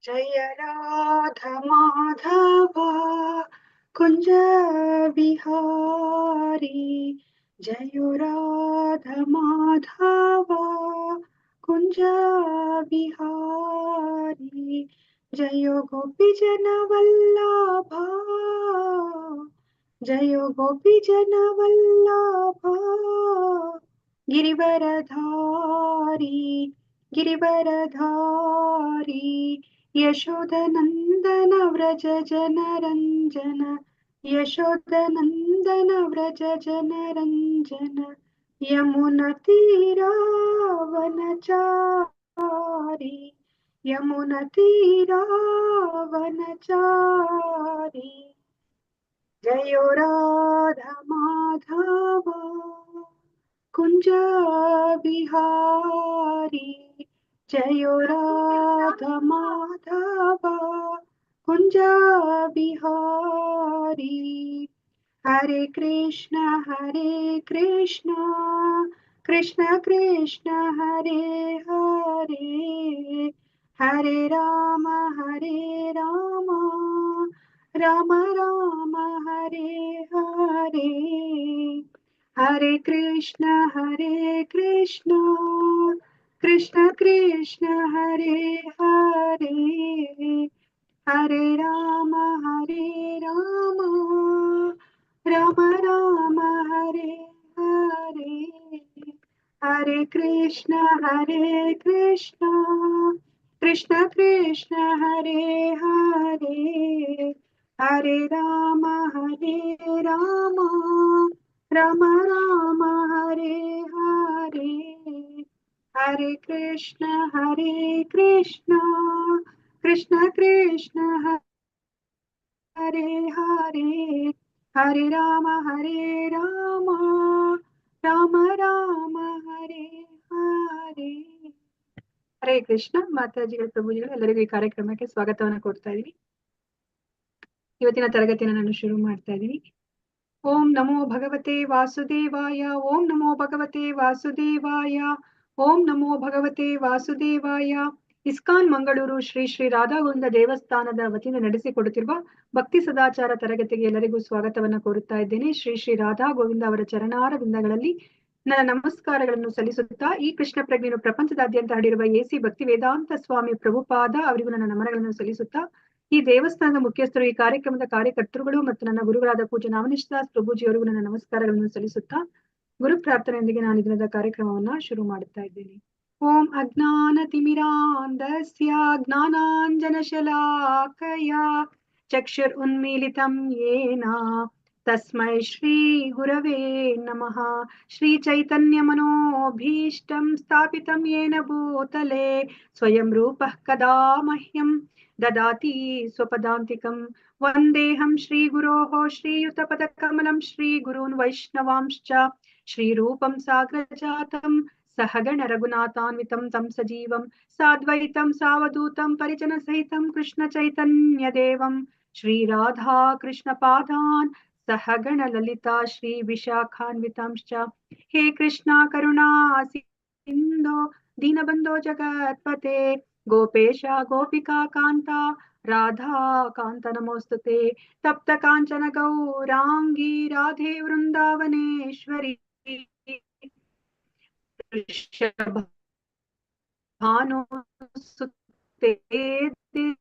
जय राधा माधव कुंज बिहारी। जय राधा माधव कुंज बिहारी। जय गोपी जन वल्लभा। जय गोपी जन वल्लभा। गिरिवरधारी गिरिवरधारी। यशोदनन्दन व्रज जनरञ्जन। यशोदनन्दन व्रज जनरञ्जन। यमुनतीरावनचारी। यमुनतीरावनचारी। जयो राधा माधव कुंज बिहारी। जयो राधा माधव कुंज बिहारी। हरे कृष्ण कृष्ण कृष्ण हरे हरे। हरे राम राम राम हरे हरे। हरे कृष्ण कृष्ण कृष्ण हरे हरे। हरे राम राम राम हरे हरे। हरे कृष्ण कृष्ण कृष्ण हरे हरे। हरे राम राम राम हरे हरे। हरे कृष्ण कृष्ण कृष्ण हरे हरे। हरे राम राम राम हरे हरे। ಹರೇ ಕೃಷ್ಣ. ಮಾತಾಜಿಗಳ ಪ್ರಭುಜಿಗಳು ಎಲ್ಲರಿಗೂ ಈ ಕಾರ್ಯಕ್ರಮಕ್ಕೆ ಸ್ವಾಗತವನ್ನ ಕೊಡ್ತಾ ಇದೀನಿ. ಇವತ್ತಿನ ತರಗತಿಯನ್ನು ನಾನು ಶುರು ಮಾಡ್ತಾ ಇದ್ದೀನಿ. ಓಂ ನಮೋ ಭಗವತೆ ವಾಸುದೇವಾಯ. ಓಂ ನಮೋ ಭಗವತೆ ವಾಸುದೇವಾಯ. ಓಂ ನಮೋ ಭಗವತೆ ವಾಸುದೇವಾಯ. ಇಸ್ಕಾನ್ ಮಂಗಳೂರು ಶ್ರೀ ಶ್ರೀ ರಾಧಾಗೋವಿಂದ ದೇವಸ್ಥಾನದ ವತಿಯಿಂದ ನಡೆಸಿಕೊಡುತ್ತಿರುವ ಭಕ್ತಿ ಸದಾಚಾರ ತರಗತಿಗೆ ಎಲ್ಲರಿಗೂ ಸ್ವಾಗತವನ್ನ ಕೋರುತ್ತಾ ಇದ್ದೇನೆ. ಶ್ರೀ ಶ್ರೀ ರಾಧಾ ಗೋವಿಂದ ಅವರ ಚರಣಾರ ಬಿಂದಗಳಲ್ಲಿ ನನ್ನ ನಮಸ್ಕಾರಗಳನ್ನು ಸಲ್ಲಿಸುತ್ತಾ, ಈ ಕೃಷ್ಣ ಪ್ರಜ್ಞೆಯನ್ನು ಪ್ರಪಂಚದಾದ್ಯಂತ ಹರಡಿರುವ ಎಸಿ ಭಕ್ತಿ ವೇದಾಂತ ಸ್ವಾಮಿ ಪ್ರಭುಪಾದ ಅವರಿಗೂ ನನ್ನ ನಮನಗಳನ್ನು ಸಲ್ಲಿಸುತ್ತಾ, ಈ ದೇವಸ್ಥಾನದ ಮುಖ್ಯಸ್ಥರು, ಈ ಕಾರ್ಯಕ್ರಮದ ಕಾರ್ಯಕರ್ತರುಗಳು ಮತ್ತು ನನ್ನ ಗುರುಗಳಾದ ಪೂಜ್ಯ ನವನಿಷ್ಠದಾಸ್ ಪ್ರಭುಜಿಯವರಿಗೂ ನನ್ನ ನಮಸ್ಕಾರಗಳನ್ನು ಸಲ್ಲಿಸುತ್ತಾ, ಗುರು ಪ್ರಾರ್ಥನೆಯೊಂದಿಗೆ ನಾನು ದಿನದ ಕಾರ್ಯಕ್ರಮವನ್ನ ಶುರು ಮಾಡುತ್ತಾ ಇದ್ದೇನೆ. ಓಂ ಅಜ್ಞಾನತಿಮಿರಾಂಧಸ್ಯ ಜ್ಞಾನಾಂಜನಶಲಾಕಯ ಚಕ್ಷುರ್ ಉನ್ಮೀಲಿತಂ ಯೇನ ತಸ್ಮೈ ಶ್ರೀ ಗುರವೇ ನಮಃ. ಶ್ರೀ ಚೈತನ್ಯ ಮನೋಭೀಷ್ಟಂ ಸ್ಥಾಪಿತಂ ಯೇನ ಭೂತಲೆ ಸ್ವಯಂ ರೂಪಃ ಕದಾ ಮಹ್ಯಂ ದದಾತಿ ಸ್ವಪದಾಂತಿಕಂ. ವಂದೇಹಂ ಶ್ರೀ ಗುರೋಃ ಶ್ರೀಯುತಪದಕಮಲಂ ಶ್ರೀ ಗುರೂನ್ ವೈಷ್ಣವಾಂಶ್ಚ ಶ್ರೀರೂಪಂ ಸಾಗ್ರಜಾತಂ सहगण रघुनाथान्वितं तं सजीवं साद्वैतं सावधूतं परिजन सहितं कृष्ण चैतन्य देवं श्री राधा कृष्ण पादान् सहगण ललिता श्री विशाखान्वितांश्च. हे कृष्णा करुणा सिन्धो दीनबन्धो जगत्पते गोपेश गोपिका कान्ता राधा कान्त नमोस्तुते. तप्त काञ्चन गौरांगी राधे वृन्दावनेश्वरी भानुसुते देवी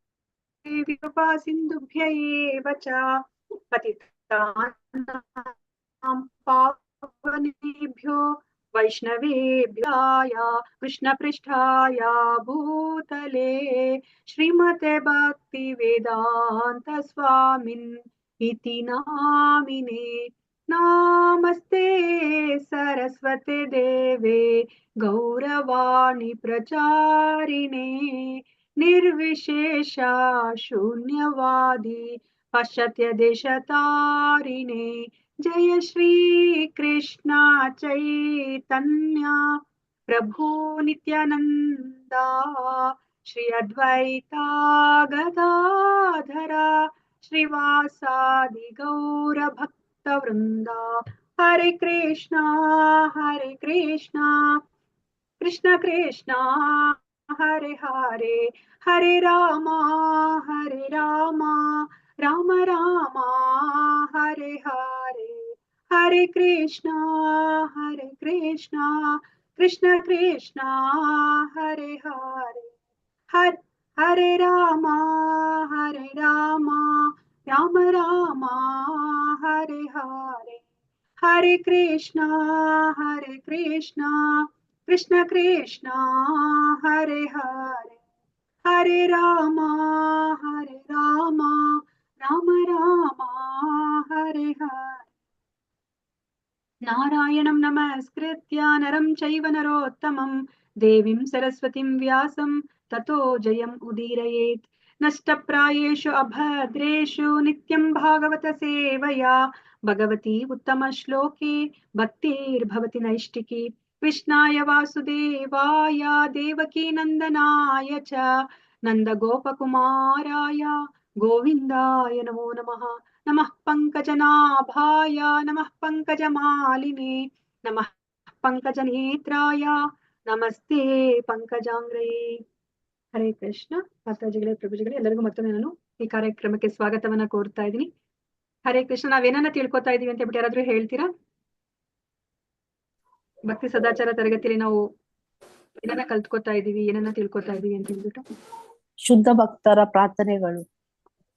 कृपा सिन्धुभ्य एव च पतितानां पावनेभ्यो वैष्णवेभ्याय कृष्णपृष्ठाय भूतले श्रीमते भक्ति वेदांत स्वामिन् इति नामिने. नमस्ते सरस्वते देवे गौरवाणी प्रचारिणे निर्विशेष शून्यवादी पाश्चात्य देशतारिणे. जय श्री कृष्ण चैतन्य प्रभु नित्यानंदा श्री अद्वैता गदाधर श्रीवासादि गौर भक्त वृंदा. हरे कृष्णा कृष्ण कृष्ण हरे हरे हरे राम राम राम हरे हरे हरे कृष्णा कृष्ण कृष्ण हरे हरे हर हरे राम राम राम हरे हरे हरे कृष्णा कृष्ण कृष्ण हरे हरे हरे राम राम हरे हरे नारायणं नमस्कृत्य नरं चैव नरोत्तमं देवीं सरस्वतीं व्यासं ततो जयम् उदीरयेत् नष्टप्रायेषु अभद्रेषु नित्यं भागवत सेवया भगवती उत्तमश्लोके भक्तिर्भवति नैष्टिकी कृष्णाय वासुदेवाय देवकी नन्दनाय च नन्दगोपकुमाराय गोविन्दाय नमो नमः नमः पंकजनाभाय नमः पंकजमालिने नमः पंकजनेत्राय ನಮಸ್ತೆ ಪಂಕಜಾಂಗ್ರಯೇ. ಹರೇ ಕೃಷ್ಣ. ಮಾತಾಜಿಗಳೇ, ಪ್ರಭುಜಿಗಳೇ, ಎಲ್ಲರಿಗೂ ಮತ್ತೊಮ್ಮೆ ನಾನು ಈ ಕಾರ್ಯಕ್ರಮಕ್ಕೆ ಸ್ವಾಗತವನ್ನ ಕೋರ್ತಾ ಇದ್ದೀನಿ. ಹರೇ ಕೃಷ್ಣ. ನಾವೇನನ್ನ ತಿಳ್ಕೊತಾ ಇದೀವಿ ಅಂತ ಹೇಳ್ಬಿಟ್ಟು ಯಾರಾದ್ರೂ ಹೇಳ್ತೀರಾ? ಭಕ್ತಿ ಸದಾಚಾರ ತರಗತಿಯಲ್ಲಿ ನಾವು ಏನನ್ನ ಕಲ್ತ್ಕೋತಾ ಇದೀವಿ, ಏನನ್ನ ತಿಳ್ಕೊತಾ ಇದೀವಿ ಅಂತ ಹೇಳ್ಬಿಟ್ಟು? ಶುದ್ಧ ಭಕ್ತರ ಪ್ರಾರ್ಥನೆಗಳು.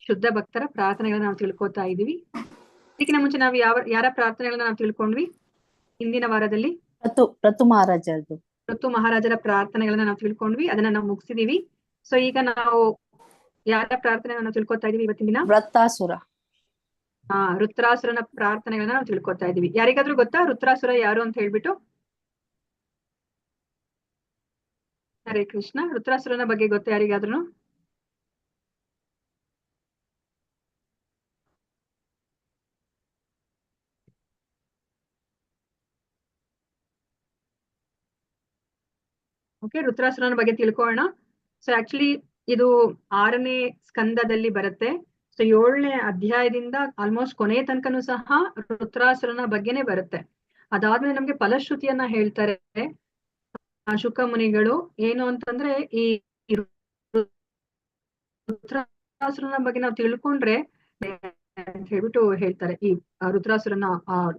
ಶುದ್ಧ ಭಕ್ತರ ಪ್ರಾರ್ಥನೆಗಳನ್ನ ನಾವು ತಿಳ್ಕೊತಾ ಇದೀವಿ. ಇದಕ್ಕಿಂತ ಮುಂಚೆ ನಾವು ಯಾರ ಪ್ರಾರ್ಥನೆಗಳನ್ನ ನಾವು ತಿಳ್ಕೊಂಡ್ವಿ ಹಿಂದಿನ ವಾರದಲ್ಲಿ? ಋತು ಮಹಾರಾಜರದು. ಋತು ಮಹಾರಾಜರ ಪ್ರಾರ್ಥನೆಗಳನ್ನ ನಾವು ತಿಳ್ಕೊಂಡ್ವಿ, ಅದನ್ನ ನಾವು ಮುಗಿಸಿದೀವಿ. ಸೊ ಈಗ ನಾವು ಯಾರ ಪ್ರಾರ್ಥನೆಗಳನ್ನ ನಾವು ತಿಳ್ಕೊತಾ ಇದೀವಿ ಇವತ್ತಿನ ದಿನ? ವೃತ್ತಾಸುರ. ವೃತ್ರಾಸುರನ ಪ್ರಾರ್ಥನೆಗಳನ್ನ ನಾವು ತಿಳ್ಕೊತಾ ಇದೀವಿ. ಯಾರಿಗಾದ್ರೂ ಗೊತ್ತಾ ವೃತ್ರಾಸುರ ಯಾರು ಅಂತ ಹೇಳ್ಬಿಟ್ಟು? ಹರೇ ಕೃಷ್ಣ. ವೃತ್ರಾಸುರನ ಬಗ್ಗೆ ಗೊತ್ತಾ ಯಾರಿಗಾದ್ರೂ? ಓಕೆ, ವೃತ್ರಾಸುರನ ಬಗ್ಗೆ ತಿಳ್ಕೊಳ್ಳೋಣ. ಸೊ ಆಕ್ಚುಲಿ ಇದು 6ನೇ ಸ್ಕಂದದಲ್ಲಿ ಬರುತ್ತೆ. ಸೊ 7ನೇ ಅಧ್ಯಾಯದಿಂದ ಆಲ್ಮೋಸ್ಟ್ ಕೊನೆಯ ತನಕನೂ ಸಹ ವೃತ್ರಾಸುರನ ಬಗ್ಗೆನೆ ಬರುತ್ತೆ. ಅದಾದ್ಮೇಲೆ ನಮ್ಗೆ ಫಲಶ್ರುತಿಯನ್ನ ಹೇಳ್ತಾರೆ ಶುಕ ಮುನಿಗಳು. ಏನು ಅಂತಂದ್ರೆ ಈ ವೃತ್ರಾಸುರನ ಬಗ್ಗೆ ನಾವು ತಿಳ್ಕೊಂಡ್ರೆ ಅಂತ ಹೇಳ್ಬಿಟ್ಟು ಹೇಳ್ತಾರೆ. ಈ ರುದ್ರಾಸುರನ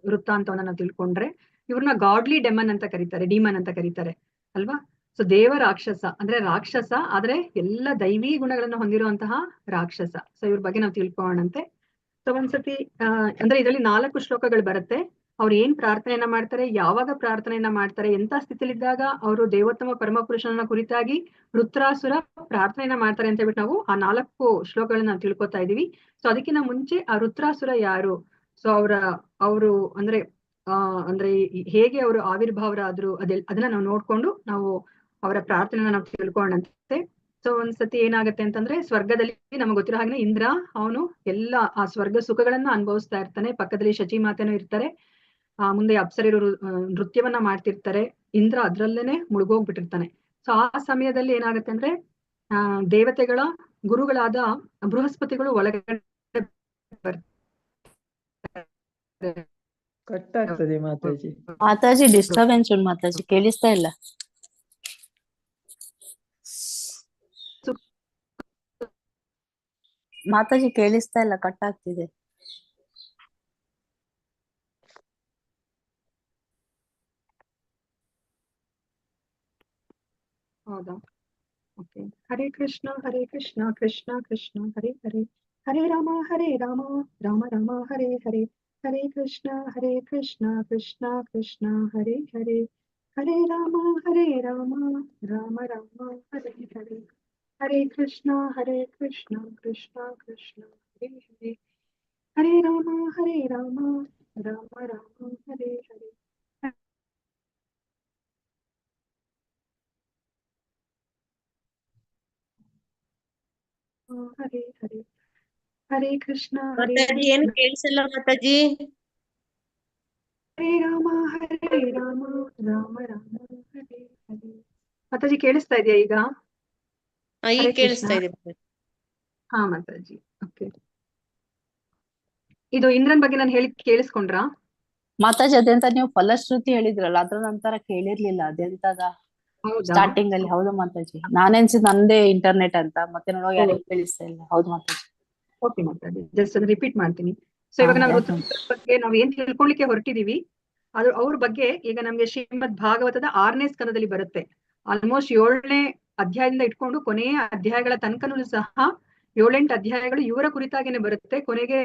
ವೃತ್ತಾಂತವನ್ನ ನಾವು ತಿಳ್ಕೊಂಡ್ರೆ ಇವ್ರನ್ನ ಗಾಡ್ಲಿ ಡೆಮನ್ ಅಂತ ಕರೀತಾರೆ, ಡಿಮನ್ ಅಂತ ಕರೀತಾರೆ ಅಲ್ವಾ? ಸೊ ದೇವ ರಾಕ್ಷಸ ಅಂದ್ರೆ ರಾಕ್ಷಸ, ಆದ್ರೆ ಎಲ್ಲ ದೈವಿ ಗುಣಗಳನ್ನ ಹೊಂದಿರುವಂತಹ ರಾಕ್ಷಸ. ಸೊ ಇವ್ರ ಬಗ್ಗೆ ನಾವು ತಿಳ್ಕೊಳ್ಳೋಣಂತೆ. ಸೊ ಒಂದ್ಸತಿ ಅಂದ್ರೆ ಇದರಲ್ಲಿ 4 ಶ್ಲೋಕಗಳು ಬರುತ್ತೆ. ಅವ್ರು ಏನ್ ಪ್ರಾರ್ಥನೆಯನ್ನ ಮಾಡ್ತಾರೆ, ಯಾವಾಗ ಪ್ರಾರ್ಥನೆಯನ್ನ ಮಾಡ್ತಾರೆ, ಎಂತ ಸ್ಥಿತಿಲಿದ್ದಾಗ ಅವರು ದೇವೋತ್ತಮ ಪರಮ ಪುರುಷನ ಕುರಿತಾಗಿ ವೃತ್ರಾಸುರ ಪ್ರಾರ್ಥನೆಯನ್ನ ಮಾಡ್ತಾರೆ ಅಂತ ಹೇಳ್ಬಿಟ್ಟು ನಾವು ಆ 4 ಶ್ಲೋಕಗಳನ್ನ ನಾವು ತಿಳ್ಕೊತಾ ಇದೀವಿ. ಸೊ ಅದಕ್ಕಿಂತ ಮುಂಚೆ ಆ ವೃತ್ರಾಸುರ ಯಾರು, ಸೊ ಅವರು ಅಂದ್ರೆ ಹೇಗೆ ಅವರು ಆವಿರ್ಭಾವರಾದ್ರು ಅದನ್ನ ನಾವು ನೋಡ್ಕೊಂಡು ನಾವು ಅವರ ಪ್ರಾರ್ಥನೆನ ನಾವು ತಿಳ್ಕೊಂಡಂತೆ. ಸೊ ಒಂದ್ಸತಿ ಏನಾಗತ್ತೆ ಅಂತಂದ್ರೆ ಸ್ವರ್ಗದಲ್ಲಿ ನಮ್ಗೆ ಗೊತ್ತಿರೋ ಹಾಗೆ ಇಂದ್ರ ಅವನು ಎಲ್ಲ ಆ ಸ್ವರ್ಗ ಸುಖಗಳನ್ನ ಅನುಭವಿಸ್ತಾ ಇರ್ತಾನೆ. ಪಕ್ಕದಲ್ಲಿ ಶಚಿ ಮಾತೆನೂ ಇರ್ತಾರೆ. ಮುಂದೆ ಅಪ್ಸರರು ನೃತ್ಯವನ್ನ ಮಾಡ್ತಿರ್ತಾರೆ. ಇಂದ್ರ ಅದ್ರಲ್ಲೇನೆ ಮುಳುಗೋಗ್ಬಿಟ್ಟಿರ್ತಾನೆ. ಸೊ ಆ ಸಮಯದಲ್ಲಿ ಏನಾಗತ್ತೆ ಅಂದ್ರೆ ದೇವತೆಗಳ ಗುರುಗಳಾದ ಬೃಹಸ್ಪತಿಗಳು ಒಳಗಡೆ ಕಟ್ ಆಗ್ತದೆ ಮಾತಾಜಿ. ಮಾತಾಜಿ ಡಿಸ್ಟರ್ಬೆನ್ಸ್ ಉಂಟು ಮಾತಾಜಿ, ಕೇಳಿಸ್ತಾ ಇಲ್ಲ. ಮಾತಾಜಿ ಕೇಳಿಸ್ತಾ ಇಲ್ಲ, ಕಟ್ ಆಗ್ತಿದೆ. ಹೌದಾ? ಓಕೆ. ಹರೇ ಕೃಷ್ಣ ಕೃಷ್ಣ ಕೃಷ್ಣ ಹರೇ ಹರೇ, ಹರೇ ರಾಮ ರಾಮ ರಾಮ ಹರೇ ಹರೇ, ಹರೇ ಕೃಷ್ಣ ಕೃಷ್ಣ ಕೃಷ್ಣ ಹರೇ ಹರೇ, ಹರೇ ರಾಮ ರಾಮ ರಾಮ ಹರೇ ಹರೇ, ಹರೇ ಕೃಷ್ಣ ಕೃಷ್ಣ ಕೃಷ್ಣ ಹರೇ ಹರೇ, ಹರೇ ರಾಮ ರಾಮ ರಾಮ ಹರೇ ಹರೇ. ಹರೇ ಹರೇ, ಹರೇ ಕೃಷ್ಣ ಏನು ಕೇಳಿಸಲ್ಲ ಮಾತಾಜಿ. ಹರೇ ರಾಮ ರಾಮ ರಾಮ ಹರೇ ಹರೇ. ಮಾತಾಜಿ ಕೇಳಿಸ್ತಾ ಇದೆಯಾ ಈಗ? ಈಗ ಕೇಳಿಸ್ತಾ ಇದೆ. ಹಾ ಮಾತಾಜಿ. ಓಕೆ, ಇದು ಇಂದ್ರನ್ ಬಗ್ಗೆ ನಾನು ಹೇಳಿ ಕೇಳಿಸ್ಕೊಂಡ್ರಾ? ಮಾತಾಜಿ ಅದೆಂತ ನೀವು ಫಲಶ್ರುತಿ ಹೇಳಿದ್ರಲ್ಲ, ಅದ್ರ ನಂತರ ಕೇಳಿರ್ಲಿಲ್ಲ, ಅದೆಂತದ? ಹೌದಾ? ಸ್ಟಾರ್ಟಿಂಗ್ ಅಲ್ಲಿ. ಹೌದು ಮಾತಾಜಿ, ನಾನೆನ್ಸಿದ್ ನಂದೇ ಇಂಟರ್ನೆಟ್ ಅಂತ, ಮತ್ತೆ ನೋಡುವಾಗ ಓ, ಯಾರಿಗೂ ಕೇಳಿಸ್ತಾ ಇಲ್ಲ. ಹೌದು ಮಾತಾಜಿ. ಓಕೆ ಮಾತಾಡಿ, ಜಸ್ಟ್ ಅದನ್ನ ರಿಪೀಟ್ ಮಾಡ್ತೀನಿ. ಸೊ ಹಾ ಇವಾಗ ನಾವು ಯಾಕೆ? ರುದ್ರದೇವರ ಬಗ್ಗೆ ನಾವು ಏನ್ ತಿಳ್ಕೊಳ್ಳಿಕ್ಕೆ ಹೊರಟಿದೀವಿ, ಅದು ಅವ್ರ ಬಗ್ಗೆ ಈಗ ನಮ್ಗೆ ಶ್ರೀಮದ್ ಭಾಗವತದ 6ನೇ ಸ್ಕಂದದಲ್ಲಿ ಬರುತ್ತೆ. ಆಲ್ಮೋಸ್ಟ್ 7ನೇ ಅಧ್ಯಾಯದಿಂದ ಇಟ್ಕೊಂಡು ಕೊನೆಯ ಅಧ್ಯಾಯಗಳ ತನಕನೂ ಸಹ 7-8 ಅಧ್ಯಾಯಗಳು ಇವರ ಕುರಿತಾಗೇನೆ ಬರುತ್ತೆ. ಕೊನೆಗೆ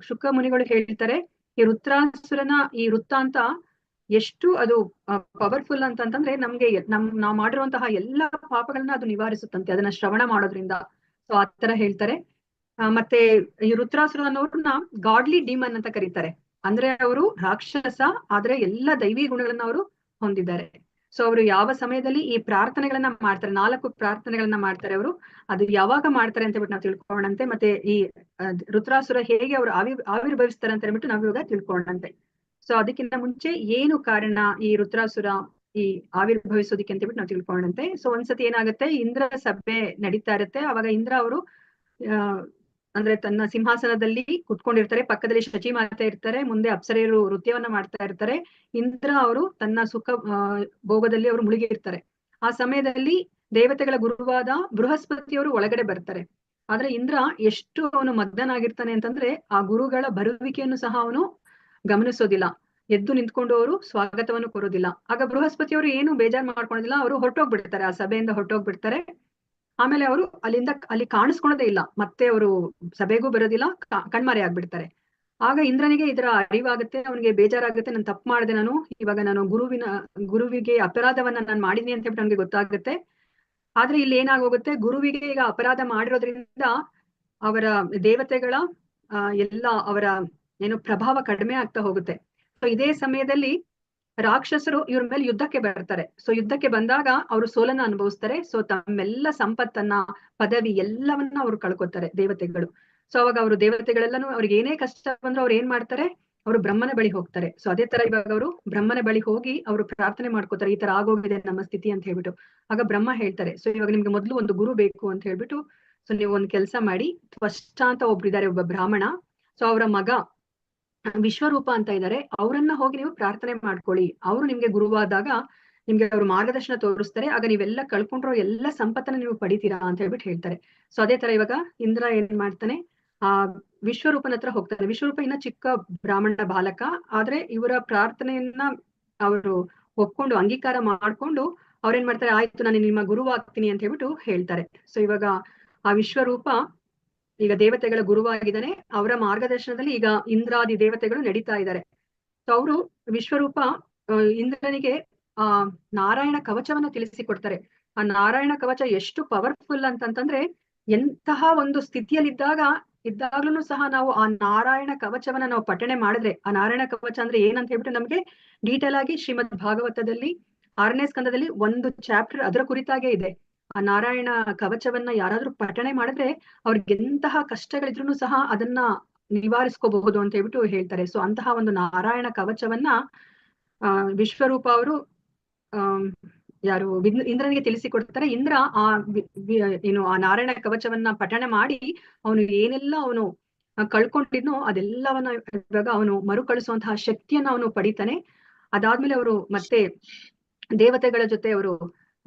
ಶುಕ ಮುನಿಗಳು ಹೇಳ್ತಾರೆ, ಈ ವೃತ್ರಾಸುರನ ಈ ವೃತ್ತಾಂತ ಎಷ್ಟು ಅದು ಪವರ್ಫುಲ್ ಅಂತಂದ್ರೆ ನಮ್ಗೆ ನಾವ್ ಮಾಡಿರುವಂತಹ ಎಲ್ಲಾ ಪಾಪಗಳನ್ನ ಅದು ನಿವಾರಿಸುತ್ತಂತೆ ಅದನ್ನ ಶ್ರವಣ ಮಾಡೋದ್ರಿಂದ. ಸೊ ಆತರ ಹೇಳ್ತಾರೆ. ಮತ್ತೆ ಈ ವೃತ್ರಾಸುರ ಅನ್ನೋರ್ನ ಗಾಡ್ಲಿ ಡಿಮನ್ ಅಂತ ಕರೀತಾರೆ. ಅಂದ್ರೆ ಅವರು ರಾಕ್ಷಸ, ಆದ್ರೆ ಎಲ್ಲ ದೈವಿ ಗುಣಗಳನ್ನ ಅವರು ಹೊಂದಿದ್ದಾರೆ. ಸೊ ಅವರು ಯಾವ ಸಮಯದಲ್ಲಿ ಈ ಪ್ರಾರ್ಥನೆಗಳನ್ನ ಮಾಡ್ತಾರೆ, 4 ಪ್ರಾರ್ಥನೆಗಳನ್ನ ಮಾಡ್ತಾರೆ ಅವರು, ಅದು ಯಾವಾಗ ಮಾಡ್ತಾರೆ ಅಂತ ಹೇಳ್ಬಿಟ್ಟು ನಾವು ತಿಳ್ಕೊಳ್ಳೋಣಂತೆ. ಮತ್ತೆ ಈ ವೃತ್ರಾಸುರ ಹೇಗೆ ಅವರು ಆವಿರ್ಭವಿಸ್ತಾರೆ ಅಂತ ಹೇಳ್ಬಿಟ್ಟು ನಾವು ಇವಾಗ ತಿಳ್ಕೊಳ್ಳೋಣಂತೆ. ಸೊ ಅದಕ್ಕಿಂತ ಮುಂಚೆ ಏನು ಕಾರಣ ಈ ವೃತ್ರಾಸುರ ಈ ಆವಿರ್ಭವಿಸೋದಿಕ್ಕೆ ಅಂತ ಹೇಳ್ಬಿಟ್ಟು ನಾವು ತಿಳ್ಕೊಳ್ಳೋಣಂತೆ. ಸೊ ಒಂದ್ಸತಿ ಏನಾಗುತ್ತೆ, ಇಂದ್ರ ಸಭೆ ನಡೀತಾ ಇರುತ್ತೆ. ಅವಾಗ ಇಂದ್ರ ಅವರು ಅಂದ್ರೆ ತನ್ನ ಸಿಂಹಾಸನದಲ್ಲಿ ಕುತ್ಕೊಂಡಿರ್ತಾರೆ, ಪಕ್ಕದಲ್ಲಿ ಶಚಿ ಮಾತೆ ಇರ್ತಾರೆ, ಮುಂದೆ ಅಪ್ಸರೆಯರು ನೃತ್ಯವನ್ನ ಮಾಡ್ತಾ ಇರ್ತಾರೆ. ಇಂದ್ರ ಅವರು ತನ್ನ ಸುಖ ಭೋಗದಲ್ಲಿ ಅವರು ಮುಳುಗಿರ್ತಾರೆ. ಆ ಸಮಯದಲ್ಲಿ ದೇವತೆಗಳ ಗುರುವಾದ ಬೃಹಸ್ಪತಿಯವರು ಒಳಗಡೆ ಬರ್ತಾರೆ. ಆದ್ರೆ ಇಂದ್ರ ಎಷ್ಟು ಅವನು ಮಗ್ನನಾಗಿರ್ತಾನೆ ಅಂತಂದ್ರೆ ಆ ಗುರುಗಳ ಬರುವಿಕೆಯನ್ನು ಸಹ ಅವನು ಗಮನಿಸೋದಿಲ್ಲ. ಎದ್ದು ನಿಂತ್ಕೊಂಡು ಅವರು ಸ್ವಾಗತವನ್ನು ಕೊಡೋದಿಲ್ಲ. ಆಗ ಬೃಹಸ್ಪತಿಯವರು ಏನು ಬೇಜಾರು ಮಾಡ್ಕೊಳೋದಿಲ್ಲ, ಅವರು ಹೊರಟೋಗ್ಬಿಡ್ತಾರೆ, ಆ ಸಭೆಯಿಂದ ಹೊರಟೋಗ್ಬಿಡ್ತಾರೆ. ಆಮೇಲೆ ಅವರು ಅಲ್ಲಿ ಕಾಣಿಸ್ಕೊಳೋದೇ ಇಲ್ಲ, ಮತ್ತೆ ಅವರು ಸಭೆಗೂ ಬರೋದಿಲ್ಲ, ಕಣ್ಮರೆ ಆಗ್ಬಿಡ್ತಾರೆ. ಆಗ ಇಂದ್ರನಿಗೆ ಇದರ ಅರಿವಾಗುತ್ತೆ, ಅವನಿಗೆ ಬೇಜಾರಾಗುತ್ತೆ, ನಾನು ತಪ್ಪು ಮಾಡಿದೆ, ಇವಾಗ ನಾನು ಗುರುವಿಗೆ ಅಪರಾಧವನ್ನ ನಾನು ಮಾಡಿದೀನಿ ಅಂತ ಹೇಳ್ಬಿಟ್ಟು ಅವನಿಗೆ ಗೊತ್ತಾಗುತ್ತೆ. ಆದ್ರೆ ಇಲ್ಲಿ ಏನಾಗೋಗುತ್ತೆ, ಗುರುವಿಗೆ ಈಗ ಅಪರಾಧ ಮಾಡಿರೋದ್ರಿಂದ ಅವರ ದೇವತೆಗಳ ಎಲ್ಲ ಅವರ ಏನು ಪ್ರಭಾವ ಕಡಿಮೆ ಆಗ್ತಾ ಹೋಗುತ್ತೆ. ಸೊ ಇದೇ ಸಮಯದಲ್ಲಿ ರಾಕ್ಷಸರು ಇವ್ರ ಮೇಲೆ ಯುದ್ಧಕ್ಕೆ ಬರ್ತಾರೆ. ಸೊ ಯುದ್ಧಕ್ಕೆ ಬಂದಾಗ ಅವರು ಸೋಲನ್ನ ಅನುಭವಿಸ್ತಾರೆ. ಸೊ ತಮ್ಮೆಲ್ಲ ಸಂಪತ್ತನ್ನ, ಪದವಿ ಎಲ್ಲವನ್ನ ಅವ್ರು ಕಳ್ಕೊತಾರೆ ದೇವತೆಗಳು. ಸೊ ಅವಾಗ ಅವರು ದೇವತೆಗಳೆಲ್ಲನೂ ಅವ್ರಿಗೆ ಏನೇ ಕಷ್ಟ ಬಂದ್ರು ಅವ್ರು ಏನ್ ಮಾಡ್ತಾರೆ, ಅವರು ಬ್ರಹ್ಮನ ಬಳಿ ಹೋಗ್ತಾರೆ. ಸೊ ಅದೇ ತರ ಇವಾಗ ಅವರು ಬ್ರಹ್ಮನ ಬಳಿ ಹೋಗಿ ಅವರು ಪ್ರಾರ್ಥನೆ ಮಾಡ್ಕೋತಾರೆ, ಈ ತರ ಆಗೋಗಿದೆ ನಮ್ಮ ಸ್ಥಿತಿ ಅಂತ ಹೇಳ್ಬಿಟ್ಟು. ಆಗ ಬ್ರಹ್ಮ ಹೇಳ್ತಾರೆ, ಸೊ ಇವಾಗ ನಿಮ್ಗೆ ಮೊದ್ಲು ಒಂದು ಗುರು ಬೇಕು ಅಂತ ಹೇಳ್ಬಿಟ್ಟು, ಸೊ ನೀವು ಒಂದ್ ಕೆಲಸ ಮಾಡಿ, ತ್ವಷ್ಟ ಅಂತ ಒಬ್ರಿದ್ದಾರೆ, ಒಬ್ಬ ಬ್ರಾಹ್ಮಣ. ಸೊ ಅವರ ಮಗ ವಿಶ್ವರೂಪ ಅಂತ ಇದ್ದಾರೆ, ಅವರನ್ನ ಹೋಗಿ ನೀವು ಪ್ರಾರ್ಥನೆ ಮಾಡ್ಕೊಳ್ಳಿ. ಅವರು ನಿಮ್ಗೆ ಗುರುವಾದಾಗ ನಿಮ್ಗೆ ಅವ್ರು ಮಾರ್ಗದರ್ಶನ ತೋರಿಸ್ತಾರೆ. ಆಗ ನೀವೆಲ್ಲ ಕಳ್ಕೊಂಡ್ರೋ ಎಲ್ಲ ಸಂಪತ್ತನ್ನ ನೀವು ಪಡಿತೀರಾ ಅಂತ ಹೇಳ್ಬಿಟ್ಟು ಹೇಳ್ತಾರೆ. ಸೊ ಅದೇ ತರ ಇವಾಗ ಇಂದ್ರ ಏನ್ ಮಾಡ್ತಾನೆ, ಆ ವಿಶ್ವರೂಪನ ಹತ್ರ ಹೋಗ್ತಾನೆ. ವಿಶ್ವರೂಪ ಇನ್ನ ಚಿಕ್ಕ ಬ್ರಾಹ್ಮಣ ಬಾಲಕ, ಆದ್ರೆ ಇವರ ಪ್ರಾರ್ಥನೆಯನ್ನ ಅವರು ಒಪ್ಕೊಂಡು ಅಂಗೀಕಾರ ಮಾಡ್ಕೊಂಡು ಅವ್ರೇನ್ ಮಾಡ್ತಾರೆ, ಆಯ್ತು ನಾನು ನಿಮ್ಮ ಗುರುವಾಗ್ತೀನಿ ಅಂತ ಹೇಳ್ಬಿಟ್ಟು ಹೇಳ್ತಾರೆ. ಸೊ ಇವಾಗ ಆ ವಿಶ್ವರೂಪ ಈಗ ದೇವತೆಗಳ ಗುರುವಾಗಿದ್ದಾನೆ. ಅವರ ಮಾರ್ಗದರ್ಶನದಲ್ಲಿ ಈಗ ಇಂದ್ರಾದಿ ದೇವತೆಗಳು ನಡೀತಾ ಇದ್ದಾರೆ. ಸೊ ಅವರು ವಿಶ್ವರೂಪ ಇಂದ್ರನಿಗೆ ಆ ನಾರಾಯಣ ಕವಚವನ್ನ ತಿಳಿಸಿಕೊಡ್ತಾರೆ. ಆ ನಾರಾಯಣ ಕವಚ ಎಷ್ಟು ಪವರ್ಫುಲ್ ಅಂತಂತಂದ್ರೆ, ಎಂತಹ ಒಂದು ಇದ್ದಾಗ್ಲೂ ಸಹ ನಾವು ಆ ನಾರಾಯಣ ಕವಚವನ್ನ ನಾವು ಪಠಣೆ ಮಾಡಿದ್ರೆ, ಆ ನಾರಾಯಣ ಕವಚ ಅಂದ್ರೆ ಏನಂತ ಹೇಳ್ಬಿಟ್ಟು ನಮ್ಗೆ ಡೀಟೇಲ್ ಆಗಿ ಶ್ರೀಮದ್ ಭಾಗವತದಲ್ಲಿ 6ನೇ ಸ್ಕಂದದಲ್ಲಿ ಒಂದು ಚಾಪ್ಟರ್ ಅದರ ಕುರಿತಾಗೆ ಇದೆ. ಆ ನಾರಾಯಣ ಕವಚವನ್ನ ಯಾರಾದ್ರೂ ಪಠಣೆ ಮಾಡಿದ್ರೆ ಅವ್ರಿಗೆ ಎಂತಹ ಕಷ್ಟಗಳಿದ್ರು ಸಹ ಅದನ್ನ ನಿವಾರಿಸ್ಕೋಬಹುದು ಅಂತ ಹೇಳ್ಬಿಟ್ಟು ಹೇಳ್ತಾರೆ. ಸೊ ಅಂತಹ ಒಂದು ನಾರಾಯಣ ಕವಚವನ್ನ ವಿಶ್ವರೂಪ ಅವರು ಯಾರು ಇಂದ್ರನಿಗೆ ತಿಳಿಸಿಕೊಡ್ತಾರೆ. ಇಂದ್ರ ಏನು ಆ ನಾರಾಯಣ ಕವಚವನ್ನ ಪಠಣೆ ಮಾಡಿ ಅವನು ಏನೆಲ್ಲ ಅವನು ಕಳ್ಕೊಂಡಿದ್ನೋ ಅದೆಲ್ಲವನ್ನ ಇವಾಗ ಅವನು ಮರುಕಳಿಸುವಂತಹ ಶಕ್ತಿಯನ್ನ ಅವನು ಪಡಿತಾನೆ. ಅದಾದ್ಮೇಲೆ ಅವರು ಮತ್ತೆ ದೇವತೆಗಳ ಜೊತೆ ಅವರು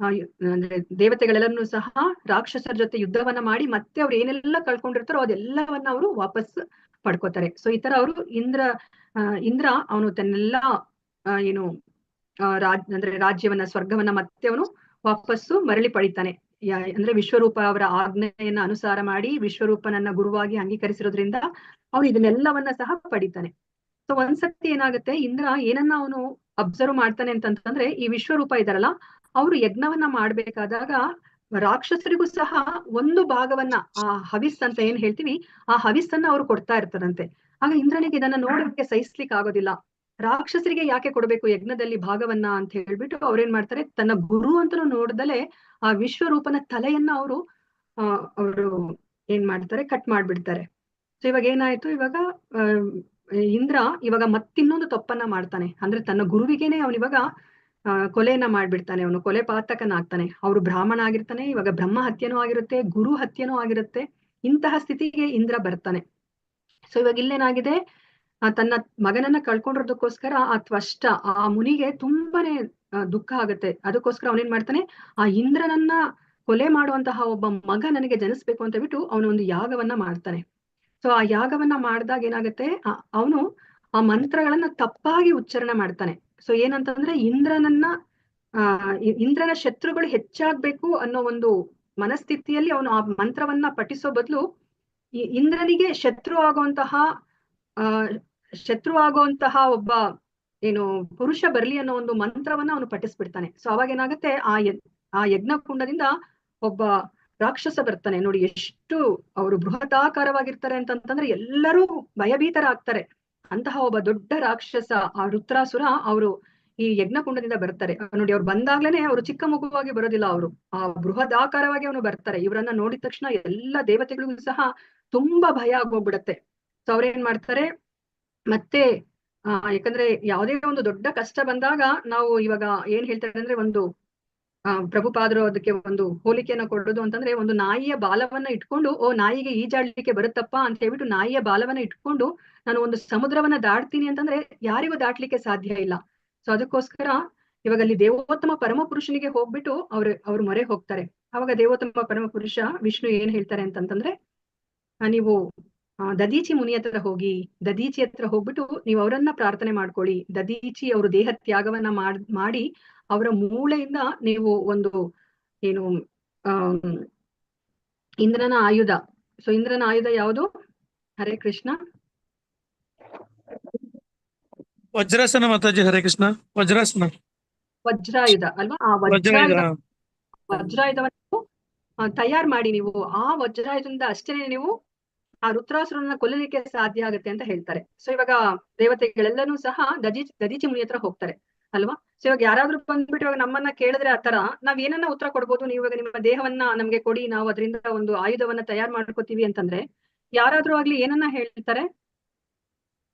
ಅಂದ್ರೆ ದೇವತೆಗಳೆಲ್ಲರೂ ಸಹ ರಾಕ್ಷಸರ ಜೊತೆ ಯುದ್ಧವನ್ನ ಮಾಡಿ ಮತ್ತೆ ಅವ್ರು ಏನೆಲ್ಲ ಕಳ್ಕೊಂಡಿರ್ತಾರೋ ಅದೆಲ್ಲವನ್ನ ಅವರು ವಾಪಸ್ ಪಡ್ಕೋತಾರೆ. ಸೊ ಈ ತರ ಅವರು ಇಂದ್ರ ಅವನು ತನ್ನೆಲ್ಲ ಏನು ಅಂದ್ರೆ ರಾಜ್ಯವನ್ನ, ಸ್ವರ್ಗವನ್ನ ಮತ್ತೆ ಅವನು ವಾಪಸ್ಸು ಮರಳಿ ಪಡಿತಾನೆ. ಅಂದ್ರೆ ವಿಶ್ವರೂಪ ಅವರ ಆಜ್ಞೆಯನ್ನ ಅನುಸಾರ ಮಾಡಿ ವಿಶ್ವರೂಪನನ್ನ ಗುರುವಾಗಿ ಅಂಗೀಕರಿಸಿರೋದ್ರಿಂದ ಅವನು ಇದನ್ನೆಲ್ಲವನ್ನ ಸಹ ಪಡಿತಾನೆ. ಸೊ ಒಂದ್ಸತಿ ಏನಾಗುತ್ತೆ, ಇಂದ್ರ ಏನನ್ನ ಅವನು ಅಬ್ಸರ್ವ್ ಮಾಡ್ತಾನೆ ಅಂತಂದ್ರೆ, ಈ ವಿಶ್ವರೂಪ ಇದಾರಲ್ಲ ಅವರು ಯಜ್ಞವನ್ನ ಮಾಡ್ಬೇಕಾದಾಗ ರಾಕ್ಷಸರಿಗೂ ಸಹ ಒಂದು ಭಾಗವನ್ನ, ಆ ಹವಿಸ್ ಅಂತ ಏನ್ ಹೇಳ್ತೀವಿ, ಆ ಹವಿಸ್ಸನ್ನ ಅವ್ರು ಕೊಡ್ತಾ ಇರ್ತಾರಂತೆ. ಆಗ ಇಂದ್ರನಿಗೆ ಇದನ್ನ ನೋಡೋಕೆ ಸಹಿಸ್ಲಿಕ್ಕೆ ಆಗೋದಿಲ್ಲ. ರಾಕ್ಷಸರಿಗೆ ಯಾಕೆ ಕೊಡ್ಬೇಕು ಯಜ್ಞದಲ್ಲಿ ಭಾಗವನ್ನ ಅಂತ ಹೇಳ್ಬಿಟ್ಟು ಅವ್ರೇನ್ ಮಾಡ್ತಾರೆ, ತನ್ನ ಗುರು ಅಂತಲೂ ನೋಡ್ದಲೆ ಆ ವಿಶ್ವರೂಪನ ತಲೆಯನ್ನ ಅವರು ಏನ್ ಮಾಡ್ತಾರೆ, ಕಟ್ ಮಾಡ್ಬಿಡ್ತಾರೆ. ಸೊ ಇವಾಗ ಏನಾಯ್ತು, ಇವಾಗ ಇಂದ್ರ ಇವಾಗ ಮತ್ತಿನ್ನೊಂದು ತಪ್ಪನ್ನ ಮಾಡ್ತಾನೆ. ಅಂದ್ರೆ ತನ್ನ ಗುರುವಿಗೇನೆ ಅವನಿವಾಗ ಕೊಲೆಯನ್ನ ಮಾಡ್ಬಿಡ್ತಾನೆ, ಅವನು ಕೊಲೆ ಪಾತಕನಾಗ್ತಾನೆ. ಅವ್ರು ಬ್ರಾಹ್ಮಣ ಆಗಿರ್ತಾನೆ, ಇವಾಗ ಬ್ರಹ್ಮ ಹತ್ಯೆನೂ ಆಗಿರುತ್ತೆ, ಗುರು ಹತ್ಯೆನೂ ಆಗಿರುತ್ತೆ. ಇಂತಹ ಸ್ಥಿತಿಗೆ ಇಂದ್ರ ಬರ್ತಾನೆ. ಸೊ ಇವಾಗ ಇಲ್ಲೇನಾಗಿದೆ, ತನ್ನ ಮಗನನ್ನ ಕಳ್ಕೊಂಡಿರೋದಕ್ಕೋಸ್ಕರ ಆ ತ್ವಷ್ಟ, ಆ ಮುನಿಗೆ ತುಂಬಾನೇ ದುಃಖ ಆಗುತ್ತೆ. ಅದಕ್ಕೋಸ್ಕರ ಅವನೇನ್ ಮಾಡ್ತಾನೆ, ಆ ಇಂದ್ರನನ್ನ ಕೊಲೆ ಮಾಡುವಂತಹ ಒಬ್ಬ ಮಗ ನನಗೆ ಜನಿಸ್ಬೇಕು ಅಂತ ಬಿಟ್ಟು ಅವನು ಒಂದು ಯಾಗವನ್ನ ಮಾಡ್ತಾನೆ. ಸೊ ಆ ಯಾಗವನ್ನ ಮಾಡಿದಾಗ ಏನಾಗುತ್ತೆ, ಅವನು ಆ ಮಂತ್ರಗಳನ್ನ ತಪ್ಪಾಗಿ ಉಚ್ಚಾರಣೆ ಮಾಡ್ತಾನೆ. ಸೊ ಏನಂತಂದ್ರೆ ಇಂದ್ರನನ್ನ ಇಂದ್ರನ ಶತ್ರುಗಳು ಹೆಚ್ಚಾಗ್ಬೇಕು ಅನ್ನೋ ಒಂದು ಮನಸ್ಥಿತಿಯಲ್ಲಿ ಅವನು ಆ ಮಂತ್ರವನ್ನ ಪಠಿಸೋ ಬದಲು ಇಂದ್ರನಿಗೆ ಶತ್ರು ಆಗುವಂತಹ ಒಬ್ಬ ಏನು ಪುರುಷ ಬರ್ಲಿ ಅನ್ನೋ ಒಂದು ಮಂತ್ರವನ್ನ ಅವನು ಪಠಿಸ್ಬಿಡ್ತಾನೆ. ಸೊ ಅವಾಗ ಏನಾಗುತ್ತೆ, ಆ ಯಜ್ಞ ಕುಂಡದಿಂದ ಒಬ್ಬ ರಾಕ್ಷಸ ಬರ್ತಾನೆ. ನೋಡಿ ಎಷ್ಟು ಅವರು ಬೃಹದಾಕಾರವಾಗಿರ್ತಾರೆ ಅಂತಂತಂದ್ರೆ ಎಲ್ಲರೂ ಭಯಭೀತರಾಗ್ತಾರೆ. ಅಂತಹ ಒಬ್ಬ ದೊಡ್ಡ ರಾಕ್ಷಸ ಆ ವೃತ್ರಾಸುರ ಅವರು ಈ ಯಜ್ಞ ಕುಂಡದಿಂದ ಬರ್ತಾರೆ. ನೋಡಿ ಅವ್ರು ಬಂದಾಗ್ಲೇನೆ ಅವರು ಚಿಕ್ಕ ಮಗುವಾಗಿ ಬರೋದಿಲ್ಲ, ಅವರು ಆ ಬೃಹದಾಕಾರವಾಗಿ ಅವನು ಬರ್ತಾರೆ. ಇವರನ್ನ ನೋಡಿದ ತಕ್ಷಣ ಎಲ್ಲ ದೇವತೆಗಳಿಗೂ ಸಹ ತುಂಬಾ ಭಯ ಆಗೋಗ್ಬಿಡತ್ತೆ. ಸೊ ಅವ್ರೇನ್ ಮಾಡ್ತಾರೆ, ಮತ್ತೆ ಯಾಕಂದ್ರೆ ಯಾವುದೇ ಒಂದು ದೊಡ್ಡ ಕಷ್ಟ ಬಂದಾಗ ನಾವು ಇವಾಗ ಏನ್ ಹೇಳ್ತಾರೆ ಅಂದ್ರೆ, ಒಂದು ಪ್ರಭುಪಾದರು ಅದಕ್ಕೆ ಒಂದು ಹೋಲಿಕೆಯನ್ನ ಕೊಡೋದು ಅಂತಂದ್ರೆ, ಒಂದು ನಾಯಿಯ ಬಾಲವನ್ನ ಇಟ್ಕೊಂಡು ನಾಯಿಗೆ ಈಜಾಡ್ಲಿಕ್ಕೆ ಬರುತ್ತಪ್ಪ ಅಂತ ಹೇಳ್ಬಿಟ್ಟು ನಾಯಿಯ ಬಾಲವನ್ನ ಇಟ್ಕೊಂಡು ನಾನು ಒಂದು ಸಮುದ್ರವನ್ನ ದಾಟ್ತೀನಿ ಅಂತಂದ್ರೆ ಯಾರಿಗೂ ದಾಟ್ಲಿಕ್ಕೆ ಸಾಧ್ಯ ಇಲ್ಲ. ಸೊ ಅದಕ್ಕೋಸ್ಕರ ಇವಾಗ ಅಲ್ಲಿ ದೇವೋತ್ತಮ ಪರಮ ಪುರುಷನಿಗೆ ಹೋಗ್ಬಿಟ್ಟು ಅವ್ರು ಮೊರೆ ಹೋಗ್ತಾರೆ. ಅವಾಗ ದೇವೋತ್ತಮ ಪರಮ ಪುರುಷ ವಿಷ್ಣು ಏನ್ ಹೇಳ್ತಾರೆ ಅಂತಂತಂದ್ರೆ, ನೀವು ದದೀಚಿ ಮುನಿ ಹತ್ರ ಹೋಗಿ, ದದೀಚಿ ಹತ್ರ ಹೋಗ್ಬಿಟ್ಟು ನೀವು ಅವರನ್ನ ಪ್ರಾರ್ಥನೆ ಮಾಡ್ಕೊಳ್ಳಿ. ದದೀಚಿ ಅವರು ದೇಹ ತ್ಯಾಗವನ್ನ ಮಾಡಿ ಅವರ ಮೂಳೆಯಿಂದ ನೀವು ಒಂದು ಏನು ಇಂದ್ರನ ಆಯುಧ. ಸೊ ಇಂದ್ರನ ಆಯುಧ ಯಾವುದು? ಹರೇ ಕೃಷ್ಣ. ವಜ್ರಾಸನ ಮಾತಾಜಿ. ಹರೇ ಕೃಷ್ಣ. ವಜ್ರಾಸನ, ವಜ್ರಾಯುಧ ಅಲ್ವಾ? ಆ ವಜ್ರಾಯುಧವನ್ನು ತಯಾರು ಮಾಡಿ ನೀವು ಆ ವಜ್ರಾಯುಧದಿಂದ ಅಷ್ಟೇನೆ ನೀವು ಆ ರುದ್ರಾಸುರನ್ನ ಕೊಲ್ಲಲಿಕ್ಕೆ ಸಾಧ್ಯ ಆಗುತ್ತೆ ಅಂತ ಹೇಳ್ತಾರೆ. ಸೊ ಇವಾಗ ದೇವತೆಗಳೆಲ್ಲನೂ ಸಹ ದದೀಚಿ ಮುನಿ ಹತ್ರ ಹೋಗ್ತಾರೆ ಅಲ್ವಾ? ಸೊ ಇವಾಗ ಯಾರಾದ್ರೂ ಬಂದ್ಬಿಟ್ಟು ಇವಾಗ ನಮ್ಮನ್ನ ಕೇಳಿದ್ರೆ ಆತರ ನಾವ್ ಏನನ್ನ ಉತ್ತರ ಕೊಡ್ಬೋದು? ನೀವು ಇವಾಗ ನಿಮ್ಮ ದೇಹವನ್ನ ನಮ್ಗೆ ಕೊಡಿ, ನಾವು ಅದರಿಂದ ಒಂದು ಆಯುಧವನ್ನ ತಯಾರು ಮಾಡ್ಕೋತೀವಿ ಅಂತಂದ್ರೆ ಯಾರಾದ್ರೂ ಆಗ್ಲಿ ಏನನ್ನ ಹೇಳ್ತಾರೆ?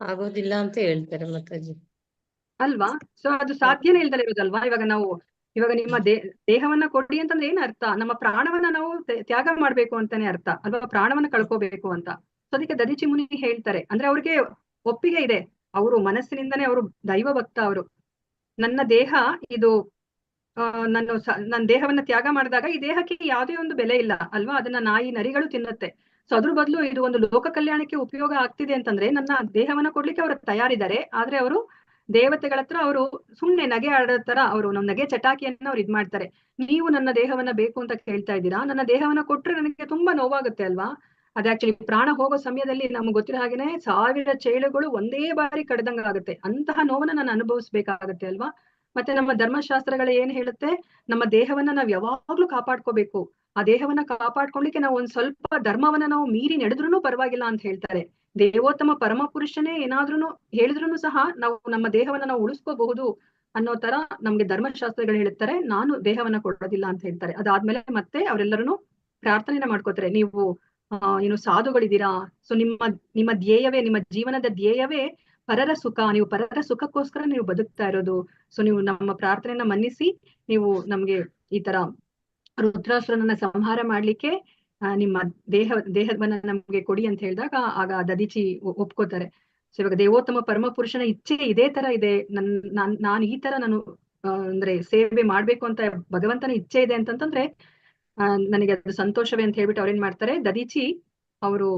ಆಗೋದಿಲ್ಲ ಅಂತ ಹೇಳ್ತಾರೆ ಮಾತಾಜಿ ಅಲ್ವಾ? ಸೊ ಅದು ಸಾಧ್ಯನೇ ಇಲ್ದಲೇ ಇರೋದಲ್ವಾ? ಇವಾಗ ನಿಮ್ಮ ದೇಹವನ್ನ ಕೊಡಿ ಅಂತಂದ್ರೆ ಏನ್ ಅರ್ಥ? ನಮ್ಮ ಪ್ರಾಣವನ್ನ ನಾವು ತ್ಯಾಗ ಮಾಡ್ಬೇಕು ಅಂತಾನೆ ಅರ್ಥ ಅಲ್ವಾ? ಪ್ರಾಣವನ್ನ ಕಳ್ಕೋಬೇಕು ಅಂತ. ಸೊ ಅದಕ್ಕೆ ದದೀಚಿ ಮುನಿ ಹೇಳ್ತಾರೆ, ಅಂದ್ರೆ ಅವ್ರಿಗೆ ಒಪ್ಪಿಗೆ ಇದೆ, ಅವರು ಮನಸ್ಸಿನಿಂದನೇ ಅವರು ದೈವ ಭಕ್ತ. ಅವರು ನನ್ನ ದೇಹ ಇದು ನನ್ನ ದೇಹವನ್ನ ತ್ಯಾಗ ಮಾಡಿದಾಗ ಈ ದೇಹಕ್ಕೆ ಯಾವುದೇ ಒಂದು ಬೆಲೆ ಇಲ್ಲ ಅಲ್ವಾ? ಅದನ್ನ ನಾಯಿ ನರಿಗಳು ತಿನ್ನುತ್ತೆ. ಸೊ ಅದ್ರ ಬದಲು ಇದು ಒಂದು ಲೋಕ ಕಲ್ಯಾಣಕ್ಕೆ ಉಪಯೋಗ ಆಗ್ತಿದೆ ಅಂತಂದ್ರೆ ನನ್ನ ದೇಹವನ್ನ ಕೊಡ್ಲಿಕ್ಕೆ ಅವರು ತಯಾರಿದ್ದಾರೆ. ಆದ್ರೆ ಅವರು ದೇವತೆಗಳ ಹತ್ರ ಅವರು ಸುಮ್ನೆ ನಗೆ ಆಡೋ ತರ ಅವರು ನಮ್ಮ ನಗೆ ಚಟಾಕಿಯನ್ನ ಅವ್ರು ಇದ್ ಮಾಡ್ತಾರೆ. ನೀವು ನನ್ನ ದೇಹವನ್ನ ಬೇಕು ಅಂತ ಕೇಳ್ತಾ ಇದ್ದೀರಾ, ನನ್ನ ದೇಹವನ್ನ ಕೊಟ್ರೆ ನನಗೆ ತುಂಬಾ ನೋವಾಗುತ್ತೆ ಅಲ್ವಾ? ಅದ್ ಆಕ್ಚುಲಿ ಪ್ರಾಣ ಹೋಗೋ ಸಮಯದಲ್ಲಿ ನಮ್ಗೆ ಗೊತ್ತಿರೋ ಹಾಗೇನೆ 1000 ಚೇಳುಗಳು ಒಂದೇ ಬಾರಿ ಕಡ್ದಂಗ ಆಗುತ್ತೆ. ಅಂತಹ ನೋವನ್ನ ನಾನು ಅನುಭವಿಸ್ಬೇಕಾಗತ್ತೆ ಅಲ್ವಾ? ಮತ್ತೆ ನಮ್ಮ ಧರ್ಮಶಾಸ್ತ್ರಗಳು ಏನ್ ಹೇಳುತ್ತೆ, ನಮ್ಮ ದೇಹವನ್ನ ನಾವ್ ಯಾವಾಗ್ಲೂ ಕಾಪಾಡ್ಕೋಬೇಕು. ಆ ದೇಹವನ್ನ ಕಾಪಾಡ್ಕೊಳ್ಲಿಕ್ಕೆ ನಾವು ಒಂದ್ ಸ್ವಲ್ಪ ಧರ್ಮವನ್ನ ನಾವು ಮೀರಿ ನಡೆದ್ರೂ ಪರವಾಗಿಲ್ಲ ಅಂತ ಹೇಳ್ತಾರೆ. ದೇವೋತ್ತಮ ಪರಮ ಪುರುಷನೇ ಏನಾದ್ರೂ ಹೇಳಿದ್ರು ಸಹ ನಾವು ನಮ್ಮ ದೇಹವನ್ನ ನಾವು ಉಳಿಸ್ಕೋಬಹುದು ಅನ್ನೋ ತರ ನಮ್ಗೆ ಧರ್ಮಶಾಸ್ತ್ರಗಳು ಹೇಳ್ತಾರೆ. ನಾನು ದೇಹವನ್ನ ಕೊಡೋದಿಲ್ಲ ಅಂತ ಹೇಳ್ತಾರೆ. ಅದಾದ್ಮೇಲೆ ಮತ್ತೆ ಅವರೆಲ್ಲರೂ ಪ್ರಾರ್ಥನೆನ ಮಾಡ್ಕೋತಾರೆ, ನೀವು ಏನು ಸಾಧುಗಳಿದ್ದೀರಾ. ಸೊ ನಿಮ್ಮ ಧ್ಯೇಯವೇ, ನಿಮ್ಮ ಜೀವನದ ಧ್ಯೇಯವೇ ಪರರ ಸುಖ. ನೀವು ಪರರ ಸುಖಕ್ಕೋಸ್ಕರ ನೀವು ಬದುಕ್ತಾ ಇರೋದು. ಸೊ ನೀವು ನಮ್ಮ ಪ್ರಾರ್ಥನೆಯನ್ನ ಮನ್ನಿಸಿ ನೀವು ನಮ್ಗೆ ಈ ತರ ರುದ್ರಾಸುರನನ್ನ ಸಂಹಾರ ಮಾಡ್ಲಿಕ್ಕೆ ನಿಮ್ಮ ದೇಹವನ್ನ ನಮ್ಗೆ ಕೊಡಿ ಅಂತ ಹೇಳಿದಾಗ ಆಗ ದದೀಚಿ ಒಪ್ಕೋತಾರೆ. ಸೊ ಇವಾಗ ದೇವೋತ್ತಮ ಪರಮ ಪುರುಷನ ಇಚ್ಛೆ ಇದೇ ತರ ಇದೆ, ನಾನು ಈ ತರ ನಾನು ಅಂದ್ರೆ ಸೇವೆ ಮಾಡ್ಬೇಕು ಅಂತ ಭಗವಂತನ ಇಚ್ಛೆ ಇದೆ ಅಂತಂದ್ರೆ ನನಗೆ ಅದು ಸಂತೋಷವೇ ಅಂತ ಹೇಳ್ಬಿಟ್ಟು ಅವ್ರೇನ್ ಮಾಡ್ತಾರೆ, ದದೀಚಿ ಅವರು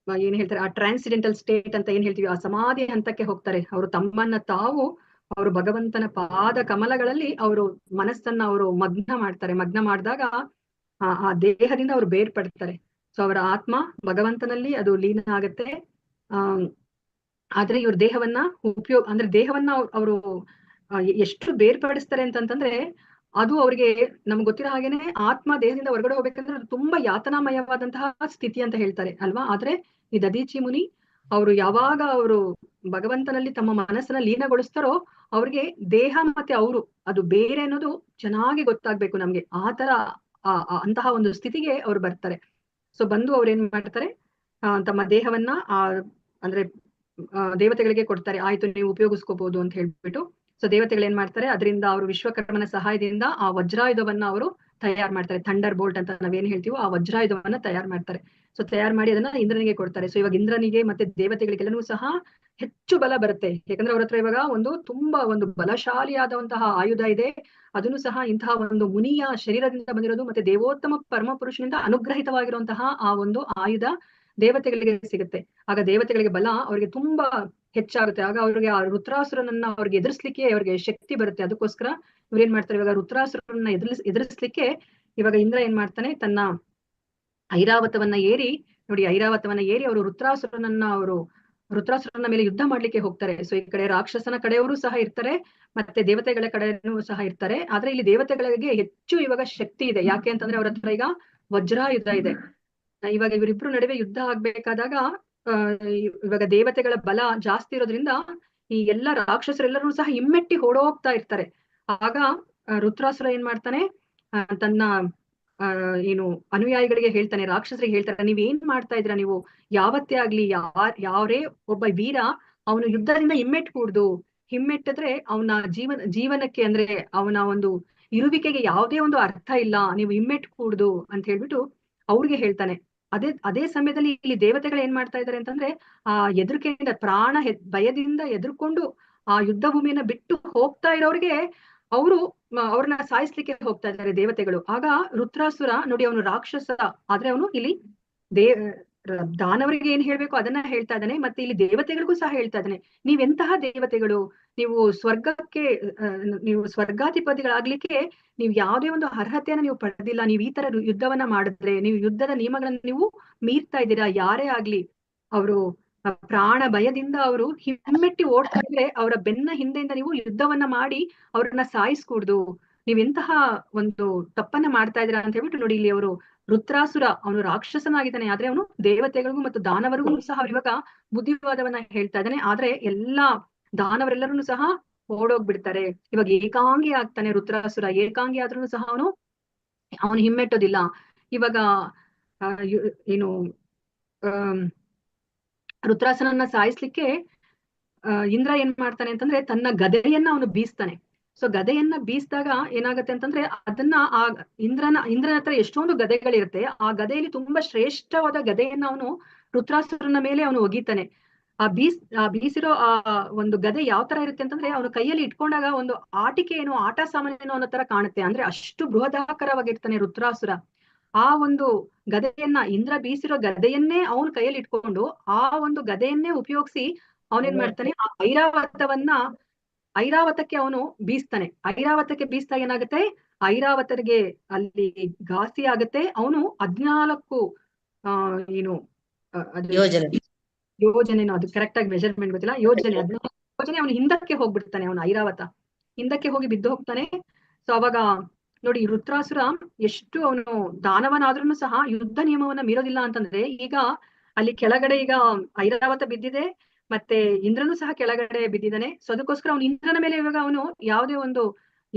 ಏನ್ ಹೇಳ್ತಾರೆ, ಆ ಟ್ರಾನ್ಸಿಡೆಂಟಲ್ ಸ್ಟೇಟ್ ಅಂತ ಏನ್ ಹೇಳ್ತೀವಿ, ಆ ಸಮಾಧಿ ಹಂತಕ್ಕೆ ಹೋಗ್ತಾರೆ. ಅವರು ತಮ್ಮನ್ನ ತಾವು ಅವರು ಭಗವಂತನ ಪಾದ ಕಮಲಗಳಲ್ಲಿ ಅವರು ಮನಸ್ಸನ್ನ ಅವರು ಮಗ್ನ ಮಾಡ್ತಾರೆ. ಮಗ್ನ ಮಾಡಿದಾಗ ಆ ದೇಹದಿಂದ ಅವರು ಬೇರ್ಪಡ್ತಾರೆ. ಸೊ ಅವರ ಆತ್ಮ ಭಗವಂತನಲ್ಲಿ ಅದು ಲೀನ ಆಗತ್ತೆ. ಆದ್ರೆ ಇವ್ರ ದೇಹವನ್ನ ಅಂದ್ರೆ ದೇಹವನ್ನ ಅವರು ಎಷ್ಟು ಬೇರ್ಪಡಿಸ್ತಾರೆ ಅಂತಂತಂದ್ರೆ ಅದು ಅವ್ರಿಗೆ ನಮ್ಗೆ ಗೊತ್ತಿರೋ ಹಾಗೇನೆ ಆತ್ಮ ದೇಹದಿಂದ ಹೊರಗಡೆ ಹೋಗ್ಬೇಕಂದ್ರೆ ಅದು ತುಂಬಾ ಯಾತನಾಮಯವಾದಂತಹ ಸ್ಥಿತಿ ಅಂತ ಹೇಳ್ತಾರೆ ಅಲ್ವಾ? ಆದ್ರೆ ಈ ದದೀಚಿ ಮುನಿ ಅವರು ಯಾವಾಗ ಅವರು ಭಗವಂತನಲ್ಲಿ ತಮ್ಮ ಮನಸ್ಸನ್ನ ಲೀನಗೊಳಿಸ್ತಾರೋ ಅವ್ರಿಗೆ ದೇಹ ಮತ್ತೆ ಅವರು ಅದು ಬೇರೆ ಅನ್ನೋದು ಚೆನ್ನಾಗಿ ಗೊತ್ತಾಗ್ಬೇಕು ನಮ್ಗೆ. ಆ ತರ ಅಂತಹ ಒಂದು ಸ್ಥಿತಿಗೆ ಅವ್ರು ಬರ್ತಾರೆ. ಸೊ ಬಂದು ಅವ್ರು ಏನ್ ಮಾಡ್ತಾರೆ, ತಮ್ಮ ದೇಹವನ್ನ ಅಂದ್ರೆ ದೇವತೆಗಳಿಗೆ ಕೊಡ್ತಾರೆ. ಆಯ್ತು, ನೀವು ಉಪಯೋಗಿಸ್ಕೋಬಹುದು ಅಂತ ಹೇಳ್ಬಿಟ್ಟು. ಸೊ ದೇವತೆಗಳು ಏನ್ ಮಾಡ್ತಾರೆ, ಅದರಿಂದ ಅವರು ವಿಶ್ವಕರ್ಮನ ಸಹಾಯದಿಂದ ಆ ವಜ್ರಾಯುಧವನ್ನ ಅವರು ತಯಾರು ಮಾಡ್ತಾರೆ. ಥಂಡರ್ ಬೋಲ್ಟ್ ಅಂತ ನಾವೇನ್ ಹೇಳ್ತೀವೋ ಆ ವಜ್ರಾಯುಧವನ್ನ ತಯಾರು ಮಾಡ್ತಾರೆ. ಸೊ ತಯಾರು ಮಾಡಿ ಅದನ್ನ ಇಂದ್ರನಿಗೆ ಕೊಡ್ತಾರೆ. ಸೊ ಇವಾಗ ಇಂದ್ರನಿಗೆ ಮತ್ತೆ ದೇವತೆಗಳಿಗೆಲ್ಲನೂ ಸಹ ಹೆಚ್ಚು ಬಲ ಬರುತ್ತೆ. ಯಾಕಂದ್ರೆ ಅವ್ರ ಹತ್ರ ಇವಾಗ ತುಂಬಾ ಒಂದು ಬಲಶಾಲಿಯಾದಂತಹ ಆಯುಧ ಇದೆ. ಅದನ್ನು ಸಹ ಇಂತಹ ಒಂದು ಮುನಿಯ ಶರೀರದಿಂದ ಬಂದಿರೋದು, ಮತ್ತೆ ದೇವೋತ್ತಮ ಪರಮ ಪುರುಷನಿಂದ ಅನುಗ್ರಹಿತವಾಗಿರುವಂತಹ ಆ ಒಂದು ಆಯುಧ ದೇವತೆಗಳಿಗೆ ಸಿಗುತ್ತೆ. ಆಗ ದೇವತೆಗಳಿಗೆ ಬಲ ಅವ್ರಿಗೆ ತುಂಬಾ ಹೆಚ್ಚಾಗುತ್ತೆ. ಆಗ ಅವ್ರಿಗೆ ಆ ರುದ್ರಾಸುರನನ್ನ ಅವ್ರಿಗೆ ಎದುರಿಸ್ಲಿಕ್ಕೆ ಅವ್ರಿಗೆ ಶಕ್ತಿ ಬರುತ್ತೆ. ಅದಕ್ಕೋಸ್ಕರ ಇವ್ರೇನ್ ಮಾಡ್ತಾರೆ, ಇವಾಗ ರುದ್ರಾಸುರನ್ನ ಎದುರಿಸ್ಲಿಕ್ಕೆ ಇವಾಗ ಇಂದ್ರ ಏನ್ ಮಾಡ್ತಾನೆ, ತನ್ನ ಐರಾವತವನ್ನ ಏರಿ, ನೋಡಿ ಐರಾವತವನ್ನ ಏರಿ ಅವರು ರುದ್ರಾಸುರನ ಮೇಲೆ ಯುದ್ಧ ಮಾಡ್ಲಿಕ್ಕೆ ಹೋಗ್ತಾರೆ. ಸೊ ಈ ಕಡೆ ರಾಕ್ಷಸನ ಕಡೆಯವರು ಸಹ ಇರ್ತಾರೆ, ಮತ್ತೆ ದೇವತೆಗಳ ಕಡೆನೂ ಸಹ ಇರ್ತಾರೆ. ಆದ್ರೆ ಇಲ್ಲಿ ದೇವತೆಗಳಿಗೆ ಹೆಚ್ಚು ಇವಾಗ ಶಕ್ತಿ ಇದೆ. ಯಾಕೆ ಅಂತಂದ್ರೆ ಅವ್ರ ಹತ್ರ ಈಗ ವಜ್ರಾಯುಧ ಇದೆ. ಇವಾಗ ಇವರಿಬ್ರು ನಡುವೆ ಯುದ್ಧ ಆಗ್ಬೇಕಾದಾಗ ಇವಾಗ ದೇವತೆಗಳ ಬಲ ಜಾಸ್ತಿ ಇರೋದ್ರಿಂದ ಈ ಎಲ್ಲಾ ರಾಕ್ಷಸರೆಲ್ಲರೂ ಸಹ ಹಿಮ್ಮೆಟ್ಟಿ ಓಡೋಗ್ತಾ ಇರ್ತಾರೆ. ಆಗ ರುದ್ರಾಸುರ ಏನ್ ಮಾಡ್ತಾನೆ, ತನ್ನ ಏನು ಅನುಯಾಯಿಗಳಿಗೆ ಹೇಳ್ತಾನೆ, ರಾಕ್ಷಸರಿಗೆ ಹೇಳ್ತಾರೆ, ನೀವ್ ಏನ್ ಮಾಡ್ತಾ ಇದ್ರ, ನೀವು ಯಾವತ್ತೇ ಆಗ್ಲಿ ಯಾರೇ ಒಬ್ಬ ವೀರ ಅವನು ಯುದ್ಧದಿಂದ ಹಿಮ್ಮೆಟ್ಟಿದ್ರೆ ಅವನ ಜೀವನಕ್ಕೆ ಅಂದ್ರೆ ಅವನ ಒಂದು ಇರುವಿಕೆಗೆ ಯಾವುದೇ ಒಂದು ಅರ್ಥ ಇಲ್ಲ, ನೀವು ಹಿಮ್ಮೆಟ್ ಕೂಡ್ದು ಅಂತ ಹೇಳ್ಬಿಟ್ಟು ಅವ್ರಿಗೆ ಹೇಳ್ತಾನೆ. ಅದೇ ಸಮಯದಲ್ಲಿ ಇಲ್ಲಿ ದೇವತೆಗಳು ಏನ್ ಮಾಡ್ತಾ ಇದಾರೆ ಅಂತಂದ್ರೆ, ಆ ಹೆದರಿಕೆಯಿಂದ ಭಯದಿಂದ ಎದುರ್ಕೊಂಡು ಆ ಯುದ್ಧ ಭೂಮಿಯನ್ನ ಬಿಟ್ಟು ಹೋಗ್ತಾ ಇರೋರಿಗೆ ಅವ್ರನ್ನ ಸಾಯಿಸ್ಲಿಕ್ಕೆ ಹೋಗ್ತಾ ಇದ್ದಾರೆ ದೇವತೆಗಳು. ಆಗ ರುದ್ರಾಸುರ ನೋಡಿ, ಅವನು ರಾಕ್ಷಸ ಆದ್ರೆ ಅವನು ಇಲ್ಲಿ ದಾನವರಿಗೆ ಏನ್ ಹೇಳ್ಬೇಕು ಅದನ್ನ ಹೇಳ್ತಾ ಇದ್ದಾನೆ, ಮತ್ತೆ ಇಲ್ಲಿ ದೇವತೆಗಳಿಗೂ ಸಹ ಹೇಳ್ತಾ ಇದ್ದಾನೆ, ನೀವೆಂತಹ ದೇವತೆಗಳು, ನೀವು ಸ್ವರ್ಗಾಧಿಪತಿಗಳಾಗ್ಲಿಕ್ಕೆ ನೀವು ಯಾವುದೇ ಒಂದು ಅರ್ಹತೆಯನ್ನ ನೀವು ಪಡೆದಿಲ್ಲ. ನೀವು ಈ ತರ ಯುದ್ಧವನ್ನ ಮಾಡಿದ್ರೆ, ನೀವು ಯುದ್ಧದ ನಿಯಮಗಳನ್ನ ನೀವು ಮೀರ್ತಾ ಇದ್ದೀರಾ. ಯಾರೇ ಆಗ್ಲಿ ಅವರು ಪ್ರಾಣ ಭಯದಿಂದ ಅವರು ಹಿಮ್ಮೆಟ್ಟಿ ಓಡ್ತಾ ಇದ್ರೆ ಅವರ ಬೆನ್ನ ಹಿಂದೆಯಿಂದ ನೀವು ಯುದ್ಧವನ್ನ ಮಾಡಿ ಅವ್ರನ್ನ ಸಾಯಿಸ್ಕೂಡ್ದು, ನೀವೆಂತಹ ಒಂದು ತಪ್ಪನ್ನ ಮಾಡ್ತಾ ಇದ್ದೀರಾ ಅಂತ ಹೇಳ್ಬಿಟ್ಟು ನೋಡಿ, ಇಲ್ಲಿ ಅವರು ರುದ್ರಾಸುರ ಅವನು ರಾಕ್ಷಸನಾಗಿದ್ದಾನೆ, ಆದ್ರೆ ಅವನು ದೇವತೆಗಳಿಗೂ ಮತ್ತು ದಾನವರಿಗೂ ಸಹ ಇವಾಗ ಬುದ್ಧಿವಾದವನ್ನ ಹೇಳ್ತಾ ಇದ್ದಾನೆ. ಆದ್ರೆ ಎಲ್ಲಾ ದಾನವರೆಲ್ಲರೂ ಸಹ ಓಡೋಗ್ಬಿಡ್ತಾರೆ. ಇವಾಗ ಏಕಾಂಗಿ ಆಗ್ತಾನೆ ರುದ್ರಾಸುರ. ಏಕಾಂಗಿ ಆದ್ರೂ ಸಹ ಅವನು ಹಿಮ್ಮೆಟ್ಟೋದಿಲ್ಲ. ಇವಾಗ ಏನು ರುದ್ರಾಸುರನ್ನ ಸಾಯಿಸ್ಲಿಕ್ಕೆ ಇಂದ್ರ ಏನ್ ಮಾಡ್ತಾನೆ ಅಂತಂದ್ರೆ, ತನ್ನ ಗದೆಯನ್ನ ಅವನು ಬೀಸ್ತಾನೆ. ಸೊ ಗದೆಯನ್ನ ಬೀಸಿದಾಗ ಏನಾಗುತ್ತೆ ಅಂತಂದ್ರೆ, ಅದನ್ನ ಇಂದ್ರನ ಹತ್ರ ಎಷ್ಟೊಂದು ಗದೆಗಳಿರುತ್ತೆ. ಆ ಗದೆಯಲ್ಲಿ ತುಂಬಾ ಶ್ರೇಷ್ಠವಾದ ಗದೆಯನ್ನ ಅವನು ರುದ್ರಾಸುರನ ಮೇಲೆ ಅವನು ಒಗಿತಾನೆ. ಬೀಸಿರೋ ಆ ಒಂದು ಗದೆ ಯಾವ ತರ ಇರುತ್ತೆ ಅಂತಂದ್ರೆ, ಅವನು ಕೈಯಲ್ಲಿ ಇಟ್ಕೊಂಡಾಗ ಒಂದು ಆಟ ಸಾಮಾನ್ಯನೋ ಅನ್ನೋ ತರ ಕಾಣುತ್ತೆ. ಅಂದ್ರೆ ಅಷ್ಟು ಬೃಹದಾಕಾರವಾಗಿರ್ತಾನೆ ರುದ್ರಾಸುರ. ಆ ಒಂದು ಗದೆಯನ್ನ, ಇಂದ್ರ ಬೀಸಿರೋ ಗದೆಯನ್ನೇ ಅವನು ಕೈಯಲ್ಲಿ ಇಟ್ಕೊಂಡು ಆ ಒಂದು ಗದೆಯನ್ನೇ ಉಪಯೋಗಿಸಿ ಅವನೇನ್ ಮಾಡ್ತಾನೆ, ಆ ಐರಾವತಕ್ಕೆ ಅವನು ಬೀಸ್ತಾನೆ. ಐರಾವತಕ್ಕೆ ಬೀಸ್ದಾಗ ಏನಾಗುತ್ತೆ, ಐರಾವತರಿಗೆ ಅಲ್ಲಿ ಘಾಸಿ ಆಗುತ್ತೆ. ಅವನು 14 ಏನು ಯೋಜನೆನೋ, ಅದು ಕರೆಕ್ಟ್ ಆಗಿ ಮೆಜರ್ಮೆಂಟ್ ಗೊತ್ತಿಲ್ಲ, ಯೋಜನೆ ಅವನು ಹಿಂದಕ್ಕೆ ಹೋಗ್ಬಿಡ್ತಾನೆ. ಅವನು ಐರಾವತ ಹಿಂದಕ್ಕೆ ಹೋಗಿ ಬಿದ್ದು ಹೋಗ್ತಾನೆ. ಸೊ ಅವಾಗ ನೋಡಿ, ರುದ್ರಾಸುರ ಎಷ್ಟು ಅವನು ದಾನವನಾದ್ರೂ ಸಹ ಯುದ್ಧ ನಿಯಮವನ್ನ ಮೀರೋದಿಲ್ಲ ಅಂತಂದ್ರೆ, ಈಗ ಅಲ್ಲಿ ಕೆಳಗಡೆ ಈಗ ಐರಾವತ ಬಿದ್ದಿದೆ, ಮತ್ತೆ ಇಂದ್ರನು ಸಹ ಕೆಳಗಡೆ ಬಿದ್ದಿದ್ದಾನೆ. ಸೊ ಅದಕ್ಕೋಸ್ಕರ ಅವನು ಇಂದ್ರನ ಮೇಲೆ ಇವಾಗ ಅವನು ಯಾವುದೇ ಒಂದು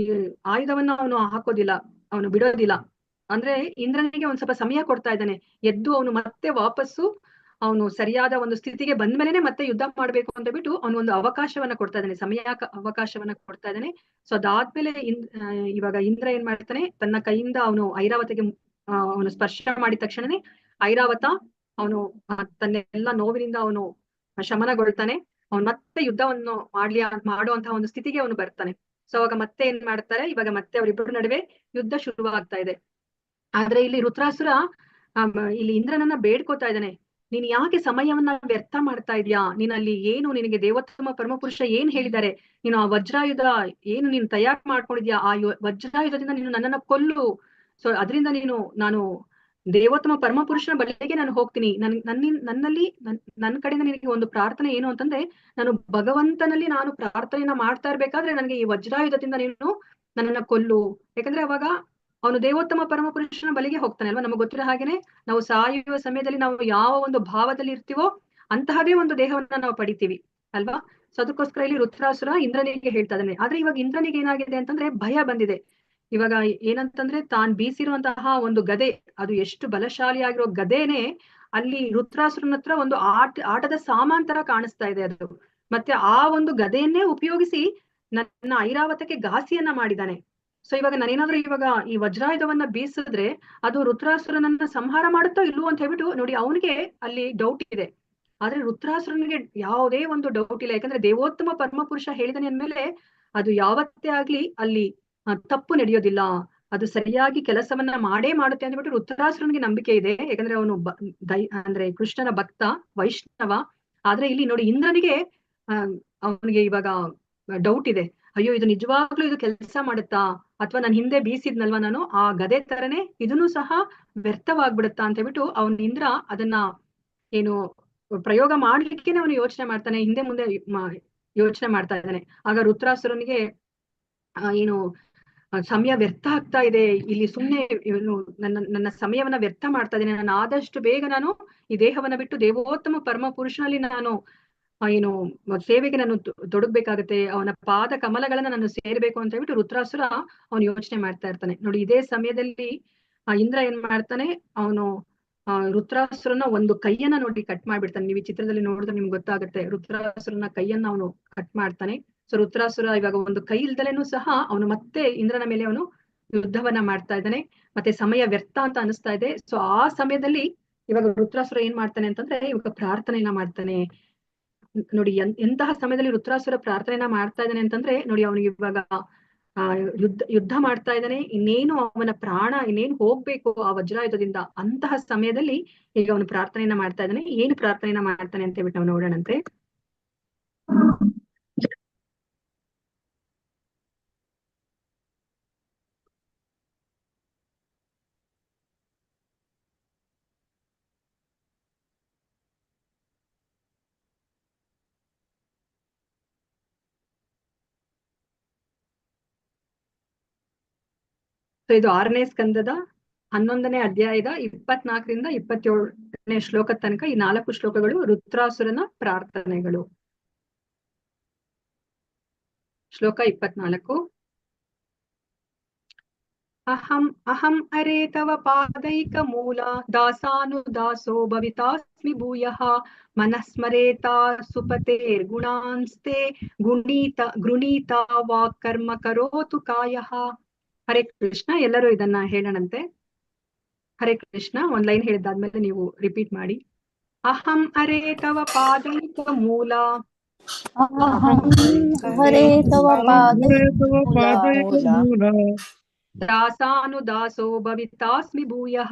ಆಯುಧವನ್ನ ಅವನು ಹಾಕೋದಿಲ್ಲ, ಅವನು ಬಿಡೋದಿಲ್ಲ. ಅಂದ್ರೆ ಇಂದ್ರನಿಗೆ ಒಂದ್ ಸ್ವಲ್ಪ ಸಮಯ ಕೊಡ್ತಾ ಇದ್ದಾನೆ. ಎದ್ದು ಅವನು ಮತ್ತೆ ವಾಪಸ್ಸು ಅವನು ಸರಿಯಾದ ಒಂದು ಸ್ಥಿತಿಗೆ ಬಂದ್ಮೇಲೆ ಮತ್ತೆ ಯುದ್ಧ ಮಾಡ್ಬೇಕು ಅಂತ ಬಿಟ್ಟು ಅವನು ಒಂದು ಅವಕಾಶವನ್ನ ಕೊಡ್ತಾ ಇದ್ದಾನೆ, ಅವಕಾಶವನ್ನ ಕೊಡ್ತಾ ಇದ್ದಾನೆ. ಸೊ ಅದಾದ್ಮೇಲೆ ಇವಾಗ ಇಂದ್ರ ಏನ್ ಮಾಡ್ತಾನೆ, ತನ್ನ ಕೈಯಿಂದ ಅವನು ಐರಾವತಿಗೆ ಅವನು ಸ್ಪರ್ಶ ಮಾಡಿದ ತಕ್ಷಣನೇ ಐರಾವತ ಅವನು ತನ್ನೆಲ್ಲ ನೋವಿನಿಂದ ಅವನು ಶಮನಗೊಳ್ತಾನೆ. ಅವನು ಮತ್ತೆ ಯುದ್ಧವನ್ನು ಮಾಡುವಂತಹ ಒಂದು ಸ್ಥಿತಿಗೆ ಅವನು ಬರ್ತಾನೆ. ಸೊ ಅವಾಗ ಮತ್ತೆ ಏನ್ ಮಾಡ್ತಾರೆ, ಇವಾಗ ಮತ್ತೆ ಅವರಿಬ್ಬರ ನಡುವೆ ಯುದ್ಧ ಶುರುವಾಗ್ತಾ ಇದೆ. ಆದ್ರೆ ಇಲ್ಲಿ ರುದ್ರಾಸುರ ಇಲ್ಲಿ ಇಂದ್ರನನ್ನ ಬೇಡ್ಕೋತಾ ಇದ್ದಾನೆ, ನೀನ್ ಯಾಕೆ ಸಮಯವನ್ನ ವ್ಯರ್ಥ ಮಾಡ್ತಾ ಇದ್ಯಾ, ನೀನಲ್ಲಿ ಏನು, ನಿನಗೆ ದೇವೋತ್ತಮ ಪರಮಪುರುಷ ಏನ್ ಹೇಳಿದ್ದಾರೆ, ನೀನು ಆ ವಜ್ರಾಯುಧ ಏನು ನೀನು ತಯಾರು ಮಾಡ್ಕೊಂಡಿದ್ಯಾ, ಆ ವಜ್ರಾಯುಧದಿಂದ ನೀನು ನನ್ನನ್ನ ಕೊಲ್ಲು. ಸೊ ಅದರಿಂದ ನಾನು ದೇವೋತ್ತಮ ಪರಮಪುರುಷನ ಬಳಿಗೆ ನಾನು ಹೋಗ್ತೀನಿ. ನನ್ನ ಕಡೆಯಿಂದ ನಿನಗೆ ಒಂದು ಪ್ರಾರ್ಥನೆ ಏನು ಅಂತಂದ್ರೆ, ನಾನು ಭಗವಂತನಲ್ಲಿ ನಾನು ಪ್ರಾರ್ಥನೆಯನ್ನ ಮಾಡ್ತಾ ಇರ್ಬೇಕಾದ್ರೆ ನನಗೆ ಈ ವಜ್ರಾಯುಧದಿಂದ ನೀನು ನನ್ನನ್ನ ಕೊಲ್ಲು. ಯಾಕಂದ್ರೆ ಅವಾಗ ಅವನು ದೇವೋತ್ತಮ ಪರಮಪುರುಷನ ಬಳಿಗೆ ಹೋಗ್ತಾನೆ ಅಲ್ವಾ. ನಮಗೆ ಗೊತ್ತಿರೋ ಹಾಗೇನೆ ನಾವು ಸಾಯುವ ಸಮಯದಲ್ಲಿ ನಾವು ಯಾವ ಒಂದು ಭಾವದಲ್ಲಿ ಇರ್ತೀವೋ ಅಂತಹದೇ ಒಂದು ದೇಹವನ್ನ ನಾವು ಪಡಿತೀವಿ ಅಲ್ವಾ. ಸೊ ಅದಕ್ಕೋಸ್ಕರ ಇಲ್ಲಿ ರುದ್ರಾಸುರ ಇಂದ್ರನಿಗೆ ಹೇಳ್ತಾ ಇದ್ದಾನೆ. ಆದ್ರೆ ಇವಾಗ ಇಂದ್ರನಿಗೆ ಏನಾಗಿದೆ ಅಂತಂದ್ರೆ ಭಯ ಬಂದಿದೆ. ಇವಾಗ ಏನಂತಂದ್ರೆ, ತಾನ್ ಬೀಸಿರುವಂತಹ ಒಂದು ಗದೆ, ಅದು ಎಷ್ಟು ಬಲಶಾಲಿಯಾಗಿರೋ ಗದೆನೆ ಅಲ್ಲಿ ರುದ್ರಾಸುರನ ಹತ್ರ ಒಂದು ಆಟದ ಸಾಮಾನ್ ತರ ಕಾಣಿಸ್ತಾ ಇದೆ ಅದು. ಮತ್ತೆ ಆ ಒಂದು ಗದೆಯನ್ನೇ ಉಪಯೋಗಿಸಿ ನನ್ನ ಐರಾವತಕ್ಕೆ ಘಾಸಿಯನ್ನ ಮಾಡಿದ್ದಾನೆ. ಸೊ ಇವಾಗ ನಾನೇನಾದ್ರೂ ಇವಾಗ ಈ ವಜ್ರಾಯುಧವನ್ನ ಬೀಸಿದ್ರೆ ಅದು ರುದ್ರಾಸುರನನ್ನ ಸಂಹಾರ ಮಾಡುತ್ತೋ ಇಲ್ವೋ ಅಂತ ಹೇಳ್ಬಿಟ್ಟು ನೋಡಿ, ಅವನಿಗೆ ಅಲ್ಲಿ ಡೌಟ್ ಇದೆ. ಆದ್ರೆ ರುದ್ರಾಸುರನಿಗೆ ಯಾವುದೇ ಒಂದು ಡೌಟ್ ಇಲ್ಲ, ಯಾಕಂದ್ರೆ ದೇವೋತ್ತಮ ಪರಮಪುರುಷ ಹೇಳಿದಾನೆ ಅಂದ್ಮೇಲೆ ಅದು ಯಾವತ್ತೇ ಆಗ್ಲಿ ಅಲ್ಲಿ ತಪ್ಪು ನಡೆಯೋದಿಲ್ಲ, ಅದು ಸರಿಯಾಗಿ ಕೆಲಸವನ್ನ ಮಾಡೇ ಮಾಡುತ್ತೆ ಅಂದ್ಬಿಟ್ಟು ರುದ್ರಾಸುರನಿಗೆ ನಂಬಿಕೆ ಇದೆ. ಯಾಕಂದ್ರೆ ಅವನು ಅಂದ್ರೆ ಕೃಷ್ಣನ ಭಕ್ತ, ವೈಷ್ಣವ. ಆದ್ರೆ ಇಲ್ಲಿ ನೋಡಿ ಇಂದ್ರನಿಗೆ ಅವನಿಗೆ ಇವಾಗ ಡೌಟ್ ಇದೆ, ಅಯ್ಯೋ ಇದು ನಿಜವಾಗ್ಲೂ ಇದು ಕೆಲಸ ಮಾಡುತ್ತಾ, ಅಥವಾ ನಾನು ಹಿಂದೆ ಬೀಸಿದ್ನಲ್ವಾ ನಾನು ಆ ಗದೆ ತರನೇ ಇದನ್ನು ಸಹ ವ್ಯರ್ಥವಾಗ್ಬಿಡುತ್ತಾ ಅಂತ ಹೇಳ್ಬಿಟ್ಟು ಅವನ್ ಇಂದ್ರ ಅದನ್ನ ಏನು ಪ್ರಯೋಗ ಮಾಡ್ಲಿಕ್ಕೆ ಅವನು ಯೋಚನೆ ಮಾಡ್ತಾನೆ, ಹಿಂದೆ ಮುಂದೆ ಯೋಚನೆ ಮಾಡ್ತಾ ಇದ್ದಾನೆ. ಆಗ ರುದ್ರಾಸುರನಿಗೆ ಏನು ಸಮಯ ವ್ಯರ್ಥ ಆಗ್ತಾ ಇದೆ, ಇಲ್ಲಿ ಸುಮ್ನೆ ಇವನು ನನ್ನ ಸಮಯವನ್ನ ವ್ಯರ್ಥ ಮಾಡ್ತಾ ಇದ್ದೇನೆ, ನಾನು ಆದಷ್ಟು ಬೇಗ ನಾನು ಈ ದೇಹವನ್ನ ಬಿಟ್ಟು ದೇವೋತ್ತಮ ಪರಮ ಪುರುಷನಲ್ಲಿ ನಾನು ಏನು ಸೇವೆಗೆ ನಾನು ತೊಡಗ್ಬೇಕಾಗತ್ತೆ, ಅವನ ಪಾದ ಕಮಲಗಳನ್ನ ನಾನು ಸೇರ್ಬೇಕು ಅಂತ ಹೇಳ್ಬಿಟ್ಟು ರುದ್ರಾಸುರ ಅವನು ಯೋಚನೆ ಮಾಡ್ತಾ ಇರ್ತಾನೆ. ನೋಡಿ ಇದೇ ಸಮಯದಲ್ಲಿ ಇಂದ್ರ ಏನ್ ಮಾಡ್ತಾನೆ, ಅವನು ರುದ್ರಾಸುರನ ಒಂದು ಕೈಯನ್ನ ನೋಡಿ ಕಟ್ ಮಾಡ್ಬಿಡ್ತಾನೆ. ನೀವು ಈ ಚಿತ್ರದಲ್ಲಿ ನೋಡಿದ್ರೆ ನಿಮ್ಗೆ ಗೊತ್ತಾಗುತ್ತೆ, ರುದ್ರಾಸುರನ ಕೈಯನ್ನ ಅವನು ಕಟ್ ಮಾಡ್ತಾನೆ. ಸೊ ರುದ್ರಾಸುರ ಇವಾಗ ಒಂದು ಕೈ ಇಲ್ದಲೇನು ಸಹ ಅವನು ಮತ್ತೆ ಇಂದ್ರನ ಮೇಲೆ ಅವನು ಯುದ್ಧವನ್ನ ಮಾಡ್ತಾ ಇದ್ದಾನೆ, ಮತ್ತೆ ಸಮಯ ವ್ಯರ್ಥ ಅಂತ ಅನಿಸ್ತಾ ಇದೆ. ಸೊ ಆ ಸಮಯದಲ್ಲಿ ಇವಾಗ ರುದ್ರಾಸುರ ಏನ್ ಮಾಡ್ತಾನೆ ಅಂತಂದ್ರೆ ಇವಾಗ ಪ್ರಾರ್ಥನೆಯನ್ನ ಮಾಡ್ತಾನೆ. ನೋಡಿ ಎಂತಹ ಸಮಯದಲ್ಲಿ ರುದ್ರಾಸುರ ಪ್ರಾರ್ಥನೆಯನ್ನ ಮಾಡ್ತಾ ಇದ್ದಾನೆ ಅಂತಂದ್ರೆ ನೋಡಿ ಅವನಿಗೆ ಇವಾಗ ಯುದ್ಧ ಮಾಡ್ತಾ ಇದ್ದಾನೆ, ಇನ್ನೇನು ಅವನ ಪ್ರಾಣ ಇನ್ನೇನು ಹೋಗ್ಬೇಕು ಆ ವಜ್ರಾಯುಧದಿಂದ, ಅಂತಹ ಸಮಯದಲ್ಲಿ ಈಗ ಅವನು ಪ್ರಾರ್ಥನೆಯನ್ನ ಮಾಡ್ತಾ ಇದ್ದಾನೆ. ಏನು ಪ್ರಾರ್ಥನೆಯನ್ನ ಮಾಡ್ತಾನೆ ಅಂತ ಹೇಳ್ಬಿಟ್ಟು ನಾವು ನೋಡೋಣಂತೆ. ಇದು 6ನೇ ಸ್ಕಂದದ 11ನೇ ಅಧ್ಯಾಯದ 24ರಿಂದ 27ನೇ ಶ್ಲೋಕದ ತನಕ ಈ 4 ಶ್ಲೋಕಗಳು ರುದ್ರಾಸುರನ ಪ್ರಾರ್ಥನೆಗಳು. ಶ್ಲೋಕ 24. ಅಹಂ ಅರೇ ತವ ಪಾದೈಕ ಮೂಲ ದಾಸಾನುದಾಸೋ ಭವಿತಾಸ್ಮಿ ಭೂಯಃ ಮನಸ್ಮರೇತಾ ಸುಪತೇರ್ಗುಣಾಂಸ್ತೆ ಗೃಣೀತಾ ವಾ ಕರ್ಮ ಕರೋತು ಕಾಯಃ. ಹರೇ ಕೃಷ್ಣ. ಎಲ್ಲರೂ ಇದನ್ನ ಹೇಳೋಣಂತೆ. ಹರೇ ಕೃಷ್ಣ. ಒಂದ್ ಲೈನ್ ಹೇಳಿದ್ದಾದ್ಮೇಲೆ ನೀವು ರಿಪೀಟ್ ಮಾಡಿ. ಅಹಂ ಅರೇ ತವ ಪಾದೈಕ ಮೂಲ ಹರೇ ತವ ಪಾದೈಕ ಮೂಲ ದಾಸಾನುದಾಸೋ ಭವಿತಾಸ್ಮಿ ಭೂಯಃ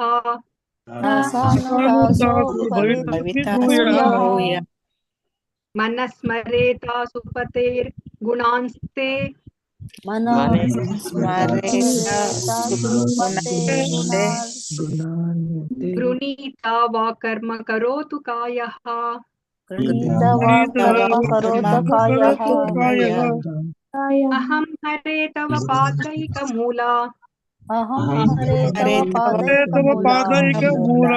ಮನಸ್ಮರೇತಾ ಸುಪತೇರ್ ಗುಣಾಂಸ್ತೆ ಗೃಣೀತಾ ವಾ ಕರ್ಮ ಕರೋತು ಕಾಯಃ. ಅಹಂ ಹರೇ ತವ ಪಾದೈಕ ಮೂಲ ಪಾದೈಕ ಮೂಲ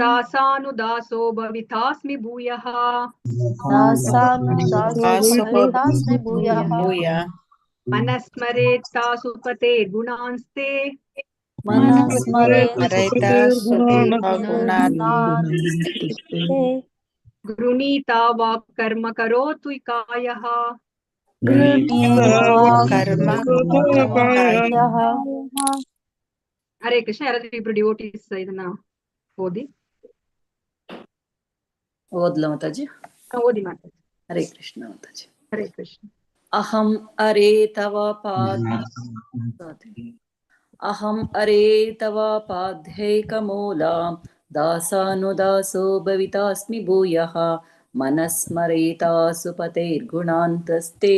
ದಾಸಾನುದಾಸೋ ಭವಿತಾಸ್ಮಿ ಭೂಯಃ ಮನಸ್ಮರೇತಾ ಸುಪತೆ ಗುಣಾಂಸ್ತೆ ಗೃಣೀತಾ ವಾ ಕರ್ಮ ಕರೋತು ಕಾಯಃ. ಹರೇ ಕೃಷ್ಣ. ಯಾರಾದ್ರೂ ಇಬ್ರು ಡಿವೋಟೀಸ್ ಇದನ್ನ ಓದಿ. ಓದ್ಲ ಮಾತಾಜಿ? ಓದಿ ಮಾತಾಜಿ. ಹರೇ ಕೃಷ್ಣ ಮಾತಾಜಿ. ಹರೇ ಕೃಷ್ಣ. ಅಹಂ ಅರೇ ತವ ಪಾದೈಕ ಮೂಲ ದಾಸಾನುದಾಸೋ ಭವಿತಾಸ್ಮಿ ಭೂಯಃ ಮನಸ್ಮರೇತಾ ಸುಪತೇರ್ಗುಣಾಂತಸ್ತೆ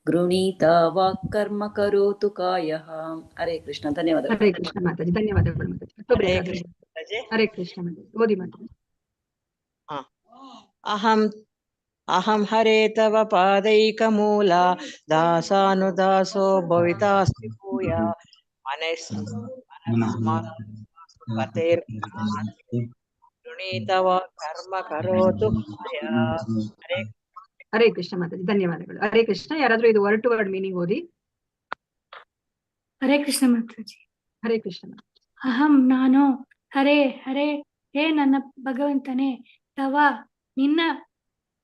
ಗೃಣೀತಾ ವಾಕ್ ಕರ್ಮ ಕರೋತು ಕಾಯಃ. ಹರೇ ಕೃಷ್ಣ. ಧನ್ಯವಾದಗಳು. ಹರೇ ಕೃಷ್ಣ ಮಾತಾಜಿ. ಧನ್ಯವಾದಗಳು ಮಾತಾಜಿ. ಹರೇ ಕೃಷ್ಣ ಮಾತಾಜಿ. ಓದಿ ಮಾತಾಜಿ. ಅಹಂ ಹರೇ ತವ ಪಾದೈಕ ಮೂಲ ದಾಸಾನುದಾಸೋ ಭವಿತಾಸ್ಮಿ ಭೂಯ ಗೃಣೀತಾ ವಾ ಕರ್ಮ ಕರೋತು ಕಾಯಃ. ಹರೇ ಕೃಷ್ಣ ಮಾತಾಜಿ. ಧನ್ಯವಾದಗಳು. ಹರೇ ಕೃಷ್ಣ. ಯಾರಾದ್ರೂ ಇದು ವರ್ಡ್ ಟು ವರ್ಡ್ ಮೀನಿಂಗ್ ಓದಿ. ಹರೇ ಕೃಷ್ಣ ಮಾತಾಜಿ. ಹರೇ ಕೃಷ್ಣ. ಅಹಂ ನಾನು, ಹರೇ ಹರೇ ಹೇ ನನ್ನ ಭಗವಂತನೇ, ತವ ನಿನ್ನ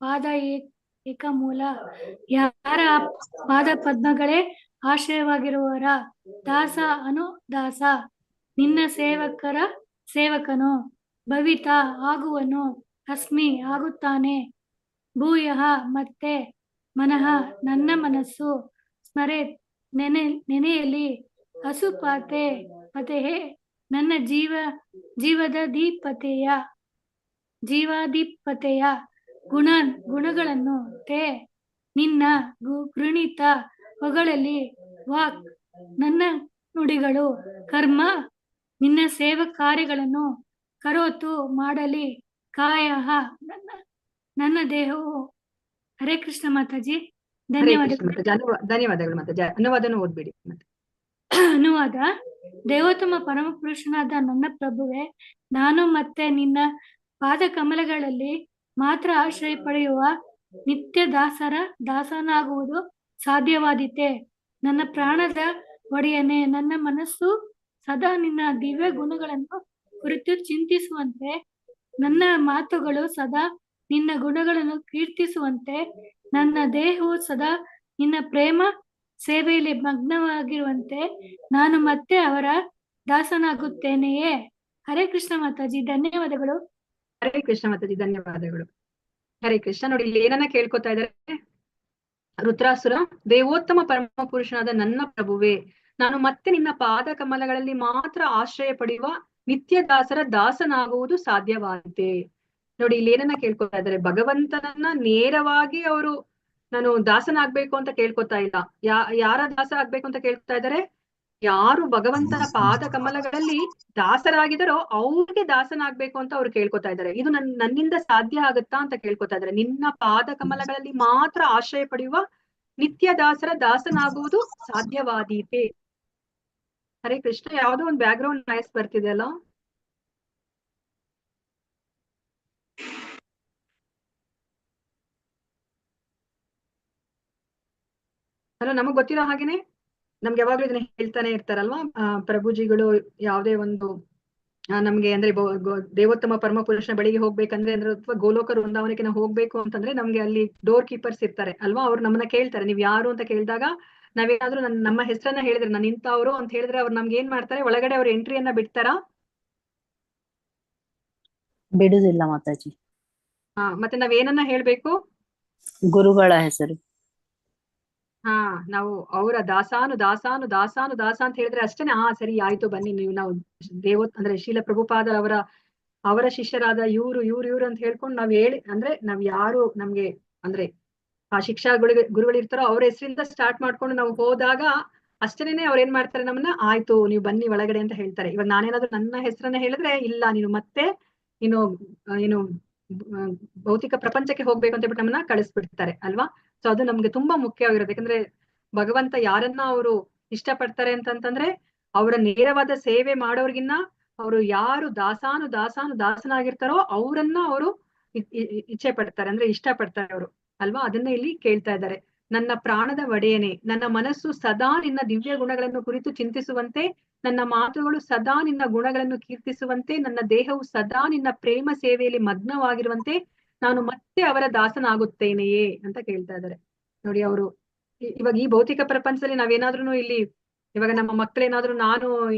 ಪಾದ ಏಕ ಮೂಲ ಯಾರ ಪಾದ ಪದ್ಮಗಳೇ ಆಶ್ರಯವಾಗಿರುವವರ, ದಾಸ ಅನುದಾಸ ನಿನ್ನ ಸೇವಕರ ಸೇವಕನು, ಭವಿತ ಆಗುವನು, ಅಸ್ಮಿ ಆಗುತ್ತಾನೆ. ಭೂಯಃ ಮತ್ತೆ ಮನಃ ನನ್ನ ಮನಸ್ಸು ಸ್ಮರೆತ್ ನೆನೆಯಲಿ. ಅಸುಪಾತೆ ಪತೆಹೇ ನನ್ನ ಜೀವದ ಜೀವಾಧಿಪತೆಯ ಗುಣಗಳನ್ನು ತೇ ನಿನ್ನ ಗೃಣಿತ ಹೊಗಳಲ್ಲಿ. ವಾಕ್ ನನ್ನ ನುಡಿಗಳು. ಕರ್ಮ ನಿನ್ನ ಸೇವಾ ಕಾರ್ಯಗಳನ್ನು. ಕರೋತು ಮಾಡಲಿ. ಕಾಯ ನನ್ನ ದೇಹವು. ಹರೇ ಕೃಷ್ಣ ಮಾತಾಜಿ. ಹರೇ ಕೃಷ್ಣ ಧನ್ಯವಾದಗಳು. ಮಾತಾಜಿ. ಧನ್ಯವಾದಗಳು ಮಾತಾಜಿ. ಅನುವಾದನ ಓದ್ಬಿಡಿ ಮತ್ತೆ. ಅನುವಾದ. ದೇವೋತ್ತಮ ಪರಮ ಪುರುಷನಾದ ನನ್ನ ಪ್ರಭುವೆ, ನಾನು ಮತ್ತೆ ನಿನ್ನ ಪಾದ ಕಮಲಗಳಲ್ಲಿ ಮಾತ್ರ ಆಶ್ರಯ ಪಡೆಯುವ ನಿತ್ಯ ದಾಸನಾಗುವುದು ಸಾಧ್ಯವಾದೀತೆ. ನನ್ನ ಪ್ರಾಣದ ಒಡೆಯನೇ, ನನ್ನ ಮನಸ್ಸು ಸದಾ ನಿನ್ನ ದಿವ್ಯ ಗುಣಗಳನ್ನು ಕುರಿತು ಚಿಂತಿಸುವಂತೆ, ನನ್ನ ಮಾತುಗಳು ಸದಾ ನಿನ್ನ ಗುಣಗಳನ್ನು ಕೀರ್ತಿಸುವಂತೆ, ನನ್ನ ದೇಹವು ಸದಾ ನಿನ್ನ ಪ್ರೇಮ ಸೇವೆಯಲ್ಲಿ ಮಗ್ನವಾಗಿರುವಂತೆ ನಾನು ಮತ್ತೆ ಅವರ ದಾಸನಾಗುತ್ತೇನೆಯೇ. ಹರೇ ಕೃಷ್ಣ ಮಾತಾಜಿ. ಧನ್ಯವಾದಗಳು. ಹರೇ ಕೃಷ್ಣ ಮಾತಾಜಿ. ಧನ್ಯವಾದಗಳು. ಹರೇ ಕೃಷ್ಣ. ನೋಡಿ ಇಲ್ಲಿ ಏನನ್ನ ಕೇಳ್ಕೊತಾ ಇದ್ದಾರೆ ರುದ್ರಾಸುರ. ದೇವೋತ್ತಮ ಪರಮ ಪುರುಷನಾದ ನನ್ನ ಪ್ರಭುವೆ, ನಾನು ಮತ್ತೆ ನಿನ್ನ ಪಾದ ಕಮಲಗಳಲ್ಲಿ ಮಾತ್ರ ಆಶ್ರಯ ಪಡೆಯುವ ನಿತ್ಯ ದಾಸನಾಗುವುದು ಸಾಧ್ಯವಾಗಿದೆ. ನೋಡಿ ಇಲ್ಲಿ ಏನನ್ನ ಕೇಳ್ಕೊತಾ ಇದ್ದಾರೆ, ಭಗವಂತನನ್ನ ನೇರವಾಗಿ ಅವರು ನಾನು ದಾಸನಾಗ್ಬೇಕು ಅಂತ ಕೇಳ್ಕೊತಾ ಇಲ್ಲ. ಯಾರ ದಾಸ ಆಗ್ಬೇಕು ಅಂತ ಕೇಳ್ತಾ ಇದ್ದಾರೆ? ಯಾರು ಭಗವಂತನ ಪಾದ ಕಮಲಗಳಲ್ಲಿ ದಾಸರಾಗಿದಾರೋ ಅವ್ರಿಗೆ ದಾಸನಾಗ್ಬೇಕು ಅಂತ ಅವ್ರು ಕೇಳ್ಕೊತಾ ಇದ್ದಾರೆ. ಇದು ನನ್ನಿಂದ ಸಾಧ್ಯ ಆಗುತ್ತಾ ಅಂತ ಕೇಳ್ಕೊತಾ ಇದ್ದಾರೆ. ನಿನ್ನ ಪಾದ ಕಮಲಗಳಲ್ಲಿ ಮಾತ್ರ ಆಶ್ರಯ ಪಡೆಯುವ ನಿತ್ಯ ದಾಸನಾಗುವುದು ಸಾಧ್ಯವಾದೀತೆ. ಹರೇ ಕೃಷ್ಣ. ಯಾವ್ದೋ ಒಂದು ಬ್ಯಾಕ್ ಗ್ರೌಂಡ್ ನಾಯ್ಸ್ ಬರ್ತಿದೆ ಅಲ್ಲ? ಅಲ್ಲ, ನಮಗ್ ಗೊತ್ತಿರೋ ಹಾಗೇನೆ ನಮ್ಗೆ ಯಾವಾಗ್ಲೂ ಇದನ್ನ ಹೇಳ್ತಾನೆ ಇರ್ತಾರಲ್ವಾ ಪ್ರಭುಜಿಗಳು. ಯಾವುದೇ ಒಂದು ನಮ್ಗೆ ಅಂದ್ರೆ ದೇವೋತ್ತಮ ಪರಮ ಪುರುಷನ ಬಳಿಗೆ ಹೋಗ್ಬೇಕಂದ್ರೆ ಅಂದ್ರೆ ಅಥವಾ ಗೋಲೋಕ ವೃಂದಾವನಕ್ಕೆ ನಾವು ಹೋಗ್ಬೇಕು ಅಂತಂದ್ರೆ ನಮ್ಗೆ ಅಲ್ಲಿ ಡೋರ್ ಕೀಪರ್ಸ್ ಇರ್ತಾರೆ ಅಲ್ವಾ. ಅವ್ರು ನಮ್ಮನ್ನ ಕೇಳ್ತಾರೆ, ನೀವ್ ಯಾರು ಅಂತ ಕೇಳಿದಾಗ ನಾವೇನಾದ್ರೂ ನಮ್ಮ ಹೆಸರನ್ನ ಹೇಳಿದ್ರೆ, ನಾನು ಇಂಥವ್ರು ಅಂತ ಹೇಳಿದ್ರೆ ಅವ್ರು ನಮ್ಗೆ ಏನ್ ಮಾಡ್ತಾರೆ, ಒಳಗಡೆ ಅವ್ರ ಎಂಟ್ರಿಯನ್ನ ಬಿಡ್ತಾರಾ? ಬಿಡುದಿಲ್ಲ ಮಾತಾಜಿ. ಮತ್ತೆ ನಾವೇನನ್ನ ಹೇಳ್ಬೇಕು? ಗುರುಗಳ ಹೆಸರು. ನಾವು ಅವರ ದಾಸ ಅಂತ ಹೇಳಿದ್ರೆ ಅಷ್ಟೇನೆ. ಸರಿ ಆಯ್ತು, ಬನ್ನಿ ನೀವು ನಾವು ಅಂದ್ರೆ ಶೀಲ ಪ್ರಭುಪಾದ ಅವರ ಶಿಷ್ಯರಾದ ಇವ್ರು ಅಂತ ಹೇಳ್ಕೊಂಡು ನಾವ್ ಅಂದ್ರೆ ನಾವ್ ಯಾರು ನಮ್ಗೆ ಅಂದ್ರೆ ಆ ಶಿಕ್ಷಾ ಗುರುಗಳು ಇರ್ತಾರೋ ಅವ್ರ ಹೆಸರಿಂದ ಸ್ಟಾರ್ಟ್ ಮಾಡ್ಕೊಂಡು ನಾವು ಹೋದಾಗ ಅಷ್ಟೇನೆ ಅವ್ರ ಏನ್ ಮಾಡ್ತಾರೆ, ನಮ್ಮನ್ನ ಆಯ್ತು ನೀವು ಬನ್ನಿ ಒಳಗಡೆ ಅಂತ ಹೇಳ್ತಾರೆ. ಇವಾಗ ನಾನೇನಾದ್ರೂ ನನ್ನ ಹೆಸರನ್ನ ಹೇಳಿದ್ರೆ, ಇಲ್ಲ ನೀನು ಮತ್ತೆ ಏನು ಭೌತಿಕ ಪ್ರಪಂಚಕ್ಕೆ ಹೋಗ್ಬೇಕು ಅಂತ ಹೇಳ್ಬಿಟ್ಟು ನಮ್ಮನ್ನ ಕಳಿಸ್ಬಿಡ್ತಾರೆ ಅಲ್ವಾ. ಸೊ ಅದು ನಮ್ಗೆ ತುಂಬಾ ಮುಖ್ಯವಾಗಿರುತ್ತೆ. ಯಾಕಂದ್ರೆ ಭಗವಂತ ಯಾರನ್ನ ಅವರು ಇಷ್ಟಪಡ್ತಾರೆ ಅಂತಂದ್ರೆ ಅವರ ನೇರವಾದ ಸೇವೆ ಮಾಡೋರ್ಗಿನ್ನ ಅವರು ಯಾರು ದಾಸನಾಗಿರ್ತಾರೋ ಅವರನ್ನ ಅವರು ಇಚ್ಛೆ ಪಡ್ತಾರೆ, ಅಂದ್ರೆ ಇಷ್ಟ ಪಡ್ತಾರೆ ಅವರು ಅಲ್ವಾ. ಅದನ್ನ ಇಲ್ಲಿ ಕೇಳ್ತಾ ಇದ್ದಾರೆ. ನನ್ನ ಪ್ರಾಣದ ಒಡೆಯನೆ, ನನ್ನ ಮನಸ್ಸು ಸದಾ ನಿನ್ನ ದಿವ್ಯ ಗುಣಗಳನ್ನು ಕುರಿತು ಚಿಂತಿಸುವಂತೆ, ನನ್ನ ಮಾತುಗಳು ಸದಾ ನಿನ್ನ ಗುಣಗಳನ್ನು ಕೀರ್ತಿಸುವಂತೆ, ನನ್ನ ದೇಹವು ಸದಾ ನಿನ್ನ ಪ್ರೇಮ ಸೇವೆಯಲ್ಲಿ ಮಗ್ನವಾಗಿರುವಂತೆ ನಾನು ಮತ್ತೆ ಅವರ ದಾಸನಾಗುತ್ತೇನೆಯೇ ಅಂತ ಕೇಳ್ತಾ ಇದ್ದಾರೆ. ನೋಡಿ, ಅವರು ಇವಾಗ ಈ ಭೌತಿಕ ಪ್ರಪಂಚದಲ್ಲಿ ನಾವೇನಾದ್ರೂ ಇಲ್ಲಿ ಇವಾಗ ನಮ್ಮ ಮಕ್ಕಳೇನಾದ್ರೂ ನಾನು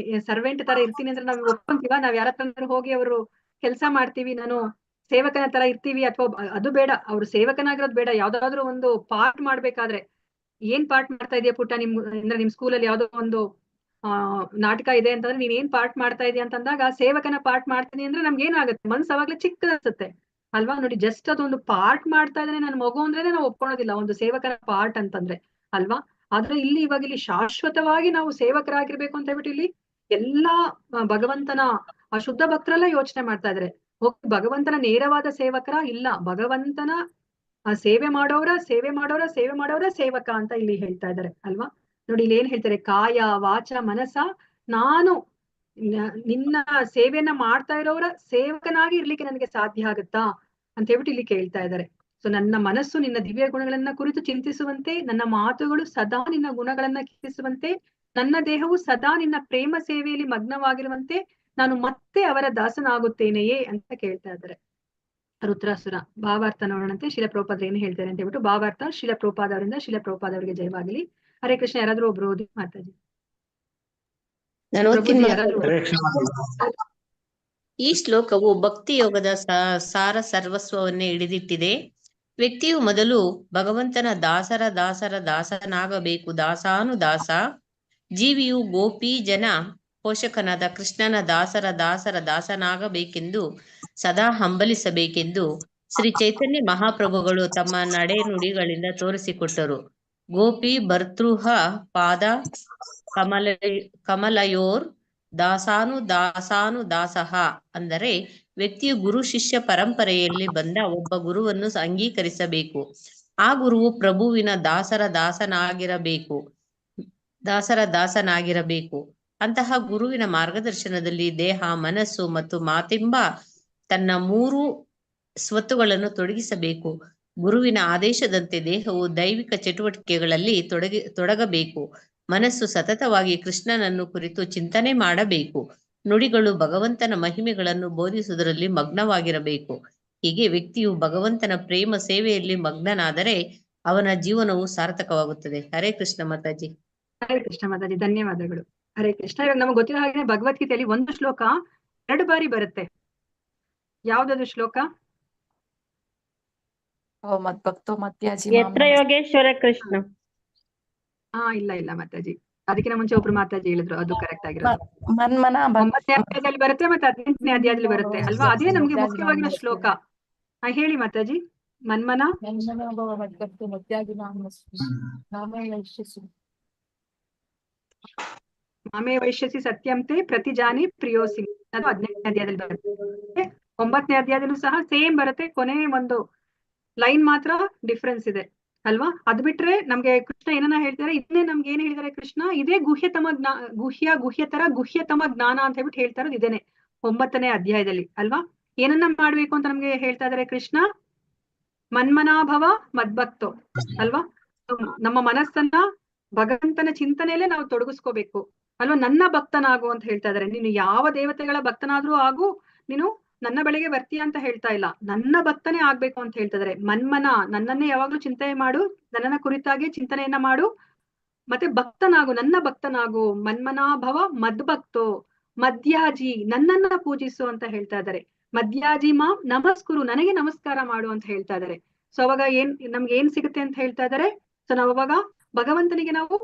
ಸರ್ವೆಂಟ್ ತರ ಇರ್ತೀನಿ ಅಂದ್ರೆ ನಾವ್ ಒಪ್ಕೊಂತೀವ? ನಾವ್ ಯಾರ ಹತ್ರ ಹೋಗಿ ಅವರು ಕೆಲಸ ಮಾಡ್ತೀವಿ, ನಾನು ಸೇವಕನ ತರ ಇರ್ತೀವಿ? ಅಥವಾ ಅದು ಬೇಡ, ಅವ್ರು ಸೇವಕನಾಗಿರೋದು ಬೇಡ, ಯಾವ್ದಾದ್ರು ಒಂದು ಪಾಠ ಮಾಡ್ಬೇಕಾದ್ರೆ ಏನ್ ಪಾಠ ಮಾಡ್ತಾ ಇದೆಯಾ ಪುಟ್ಟ ಅಂದ್ರೆ ನಿಮ್ ಸ್ಕೂಲಲ್ಲಿ ಯಾವ್ದೋ ಒಂದು ನಾಟಕ ಇದೆ ಅಂತಂದ್ರೆ ನೀನ್ ಏನ್ ಪಾಠ ಮಾಡ್ತಾ ಇದೀಯ ಅಂತಂದಾಗ ಸೇವಕನ ಪಾಠ ಮಾಡ್ತೀನಿ ಅಂದ್ರೆ ನಮ್ಗೆ ಏನಾಗುತ್ತೆ, ಮನ್ಸು ಅವಾಗ್ಲೇ ಚಿಕ್ಕದನ್ಸುತ್ತೆ ಅಲ್ವಾ. ನೋಡಿ, ಜಸ್ಟ್ ಅದೊಂದು ಪಾಠ ಮಾಡ್ತಾ ಇದ್ದಾನೆ ನನ್ನ ಮಗು ಅಂದ್ರೆ ನಾವು ಒಪ್ಕೊಳೋದಿಲ್ಲ, ಒಂದು ಸೇವಕನ ಪಾಠ ಅಂತಂದ್ರೆ ಅಲ್ವಾ. ಆದ್ರೆ ಇವಾಗ ಇಲ್ಲಿ ಶಾಶ್ವತವಾಗಿ ನಾವು ಸೇವಕರಾಗಿರ್ಬೇಕು ಅಂತ ಹೇಳ್ಬಿಟ್ಟು ಇಲ್ಲಿ ಎಲ್ಲಾ ಭಗವಂತನ ಆ ಶುದ್ಧ ಭಕ್ತರೆಲ್ಲ ಯೋಚನೆ ಮಾಡ್ತಾ ಇದಾರೆ. ಭಗವಂತನ ನೇರವಾದ ಸೇವಕರ ಇಲ್ಲ, ಭಗವಂತನ ಸೇವೆ ಮಾಡೋರ ಸೇವಕ ಅಂತ ಇಲ್ಲಿ ಹೇಳ್ತಾ ಇದ್ದಾರೆ ಅಲ್ವಾ. ನೋಡಿ, ಇಲ್ಲಿ ಏನ್ ಹೇಳ್ತಾರೆ, ಕಾಯ ವಾಚ ಮನಸ ನಾನು ನಿನ್ನ ಸೇವೆಯನ್ನ ಮಾಡ್ತಾ ಇರೋರ ಸೇವಕನಾಗಿ ಇರ್ಲಿಕ್ಕೆ ನನಗೆ ಸಾಧ್ಯ ಆಗುತ್ತಾ ಅಂತ ಹೇಳ್ಬಿಟ್ಟು ಇಲ್ಲಿ ಕೇಳ್ತಾ ಇದ್ದಾರೆ. ಸೊ ನನ್ನ ಮನಸ್ಸು ನಿನ್ನ ದಿವ್ಯ ಗುಣಗಳನ್ನ ಕುರಿತು ಚಿಂತಿಸುವಂತೆ, ನನ್ನ ಮಾತುಗಳು ಸದಾ ನಿನ್ನ ಗುಣಗಳನ್ನ ಕೀರ್ತಿಸುವಂತೆ, ನನ್ನ ದೇಹವು ಸದಾ ನಿನ್ನ ಪ್ರೇಮ ಸೇವೆಯಲ್ಲಿ ಮಗ್ನವಾಗಿರುವಂತೆ ನಾನು ಮತ್ತೆ ಅವರ ದಾಸನಾಗುತ್ತೇನೆಯೇ ಅಂತ ಕೇಳ್ತಾ ಇದ್ದಾರೆ ರುದ್ರಾಸುರ. ಭಾವಾರ್ಥ ನೋಡೋಣಂತೆ. ಶಿಲ ಪ್ರಭುಪಾದರು ಏನು ಹೇಳ್ತಾರೆ ಅಂತ ಹೇಳ್ಬಿಟ್ಟು ಭಾವಾರ್ಥ ಶಿಲ ಪ್ರಭುಪಾದ ಅವರಿಂದ. ಶಿಲ ಪ್ರಭುಪಾದ ಅವರಿಗೆ ಜಯವಾಗಲಿ. ಹರೇ ಕೃಷ್ಣ. ಯಾರಾದ್ರೂ ಒಬ್ರು ಓದಿ ಮಾತಾಜಿ. ನಾನು ಓದ್ತೀನಿ. ಯಾರಾದ್ರೂ ಈ ಶ್ಲೋಕವು ಭಕ್ತಿ ಯೋಗದ ಸಾರ ಸರ್ವಸ್ವವನ್ನೇ ಹಿಡಿದಿಟ್ಟಿದೆ. ವ್ಯಕ್ತಿಯು ಮೊದಲು ಭಗವಂತನ ದಾಸನಾಗಬೇಕು. ದಾಸಾನುದಾಸ. ಜೀವಿಯು ಗೋಪಿ ಜನ ಪೋಷಕನಾದ ಕೃಷ್ಣನ ದಾಸನಾಗಬೇಕೆಂದು ಸದಾ ಹಂಬಲಿಸಬೇಕೆಂದು ಶ್ರೀ ಚೈತನ್ಯ ಮಹಾಪ್ರಭುಗಳು ತಮ್ಮ ನಡೆ ನುಡಿಗಳಿಂದ ತೋರಿಸಿಕೊಟ್ಟರು. ಗೋಪಿ ಭರ್ತೃಹ ಪಾದ ಕಮಲಯೋರ್ ದಾಸಾನುದಾಸಃ ಅಂದರೆ ವ್ಯಕ್ತಿಯು ಗುರು ಶಿಷ್ಯ ಪರಂಪರೆಯಲ್ಲಿ ಬಂದ ಒಬ್ಬ ಗುರುವನ್ನು ಅಂಗೀಕರಿಸಬೇಕು. ಆ ಗುರುವು ಪ್ರಭುವಿನ ದಾಸನಾಗಿರಬೇಕು. ಅಂತಹ ಗುರುವಿನ ಮಾರ್ಗದರ್ಶನದಲ್ಲಿ ದೇಹ, ಮನಸ್ಸು ಮತ್ತು ಮಾತೆಂಬ ತನ್ನ 3 ಸ್ವತ್ತುಗಳನ್ನು ತೊಡಗಿಸಬೇಕು. ಗುರುವಿನ ಆದೇಶದಂತೆ ದೇಹವು ದೈವಿಕ ಚಟುವಟಿಕೆಗಳಲ್ಲಿ ತೊಡಗಬೇಕು. ಮನಸ್ಸು ಸತತವಾಗಿ ಕೃಷ್ಣನನ್ನು ಕುರಿತು ಚಿಂತನೆ ಮಾಡಬೇಕು. ನುಡಿಗಳು ಭಗವಂತನ ಮಹಿಮೆಗಳನ್ನು ಬೋಧಿಸುವುದರಲ್ಲಿ ಮಗ್ನವಾಗಿರಬೇಕು. ಹೀಗೆ ವ್ಯಕ್ತಿಯು ಭಗವಂತನ ಪ್ರೇಮ ಸೇವೆಯಲ್ಲಿ ಮಗ್ನನಾದರೆ ಅವನ ಜೀವನವು ಸಾರ್ಥಕವಾಗುತ್ತದೆ. ಹರೇ ಕೃಷ್ಣ ಮಾತಾಜಿ. ಹರೇ ಕೃಷ್ಣ ಮಾತಾಜಿ, ಧನ್ಯವಾದಗಳು. ಹರೇ ಕೃಷ್ಣ. ಇವಾಗ ನಮಗೆ ಗೊತ್ತಿರೋ ಹಾಗೆ ಭಗವದ್ಗೀತೆಯಲ್ಲಿ ಒಂದು ಶ್ಲೋಕ 2 ಬಾರಿ ಬರುತ್ತೆ. ಯಾವ್ದದು ಶ್ಲೋಕ? ಯತ್ರ ಯೋಗೇಶ್ವರ ಕೃಷ್ಣ. ಇಲ್ಲ ಮಾತಾಜಿ, ಅದಕ್ಕಿಂತ ಮುಂಚೆ ಒಬ್ರು ಮಾತಾಜಿ ಹೇಳಿದ್ರು, ಅದು ಕರೆಕ್ಟ್ ಆಗಿರೋದು. 9ನೇ ಅಧ್ಯಾಯದಲ್ಲಿ ಬರುತ್ತೆ ಮತ್ತೆ 18ನೇ ಅಧ್ಯಾಯದಲ್ಲಿ ಬರುತ್ತೆ ಅಲ್ವಾ? ಅದೇ ನಮ್ಗೆ ಮುಖ್ಯವಾಗಿರೋ ಶ್ಲೋಕ. ಹೇಳಿ ಮಾತಾಜಿ. ಮನ್ಮನ ಮಾಮೇ ವೈಶ್ಯಸಿ ಸತ್ಯಂತೆ ಪ್ರತಿಜಾನಿ ಪ್ರಿಯೋಸಿ, ಅದು 18ನೇ ಅಧ್ಯಾಯದಲ್ಲಿ ಬರುತ್ತೆ. 9ನೇ ಅಧ್ಯಾಯದಲ್ಲೂ ಸಹ ಸೇಮ್ ಬರುತ್ತೆ. ಕೊನೆ ಒಂದು ಲೈನ್ ಮಾತ್ರ ಡಿಫ್ರೆನ್ಸ್ ಇದೆ ಅಲ್ವಾ? ಅದ್ ಬಿಟ್ರೆ ನಮ್ಗೆ ಕೃಷ್ಣ ಏನನ್ನ ಹೇಳ್ತಾರೆ, ಇದನ್ನೇ ನಮ್ಗೆ ಏನ್ ಹೇಳಿದಾರೆ ಕೃಷ್ಣ, ಇದೇ ಗುಹ್ಯತಮ ಜ್ಞಾನ ಅಂತ ಹೇಳ್ಬಿಟ್ಟು ಹೇಳ್ತಾ ಇರೋದು ಇದೇನೆ 9ನೇ ಅಧ್ಯಾಯದಲ್ಲಿ ಅಲ್ವಾ? ಏನನ್ನ ಮಾಡ್ಬೇಕು ಅಂತ ನಮ್ಗೆ ಹೇಳ್ತಾ ಇದಾರೆ ಕೃಷ್ಣ? ಮನ್ಮನಾಭವ ಮದ್ಭಕ್ತೋ ಅಲ್ವಾ? ನಮ್ಮ ಮನಸ್ಸನ್ನ ಭಗವಂತನ ಚಿಂತನೆಯಲ್ಲೇ ನಾವು ತೊಡಗಿಸ್ಕೋಬೇಕು ಅಲ್ವಾ? ನನ್ನ ಭಕ್ತನಾಗು ಅಂತ ಹೇಳ್ತಾ ಇದಾರೆ. ನೀನು ಯಾವ ದೇವತೆಗಳ ಭಕ್ತನಾದ್ರೂ ಆಗು, ನೀನು ನನ್ನ ಬಳಿಗೆ ಬರ್ತೀಯ ಅಂತ ಹೇಳ್ತಾ ಇಲ್ಲ, ನನ್ನ ಭಕ್ತನೇ ಆಗ್ಬೇಕು ಅಂತ ಹೇಳ್ತಾ ಇದಾರೆ. ಮನ್ಮನ, ನನ್ನನ್ನೇ ಯಾವಾಗ್ಲೂ ಚಿಂತನೆ ಮಾಡು, ನನ್ನನ್ನ ಕುರಿತಾಗಿ ಚಿಂತನೆಯನ್ನ ಮಾಡು, ಮತ್ತೆ ಭಕ್ತನಾಗು, ನನ್ನ ಭಕ್ತನಾಗು. ಮನ್ಮನಾಭವ ಮದ್ಭಕ್ತೋ ಮಧ್ಯಾಜಿ, ನನ್ನನ್ನ ಪೂಜಿಸು ಅಂತ ಹೇಳ್ತಾ ಇದಾರೆ. ಮಧ್ಯಾಜಿ ಮಾಂ ನಮಸ್ಕುರು, ನನಗೆ ನಮಸ್ಕಾರ ಮಾಡು ಅಂತ ಹೇಳ್ತಾ ಇದಾರೆ. ಸೊ ಅವಾಗ ನಮ್ಗೆ ಏನ್ ಸಿಗುತ್ತೆ ಅಂತ ಹೇಳ್ತಾ ಇದಾರೆ? ಸೊ ನಾವು ಅವಾಗ ಭಗವಂತನಿಗೆ ನಾವು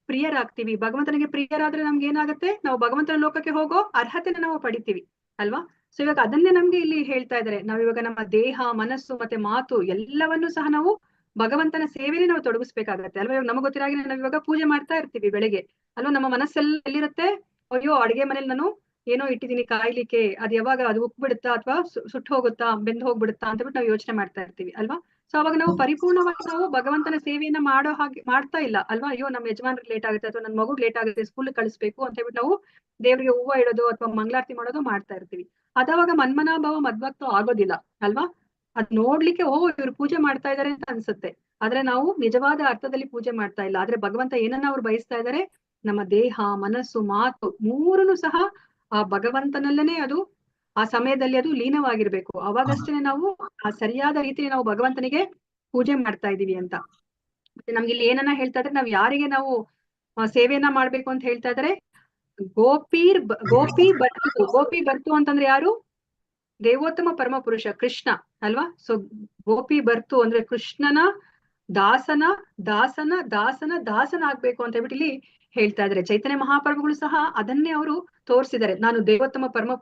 ಪ್ರಿಯರಾಗ್ತೀವಿ. ಭಗವಂತನಿಗೆ ಪ್ರಿಯರಾದ್ರೆ ನಮ್ಗೆ ಏನಾಗುತ್ತೆ? ನಾವು ಭಗವಂತನ ಲೋಕಕ್ಕೆ ಹೋಗೋ ಅರ್ಹತೆನ ನಾವು ಪಡಿತೀವಿ ಅಲ್ವಾ? ಸೊ ಇವಾಗ ಅದನ್ನೇ ನಮ್ಗೆ ಇಲ್ಲಿ ಹೇಳ್ತಾ ಇದಾರೆ. ನಾವ್ ಇವಾಗ ನಮ್ಮ ದೇಹ, ಮನಸ್ಸು ಮತ್ತೆ ಮಾತು ಎಲ್ಲವನ್ನೂ ಸಹ ನಾವು ಭಗವಂತನ ಸೇವೆಯಲ್ಲಿ ನಾವು ತೊಡಗಿಸ್ಬೇಕಾಗತ್ತೆ ಅಲ್ವಾ? ಇವಾಗ ನಮಗೆ ಗೊತ್ತಿರಾಗಿ ನಾವ್ ಇವಾಗ ಪೂಜೆ ಮಾಡ್ತಾ ಇರ್ತೀವಿ ಬೆಳಿಗ್ಗೆ ಅಲ್ವಾ? ನಮ್ಮ ಮನಸ್ಸೆಲ್ಲ ಎಲ್ಲಿರುತ್ತೆ? ಅಯ್ಯೋ, ಅಡ್ಗೆ ಮನೇಲಿ ನಾನು ಏನೋ ಇಟ್ಟಿದ್ದೀನಿ ಕಾಯ್ಲಿಕ್ಕೆ, ಅದು ಯಾವಾಗ ಅದು ಉಕ್ಬಿಡುತ್ತಾ ಅಥವಾ ಸುಟ್ಟು ಹೋಗುತ್ತಾ, ಬೆಂದು ಹೋಗ್ಬಿಡುತ್ತಾ ಅಂತ ಬಿಟ್ಟು ನಾವು ಯೋಚನೆ ಮಾಡ್ತಾ ಇರ್ತೀವಿ ಅಲ್ವಾ? ಸೊ ಅವಾಗ ನಾವು ಪರಿಪೂರ್ಣವಾಗಿ ನಾವು ಭಗವಂತನ ಸೇವೆಯನ್ನ ಮಾಡೋ ಹಾಗೆ ಮಾಡ್ತಾ ಇಲ್ಲ ಅಲ್ವಾ? ಅಯ್ಯೋ, ನಮ್ಮ ಯಜಮಾನ್ರಿಗೆ ಲೇಟ್ ಆಗುತ್ತೆ ಅಥವಾ ನನ್ನ ಮಗುಗ್ ಲೇಟ್ ಆಗುತ್ತೆ, ಸ್ಕೂಲ್ ಕಳಿಸ್ಬೇಕು ಅಂತ ಹೇಳ್ಬಿಟ್ಟು ನಾವು ದೇವರಿಗೆ ಹೂವ ಇಡೋದು ಅಥವಾ ಮಂಗಳಾರತಿ ಮಾಡೋದು ಮಾಡ್ತಾ ಇರ್ತೀವಿ. ಅದಾವಾಗ ಮನ್ಮನಾಭವ ಮದ್ಭಕ್ತೋ ಆಗೋದಿಲ್ಲ ಅಲ್ವಾ? ಅದ್ ನೋಡ್ಲಿಕ್ಕೆ ಇವ್ರು ಪೂಜೆ ಮಾಡ್ತಾ ಇದಾರೆ ಅಂತ ಅನ್ಸುತ್ತೆ, ಆದ್ರೆ ನಾವು ನಿಜವಾದ ಅರ್ಥದಲ್ಲಿ ಪೂಜೆ ಮಾಡ್ತಾ ಇಲ್ಲ. ಆದ್ರೆ ಭಗವಂತ ಏನನ್ನ ಅವ್ರು ಬಯಸ್ತಾ ಇದಾರೆ? ನಮ್ಮ ದೇಹ, ಮನಸ್ಸು, ಮಾತು 3ನು ಸಹ ಆ ಭಗವಂತನಲ್ಲೇನೆ ಅದು ಆ ಸಮಯದಲ್ಲಿ ಅದು ಲೀನವಾಗಿರ್ಬೇಕು. ಅವಾಗಷ್ಟೇ ನಾವು ಆ ಸರಿಯಾದ ರೀತಿಯಲ್ಲಿ ನಾವು ಭಗವಂತನಿಗೆ ಪೂಜೆ ಮಾಡ್ತಾ ಇದೀವಿ ಅಂತ. ಮತ್ತೆ ನಮ್ಗೆ ಇಲ್ಲಿ ಏನನ್ನ ಹೇಳ್ತಾ ಇದ್ರೆ, ನಾವ್ ಯಾರಿಗೆ ನಾವು ಸೇವೆಯನ್ನ ಮಾಡ್ಬೇಕು ಅಂತ ಹೇಳ್ತಾ ಇದಾರೆ? ಗೋಪಿ ಬರ್ತು ಅಂತಂದ್ರೆ ಯಾರು? ದೇವೋತ್ತಮ ಪರಮ ಪುರುಷ ಕೃಷ್ಣ ಅಲ್ವಾ? ಸೊ ಗೋಪಿ ಬರ್ತು ಅಂದ್ರೆ ಕೃಷ್ಣನ ದಾಸನ ಆಗ್ಬೇಕು ಅಂತ ಹೇಳ್ಬಿಟ್ಟು ಇಲ್ಲಿ ಹೇಳ್ತಾ ಇದಾರೆ. ಚೈತನ್ಯ ಮಹಾಪ್ರಭುಗಳು ಸಹ ಅದನ್ನೇ ಅವರು ತೋರಿಸಿದ್ದಾರೆ. ನಾನು ದೇವೋತ್ತಮ ಪರಮ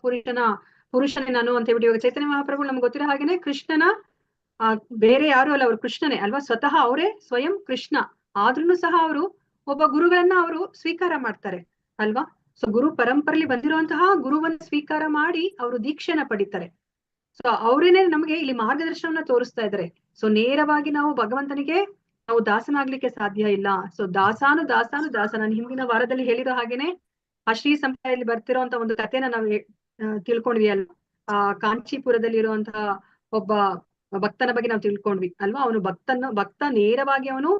ಪುರುಷನೇ ನಾನು ಅಂತ ಹೇಳ್ಬಿಟ್ಟು. ಇವಾಗ ಚೈತನ್ಯ ಮಹಾಪ್ರಭುಗಳು ನಮ್ಗೆ ಗೊತ್ತಿರೋ ಹಾಗೇನೆ ಕೃಷ್ಣನ ಬೇರೆ ಯಾರು ಅಲ್ಲ, ಅವರು ಕೃಷ್ಣನೇ ಅಲ್ವಾ? ಸ್ವತಃ ಅವರೇ ಸ್ವಯಂ ಕೃಷ್ಣ. ಆದ್ರೂ ಸಹ ಅವರು ಒಬ್ಬ ಗುರುಗಳನ್ನ ಅವರು ಸ್ವೀಕಾರ ಮಾಡ್ತಾರೆ ಅಲ್ವಾ? ಸೊ ಗುರು ಪರಂಪರೆಯಲ್ಲಿ ಬಂದಿರುವಂತಹ ಗುರುವನ್ನ ಸ್ವೀಕಾರ ಮಾಡಿ ಅವರು ದೀಕ್ಷೆನ ಪಡಿತಾರೆ. ಸೊ ಅವರೇನೆ ನಮಗೆ ಇಲ್ಲಿ ಮಾರ್ಗದರ್ಶನವನ್ನ ತೋರಿಸ್ತಾ ಇದ್ದಾರೆ. ಸೊ ನೇರವಾಗಿ ನಾವು ಭಗವಂತನಿಗೆ ನಾವು ದಾಸನಾಗ್ಲಿಕ್ಕೆ ಸಾಧ್ಯ ಇಲ್ಲ. ಸೊ ದಾಸನ ಹಿಂದಿನ ವಾರದಲ್ಲಿ ಹೇಳಿರೋ ಹಾಗೇನೆ ಆ ಶ್ರೀ ಸಂಪ್ರದಾಯದಲ್ಲಿ ಬರ್ತಿರೋಂತ ಒಂದು ಕಥೆನ ನಾವು ತಿಳ್ಕೊಂಡ್ವಿ ಅಲ್ವಾ? ಕಾಂಚೀಪುರದಲ್ಲಿ ಇರುವಂತಹ ಒಬ್ಬ ಭಕ್ತನ ಬಗ್ಗೆ ನಾವು ತಿಳ್ಕೊಂಡ್ವಿ ಅಲ್ವಾ? ಅವನು ಭಕ್ತ ನೇರವಾಗಿ ಅವನು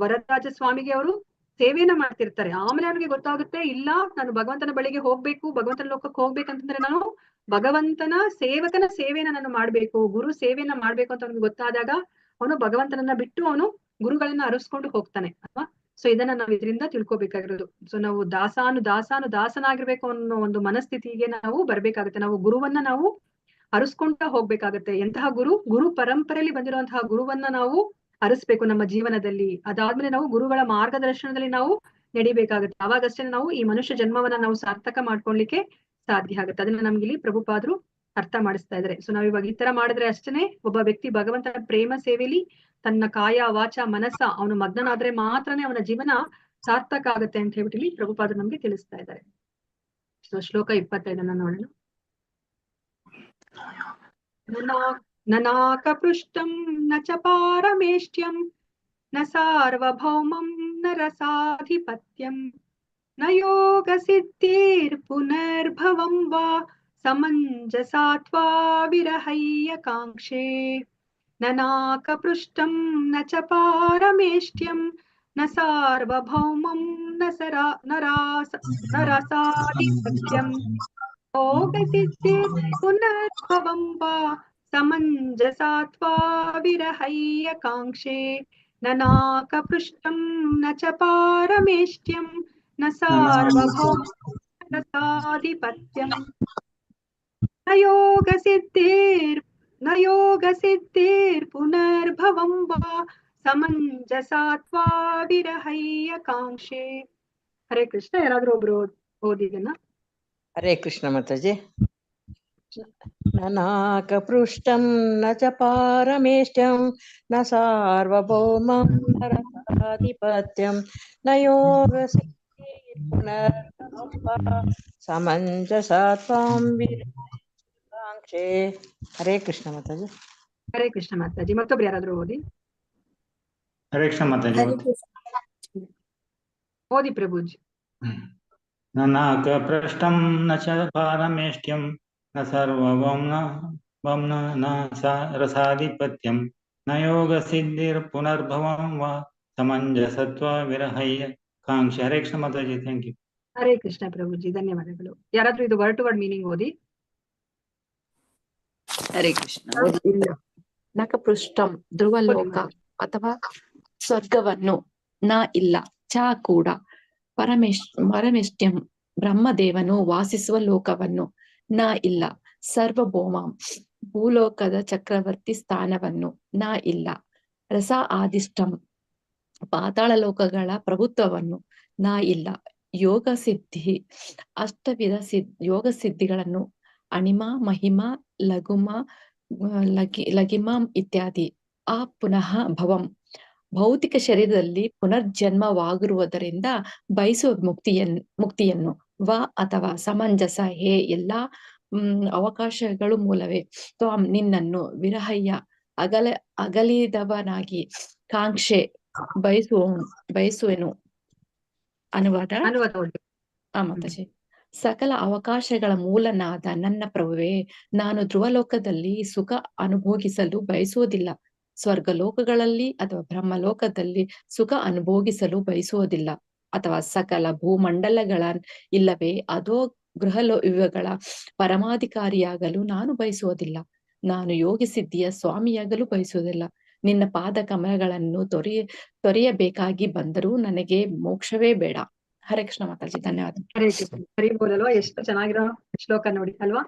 ವರದರಾಜ ಸ್ವಾಮಿಗೆ ಅವರು ಸೇವೆಯನ್ನ ಮಾಡ್ತಿರ್ತಾರೆ. ಆಮೇಲೆ ಅವನಿಗೆ ಗೊತ್ತಾಗುತ್ತೆ, ಇಲ್ಲ ನಾನು ಭಗವಂತನ ಬಳಿಗೆ ಹೋಗ್ಬೇಕು, ಭಗವಂತನ ಲೋಕಕ್ಕೆ ಹೋಗ್ಬೇಕಂತಂದ್ರೆ ನಾನು ಭಗವಂತನ ಸೇವಕನ ಸೇವೆಯನ್ನ ನಾನು ಮಾಡ್ಬೇಕು, ಗುರು ಸೇವೆಯನ್ನ ಮಾಡ್ಬೇಕು ಅಂತ ಅವನಿಗೆ ಗೊತ್ತಾದಾಗ ಅವನು ಭಗವಂತನನ್ನ ಬಿಟ್ಟು ಅವನು ಗುರುಗಳನ್ನ ಅರಸ್ಕೊಂಡು ಹೋಗ್ತಾನೆ ಅಲ್ವಾ? ಸೊ ಇದನ್ನ ನಾವು ಇದರಿಂದ ತಿಳ್ಕೊಬೇಕಾಗಿರೋದು. ಸೊ ನಾವು ದಾಸನಾಗಿರ್ಬೇಕು ಅನ್ನೋ ಒಂದು ಮನಸ್ಥಿತಿಗೆ ನಾವು ಬರ್ಬೇಕಾಗತ್ತೆ. ನಾವು ಗುರುವನ್ನ ನಾವು ಅರಸ್ಕೊಂತ ಹೋಗ್ಬೇಕಾಗತ್ತೆ. ಎಂತಹ ಗುರು ಪರಂಪರೆಯಲ್ಲಿ ಬಂದಿರುವಂತಹ ಗುರುವನ್ನ ನಾವು ಅರಸ್ಬೇಕು ನಮ್ಮ ಜೀವನದಲ್ಲಿ. ಅದಾದ್ಮೇಲೆ ನಾವು ಗುರುಗಳ ಮಾರ್ಗದರ್ಶನದಲ್ಲಿ ನಾವು ನಡಿಬೇಕಾಗತ್ತೆ. ಅವಾಗಷ್ಟೇ ನಾವು ಈ ಮನುಷ್ಯ ಜನ್ಮವನ್ನ ನಾವು ಸಾರ್ಥಕ ಮಾಡ್ಕೊಳ್ಲಿಕ್ಕೆ ಸಾಧ್ಯ ಆಗುತ್ತೆ. ಅದನ್ನ ನಮ್ಗೆ ಇಲ್ಲಿ ಪ್ರಭುಪಾದರು ಅರ್ಥ ಮಾಡಿಸ್ತಾ ಇದಾರೆ. ಸೊ ನಾವ್ ಇವಾಗ ಈ ತರ ಮಾಡಿದ್ರೆ ಅಷ್ಟೇನೆ ಒಬ್ಬ ವ್ಯಕ್ತಿ ಭಗವಂತನ ಪ್ರೇಮ ಸೇವೆಯಲ್ಲಿ ತನ್ನ ಕಾಯ ವಾಚ ಮನಸ್ಸ ಅವನು ಮಗ್ನನಾದ್ರೆ ಮಾತ್ರನೇ ಅವನ ಜೀವನ ಸಾರ್ಥಕ ಆಗುತ್ತೆ ಅಂತ ಹೇಳ್ಬಿಟ್ಟು ಇಲ್ಲಿ ಪ್ರಭುಪಾದರು ನಮ್ಗೆ ತಿಳಿಸ್ತಾ ಇದ್ದಾರೆ. ಸೊ ಶ್ಲೋಕ 25 ನೋಡೋಣ. ನನಾಕಪೃಷ್ಟಂ ನ ಚ ಪಾರಮೇಷ್ಟ್ಯಂ ನ ಸಾರ್ವಭೌಮಂ ನ ರಸಾಧಿಪತ್ಯಂ ನ ಯೋಗ ಸಿದ್ಧಿರ್ ಪುನರ್ಭವಂ ವಾ ಸಮಂಜಸಾತ್ವಾ ವಿರಹಯ್ಯ ಕಾಂಕ್ಷೆ. ನನಾಕಪೃಷ್ಟಂ ನ ಚ ಪಾರಮೇಷ್ಟ್ಯಂ ನ ಸಾರ್ವಭೌಮಂ ನ ರಸಾಧಿಪತ್ಯಂ ಯೋಗ ಸಿದ್ಧಿರ್ ಪುನರ್ಭವಂ ವಾ ಸಮಂಜಸಾತ್ವಾ ವಿರಹಯ್ಯ ಕಾಂಕ್ಷೆ. ನನಾಕಪೃಷ್ಟಂ ನ ಚ ಪಾರಮೇಷ್ಟ್ಯಂ ನ ಸಾರ್ವಭೌಮಂ ನ ರಸಾಧಿಪತ್ಯಂ ನ ಯೋಗ ಸಿದ್ಧಿರ್ ಪುನರ್ಭವಂ ವಾ ಸಮಂಜಸಾತ್ವಾ ವಿರಹಯ್ಯ ಕಾಂಕ್ಷೆ. ಹರೇ ಕೃಷ್ಣ. ಯಾರಾದ್ರೂ ಒಬ್ರು ಓದಿದನ್ನ. ಹರೇ ಕೃಷ್ಣ ಮಾತಾಜಿ. ನನಾಕಪೃಷ್ಟಂ ನ ಚ ಪಾರಮೇಷ್ಟ್ಯಂ ನ ಸಾರ್ವಭೌಮಂ ನ ರಸಾಧಿಪತ್ಯಂ ನ ಯೋಗ ಸಿದ್ಧಿರ್ ಪುನರ್ಭವಂ ವಾ ಸಮಂಜಸಾತ್ವಾಂ ವಿರಹಯ್ಯ. ಹರೇ ಕೃಷ್ಣ ಮಾತಾಜಿ. ಹರೇ ಕೃಷ್ಣ ಮಾತಾಜಿ. ಮತ್ತೊಬ್ರು ಯಾರಾದ್ರೂ ಓದಿ. ಹರೇ ಕೃಷ್ಣ ಮಾತಾಜಿ. ಓದಿ ಪ್ರಭುಜಿ. ನನಾಕಪೃಷ್ಟಂ ನ ಚ ಪಾರಮೇಷ್ಟ್ಯಂ ನ ಸರ್ವಭೌಮಂ ನ ರಸಾಧಿಪತ್ಯಂ ನ ಯೋಗ ಸಿದ್ಧಿರ್ ಪುನರ್ಭವಂ ವಾ ಸಮಂಜಸತ್ವ ವಿರಹಯ್ಯ ಕಾಂಕ್ಷೆ. ಹರೇ ಕೃಷ್ಣ ಮಾತಾಜಿ. Thank you. ಹರೇ ಕೃಷ್ಣ ಪ್ರಭುಜಿ. ಧನ್ಯವಾದಗಳು. ಯಾರಾದ್ರೂ ಇದು ವರ್ಡ್ ಟು ವರ್ಡ್ ಮೀನಿಂಗ್ ಓದಿ. ಹರೇ ಕೃಷ್ಣ. ನಕಪೃಷ್ಟಂ ಧ್ರುವಲೋಕ ಅಥವಾ ಸ್ವರ್ಗವನ್ನು, ನ ಇಲ್ಲ, ಚ ಕೂಡ, ಪರಮೇಷ್ಟ್ಯಂ ಬ್ರಹ್ಮದೇವನು ವಾಸಿಸುವ ಲೋಕವನ್ನು, ನ ಇಲ್ಲ, ಸರ್ವಭೌಮ ಭೂಲೋಕದ ಚಕ್ರವರ್ತಿ ಸ್ಥಾನವನ್ನು, ನ ಇಲ್ಲ, ರಸ ಆದಿಷ್ಟಂ ಪಾತಾಳ ಲೋಕಗಳ ಪ್ರಭುತ್ವವನ್ನು, ನ ಇಲ್ಲ, ಯೋಗ ಸಿದ್ಧಿ ಅಷ್ಟವಿಧ ಯೋಗ ಸಿದ್ಧಿಗಳನ್ನು, ಅಣಿಮ ಮಹಿಮ ಲಘುಮ ಲಘಿಮಾಂ ಇತ್ಯಾದಿ. ಆ ಪುನಃ ಭವಂ ಭೌತಿಕ ಶರೀರದಲ್ಲಿ ಪುನರ್ಜನ್ಮವಾಗಿರುವುದರಿಂದ ಬಯಸುವ ಮುಕ್ತಿಯನ್ನು ವ ಅಥವಾ ಸಮಂಜಸ ಹೇ ಎಲ್ಲಾ ಅವಕಾಶಗಳು ಮೂಲವೇ ತ್ವಾಂ ನಿನ್ನನ್ನು ವಿರಹಯ್ಯ ಅಗಲಿದವನಾಗಿ ಕಾಂಕ್ಷೆ ಬಯಸುವೆನು. ಅನುವಾದ. ಮಾತಾಜಿ. ಸಕಲ ಅವಕಾಶಗಳ ಮೂಲನಾದ ನನ್ನ ಪ್ರಭುವೇ, ನಾನು ಧ್ರುವಲೋಕದಲ್ಲಿ ಸುಖ ಅನುಭೋಗಿಸಲು ಬಯಸುವುದಿಲ್ಲ, ಸ್ವರ್ಗಲೋಕಗಳಲ್ಲಿ ಅಥವಾ ಬ್ರಹ್ಮಲೋಕದಲ್ಲಿ ಸುಖ ಅನುಭೋಗಿಸಲು ಬಯಸುವುದಿಲ್ಲ, ಅಥವಾ ಸಕಲ ಭೂಮಂಡಲಗಳ ಇಲ್ಲವೇ ಅದೋ ಗೃಹಗಳ ಪರಮಾಧಿಕಾರಿಯಾಗಲು ನಾನು ಬಯಸುವುದಿಲ್ಲ. ನಾನು ಯೋಗಿ ಸಿದ್ಧಿಯ ಸ್ವಾಮಿಯಾಗಲು ಬಯಸುವುದಿಲ್ಲ. ನಿನ್ನ ಪಾದ ಕಮಲಗಳನ್ನು ತೊರೆಯಬೇಕಾಗಿ ಬಂದರೂ ನನಗೆ ಮೋಕ್ಷವೇ ಬೇಡ. ಹರೇ ಕೃಷ್ಣ ಮಾತಾಜಿ. ಧನ್ಯವಾದ. ಹರೇ ಕೃಷ್ಣ. ಹರಿ ಬೋಲಲ್ವಾ. ಎಷ್ಟು ಚೆನ್ನಾಗಿರೋ ಶ್ಲೋಕ ನೋಡಿ ಅಲ್ವಾ.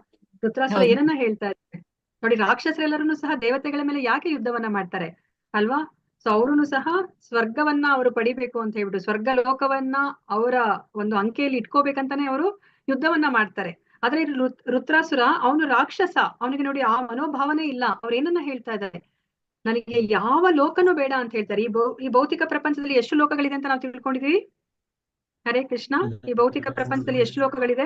ಧೃತರಾಷ್ಟ್ರ ಏನನ್ನ ಹೇಳ್ತಾ ಇದ್ದಾರೆ ನೋಡಿ. ರಾಕ್ಷಸರೆಲ್ಲರೂ ಸಹ ದೇವತೆಗಳ ಮೇಲೆ ಯಾಕೆ ಯುದ್ಧವನ್ನ ಮಾಡ್ತಾರೆ ಅಲ್ವಾ. ಸೊ ಅವರೂ ಸಹ ಸ್ವರ್ಗವನ್ನ ಅವರು ಪಡಿಬೇಕು ಅಂತ ಹೇಳ್ಬಿಟ್ಟು ಸ್ವರ್ಗ ಲೋಕವನ್ನ ಅವರ ಒಂದು ಅಂಕೆಯಲ್ಲಿ ಇಟ್ಕೋಬೇಕಂತಾನೆ ಅವರು ಯುದ್ಧವನ್ನ ಮಾಡ್ತಾರೆ. ಆದ್ರೆ ರುದ್ರಾಸುರ ಅವನು ರಾಕ್ಷಸ, ಅವನಿಗೆ ನೋಡಿ ಆ ಮನೋಭಾವನೆ ಇಲ್ಲ. ಅವ್ರು ಏನನ್ನ ಹೇಳ್ತಾ ಇದ್ದಾರೆ, ನನಗೆ ಯಾವ ಲೋಕನೂ ಬೇಡ ಅಂತ ಹೇಳ್ತಾರೆ. ಈ ಭೌತಿಕ ಪ್ರಪಂಚದಲ್ಲಿ ಎಷ್ಟು ಲೋಕಗಳಿದೆ ಅಂತ ನಾವು ತಿಳ್ಕೊಂಡಿದೀವಿ. ಹರೇ ಕೃಷ್ಣ. ಈ ಭೌತಿಕ ಪ್ರಪಂಚದಲ್ಲಿ ಎಷ್ಟು ಲೋಕಗಳಿದೆ?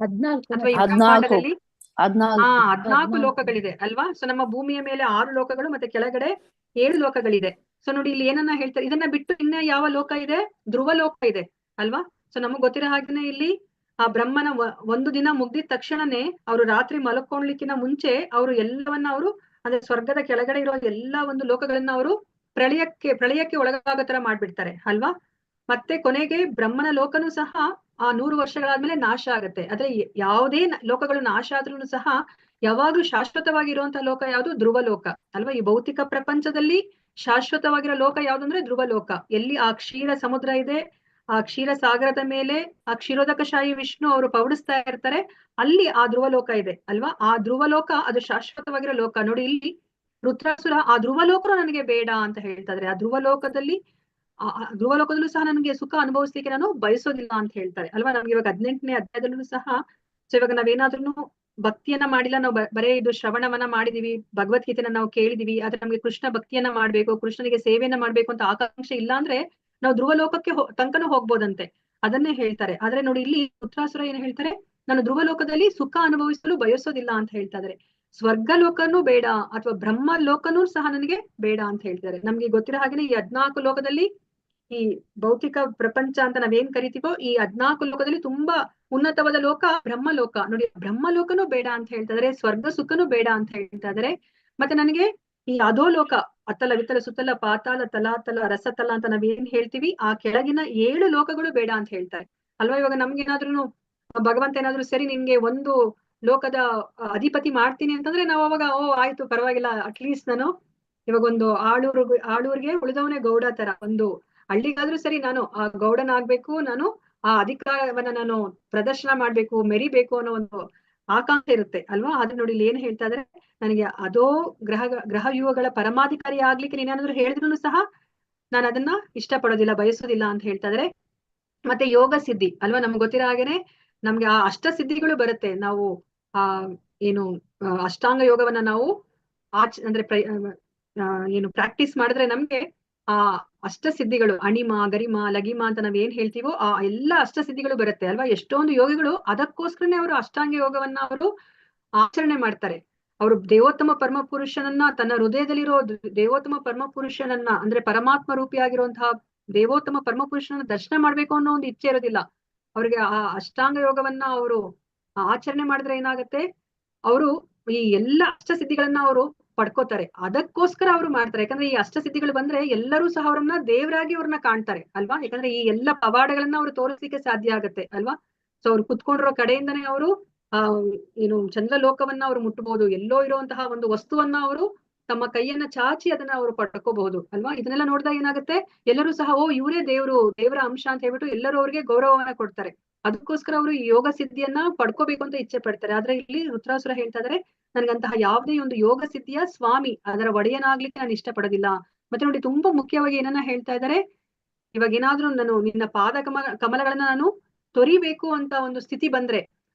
14 ಅಥವಾ ಈ ಬ್ರಹ್ಮಾಂಡದಲ್ಲಿ 14 ಲೋಕಗಳಿದೆ ಅಲ್ವಾ. ಸೊ ನಮ್ಮ ಭೂಮಿಯ ಮೇಲೆ 6 ಲೋಕಗಳು ಮತ್ತೆ ಕೆಳಗಡೆ 7 ಲೋಕಗಳಿದೆ. ಸೊ ನೋಡಿ ಇಲ್ಲಿ ಏನನ್ನ ಹೇಳ್ತಾರೆ, ಇದನ್ನ ಬಿಟ್ಟು ಇನ್ನ ಯಾವ ಲೋಕ ಇದೆ? ಧ್ರುವ ಲೋಕ ಇದೆ ಅಲ್ವಾ. ಸೊ ನಮಗ್ ಗೊತ್ತಿರೋ ಹಾಗೇನೆ ಇಲ್ಲಿ ಆ ಬ್ರಹ್ಮನ ಒಂದು ದಿನ ಮುಗ್ದಿದ ತಕ್ಷಣನೇ ಅವರು ರಾತ್ರಿ ಮಲ್ಕೊಳ್ಳಿಕ್ಕಿನ ಮುಂಚೆ ಅವರು ಎಲ್ಲವನ್ನ ಅವರು ಅಂದ್ರೆ ಸ್ವರ್ಗದ ಕೆಳಗಡೆ ಇರೋ ಎಲ್ಲಾ ಒಂದು ಲೋಕಗಳನ್ನ ಅವರು ಪ್ರಳಯಕ್ಕೆ ಒಳಗಾಗೋ ತರ ಮಾಡ್ಬಿಡ್ತಾರೆ ಅಲ್ವಾ. ಮತ್ತೆ ಕೊನೆಗೆ ಬ್ರಹ್ಮನ ಲೋಕನೂ ಸಹ ಆ 100 ವರ್ಷಗಳಾದ್ಮೇಲೆ ನಾಶ ಆಗುತ್ತೆ. ಆದ್ರೆ ಯಾವುದೇ ಲೋಕಗಳು ನಾಶ ಆದ್ರೂ ಸಹ ಯಾವಾಗ್ಲೂ ಶಾಶ್ವತವಾಗಿರುವಂತಹ ಲೋಕ ಯಾವುದು? ಧ್ರುವ ಲೋಕ ಅಲ್ವಾ. ಈ ಭೌತಿಕ ಪ್ರಪಂಚದಲ್ಲಿ ಶಾಶ್ವತವಾಗಿರೋ ಲೋಕ ಯಾವ್ದಂದ್ರೆ ಧ್ರುವ ಲೋಕ. ಎಲ್ಲಿ ಆ ಕ್ಷೀರ ಸಮುದ್ರ ಇದೆ, ಆ ಕ್ಷೀರ ಸಾಗರದ ಮೇಲೆ ಆ ಕ್ಷೀರೋದಕಶಾಹಿ ವಿಷ್ಣು ಅವರು ಪೌಡಿಸ್ತಾ ಇರ್ತಾರೆ, ಅಲ್ಲಿ ಆ ಧ್ರುವ ಲೋಕ ಇದೆ ಅಲ್ವಾ. ಆ ಧ್ರುವ ಲೋಕ ಅದು ಶಾಶ್ವತವಾಗಿರೋ ಲೋಕ. ನೋಡಿ ಇಲ್ಲಿ ವೃತ್ರಾಸುರ ಆ ಧ್ರುವ ಲೋಕನು ನನಗೆ ಬೇಡ ಅಂತ ಹೇಳ್ತಾ ಇದ್ದಾರೆ. ಆ ಧ್ರುವ ಲೋಕದಲ್ಲಿ ಧ್ರುವ ಲೋಕದಲ್ಲೂ ಸಹ ನನಗೆ ಸುಖ ಅನುಭವಿಸ್ಲಿಕ್ಕೆ ನಾನು ಬಯಸೋದಿಲ್ಲ ಅಂತ ಹೇಳ್ತಾರೆ ಅಲ್ವಾ. ನಮ್ಗೆ ಇವಾಗ 18ನೇ ಅಧ್ಯಾಯದಲ್ಲೂ ಸಹ ಸೊ ಇವಾಗ ನಾವೇನಾದ್ರೂ ಭಕ್ತಿಯನ್ನ ಮಾಡಿಲ್ಲ, ನಾವು ಬರೇ ಇದು ಶ್ರವಣವನ್ನ ಮಾಡಿದೀವಿ, ಭಗವದ್ಗೀತೆನ ನಾವು ಕೇಳಿದೀವಿ, ಆದ್ರೆ ನಮ್ಗೆ ಕೃಷ್ಣ ಭಕ್ತಿಯನ್ನ ಮಾಡ್ಬೇಕು, ಕೃಷ್ಣನಿಗೆ ಸೇವೆಯನ್ನ ಮಾಡ್ಬೇಕು ಅಂತ ಆಕಾಂಕ್ಷೆ ಇಲ್ಲ ಅಂದ್ರೆ ನಾವು ಧ್ರುವ ಲೋಕಕ್ಕೆ ತನಕನೂ ಹೋಗ್ಬೋದಂತೆ. ಅದನ್ನೇ ಹೇಳ್ತಾರೆ. ಆದ್ರೆ ನೋಡಿ ಇಲ್ಲಿ ವೃತ್ರಾಸುರ ಏನ್ ಹೇಳ್ತಾರೆ, ನಾನು ಧ್ರುವ ಲೋಕದಲ್ಲಿ ಸುಖ ಅನುಭವಿಸಲು ಬಯಸೋದಿಲ್ಲ ಅಂತ ಹೇಳ್ತಾ ಇದಾರೆ. ಸ್ವರ್ಗ ಲೋಕನೂ ಬೇಡ ಅಥವಾ ಬ್ರಹ್ಮ ಲೋಕನೂ ಸಹ ನನಗೆ ಬೇಡ ಅಂತ ಹೇಳ್ತಾರೆ. ನಮ್ಗೆ ಗೊತ್ತಿರೋ ಹಾಗೇನೆ ಈ 14 ಲೋಕದಲ್ಲಿ ಈ ಭೌತಿಕ ಪ್ರಪಂಚ ಅಂತ ನಾವೇನ್ ಕರಿತೀವೋ ಈ 14 ಲೋಕದಲ್ಲಿ ತುಂಬಾ ಉನ್ನತವಾದ ಲೋಕ ಬ್ರಹ್ಮ ಲೋಕ. ನೋಡಿ ಬ್ರಹ್ಮ ಲೋಕನೂ ಬೇಡ ಅಂತ ಹೇಳ್ತಾ ಇದಾರೆ, ಸ್ವರ್ಗ ಸುಖನೂ ಬೇಡ ಅಂತ ಹೇಳ್ತಾ ಇದಾರೆ. ಮತ್ತೆ ನನಗೆ ಈ ಅಧೋ ಲೋಕ ಅತಲ ವಿತಲ ಸುತಲ ಪಾತಾಲ ತಲಾತಲ ರಸತಲ ಅಂತ ನಾವೇನ್ ಹೇಳ್ತೀವಿ, ಆ ಕೆಳಗಿನ 7 ಲೋಕಗಳು ಬೇಡ ಅಂತ ಹೇಳ್ತಾರೆ ಅಲ್ವಾ. ಇವಾಗ ನಮ್ಗೇನಾದ್ರೂ ಭಗವಂತ ಏನಾದ್ರು ಸರಿ ನಿನ್ಗೆ ಒಂದು ಲೋಕದ ಅಧಿಪತಿ ಮಾಡ್ತೀನಿ ಅಂತಂದ್ರೆ ನಾವು ಅವಾಗ ಆಯ್ತು ಪರವಾಗಿಲ್ಲ, ಅಟ್ಲೀಸ್ಟ್ ನಾನು ಇವಾಗ ಒಂದು ಆಳೂರ್ಗೆ ಉಳಿದವನೇ ಗೌಡ ತರ, ಒಂದು ಹಳ್ಳಿಗಾದ್ರೂ ಸರಿ ನಾನು ಆ ಗೌಡನಾಗ್ಬೇಕು, ನಾನು ಆ ಅಧಿಕಾರವನ್ನ ನಾನು ಪ್ರದರ್ಶನ ಮಾಡ್ಬೇಕು, ಮೆರಿಬೇಕು ಅನ್ನೋ ಒಂದು ಆಕಾಂಕ್ಷೆ ಇರುತ್ತೆ ಅಲ್ವಾ. ಆದ್ರೆ ನೋಡಿ ಇಲ್ಲಿ ಏನ್ ಹೇಳ್ತಾ ಇದ್ರೆ, ನನಗೆ ಅದೋ ಗ್ರಹ ಯುಗಗಳ ಪರಮಾಧಿಕಾರಿ ಆಗ್ಲಿಕ್ಕೆ ನೀನೇನಾದ್ರೂ ಹೇಳಿದ್ರು ಸಹ ನಾನು ಅದನ್ನ ಇಷ್ಟಪಡೋದಿಲ್ಲ, ಬಯಸೋದಿಲ್ಲ ಅಂತ ಹೇಳ್ತಾ ಇದ್ರೆ. ಮತ್ತೆ ಯೋಗ ಸಿದ್ಧಿ ಅಲ್ವಾ, ನಮ್ಗೆ ಗೊತ್ತಿರೋ ಹಾಗೇನೆ ನಮ್ಗೆ ಆ ಅಷ್ಟ ಸಿದ್ಧಿಗಳು ಬರುತ್ತೆ. ನಾವು ಆ ಏನು ಅಷ್ಟಾಂಗ ಯೋಗವನ್ನ ನಾವು ಅಂದ್ರೆ ಏನು ಪ್ರಾಕ್ಟೀಸ್ ಮಾಡಿದ್ರೆ ನಮ್ಗೆ ಆ ಅಷ್ಟ ಸಿದ್ಧಿಗಳು, ಅಣಿಮ ಗರಿಮ ಲಗಿಮ ಅಂತ ನಾವ್ ಏನ್ ಹೇಳ್ತೀವೋ ಆ ಎಲ್ಲಾ ಅಷ್ಟ ಸಿದ್ಧಿಗಳು ಬರುತ್ತೆ ಅಲ್ವಾ. ಎಷ್ಟೊಂದು ಯೋಗಿಗಳು ಅದಕ್ಕೋಸ್ಕರನೇ ಅವರು ಅಷ್ಟಾಂಗ ಯೋಗವನ್ನ ಅವರು ಆಚರಣೆ ಮಾಡ್ತಾರೆ. ಅವರು ದೇವೋತ್ತಮ ಪರಮ ಪುರುಷನನ್ನ, ತನ್ನ ಹೃದಯದಲ್ಲಿರೋ ದೇವೋತ್ತಮ ಪರಮ ಪುರುಷನನ್ನ ಅಂದ್ರೆ ಪರಮಾತ್ಮ ರೂಪಿಯಾಗಿರುವಂತಹ ದೇವೋತ್ತಮ ಪರಮ ಪುರುಷನನ್ನ ದರ್ಶನ ಮಾಡ್ಬೇಕು ಅನ್ನೋ ಒಂದು ಇಚ್ಛೆ ಇರೋದಿಲ್ಲ ಅವ್ರಿಗೆ. ಆ ಅಷ್ಟಾಂಗ ಯೋಗವನ್ನ ಅವರು ಆಚರಣೆ ಮಾಡಿದ್ರೆ ಏನಾಗತ್ತೆ, ಅವರು ಈ ಎಲ್ಲಾ ಅಷ್ಟ ಸಿದ್ಧಿಗಳನ್ನ ಅವರು ಪಡ್ಕೋತಾರೆ. ಅದಕ್ಕೋಸ್ಕರ ಅವ್ರು ಮಾಡ್ತಾರೆ. ಯಾಕಂದ್ರೆ ಈ ಅಷ್ಟ ಸಿದ್ಧಿಗಳು ಬಂದ್ರೆ ಎಲ್ಲರೂ ಸಹ ಅವ್ರನ್ನ ದೇವರಾಗಿ ಅವ್ರನ್ನ ಕಾಣ್ತಾರೆ ಅಲ್ವಾ. ಯಾಕಂದ್ರೆ ಈ ಎಲ್ಲ ಪವಾಡಗಳನ್ನ ಅವ್ರು ತೋರಿಸ್ಲಿಕ್ಕೆ ಸಾಧ್ಯ ಆಗತ್ತೆ ಅಲ್ವಾ. ಸೊ ಅವ್ರು ಕುತ್ಕೊಂಡಿರೋ ಕಡೆಯಿಂದನೇ ಅವರು ಏನು ಚಂದ್ರಲೋಕವನ್ನ ಅವ್ರು ಮುಟ್ಟಬಹುದು, ಎಲ್ಲೋ ಇರುವಂತಹ ಒಂದು ವಸ್ತುವನ್ನ ಅವರು ತಮ್ಮ ಕೈಯನ್ನ ಚಾಚಿ ಅದನ್ನ ಅವರು ಪಡ್ಕೋಬಹುದು ಅಲ್ವಾ. ಇದನ್ನೆಲ್ಲ ನೋಡಿದಾಗ ಏನಾಗುತ್ತೆ, ಎಲ್ಲರೂ ಸಹ ಇವರೇ ದೇವರ ಅಂಶ ಅಂತ ಹೇಳ್ಬಿಟ್ಟು ಎಲ್ಲರೂ ಅವ್ರಿಗೆ ಗೌರವವನ್ನ ಕೊಡ್ತಾರೆ. ಅದಕ್ಕೋಸ್ಕರ ಅವರು ಈ ಯೋಗ ಸಿದ್ಧಿಯನ್ನ ಪಡ್ಕೋಬೇಕು ಅಂತ ಇಚ್ಛೆ ಪಡ್ತಾರೆ. ಆದ್ರೆ ಇಲ್ಲಿ ವೃತ್ರಾಸುರ ಹೇಳ್ತಾ ಇದಾರೆ, ನನ್ಗಂತಹ ಯಾವುದೇ ಒಂದು ಯೋಗ ಸಿದ್ಧಿಯ ಸ್ವಾಮಿ ಅದರ ಒಡೆಯನಾಗ್ಲಿಕ್ಕೆ ನಾನು ಇಷ್ಟಪಡೋದಿಲ್ಲ. ಮತ್ತೆ ನೋಡಿ ತುಂಬಾ ಮುಖ್ಯವಾಗಿ ಏನನ್ನ ಹೇಳ್ತಾ ಇದ್ದಾರೆ, ಇವಾಗ ಏನಾದ್ರೂ ನಾನು ನಿನ್ನ ಪಾದ ಕಮಲಗಳನ್ನ ನಾನು ತೊರಿಬೇಕು ಅಂತ ಒಂದು ಸ್ಥಿತಿ ಬಂದ್ರೆ,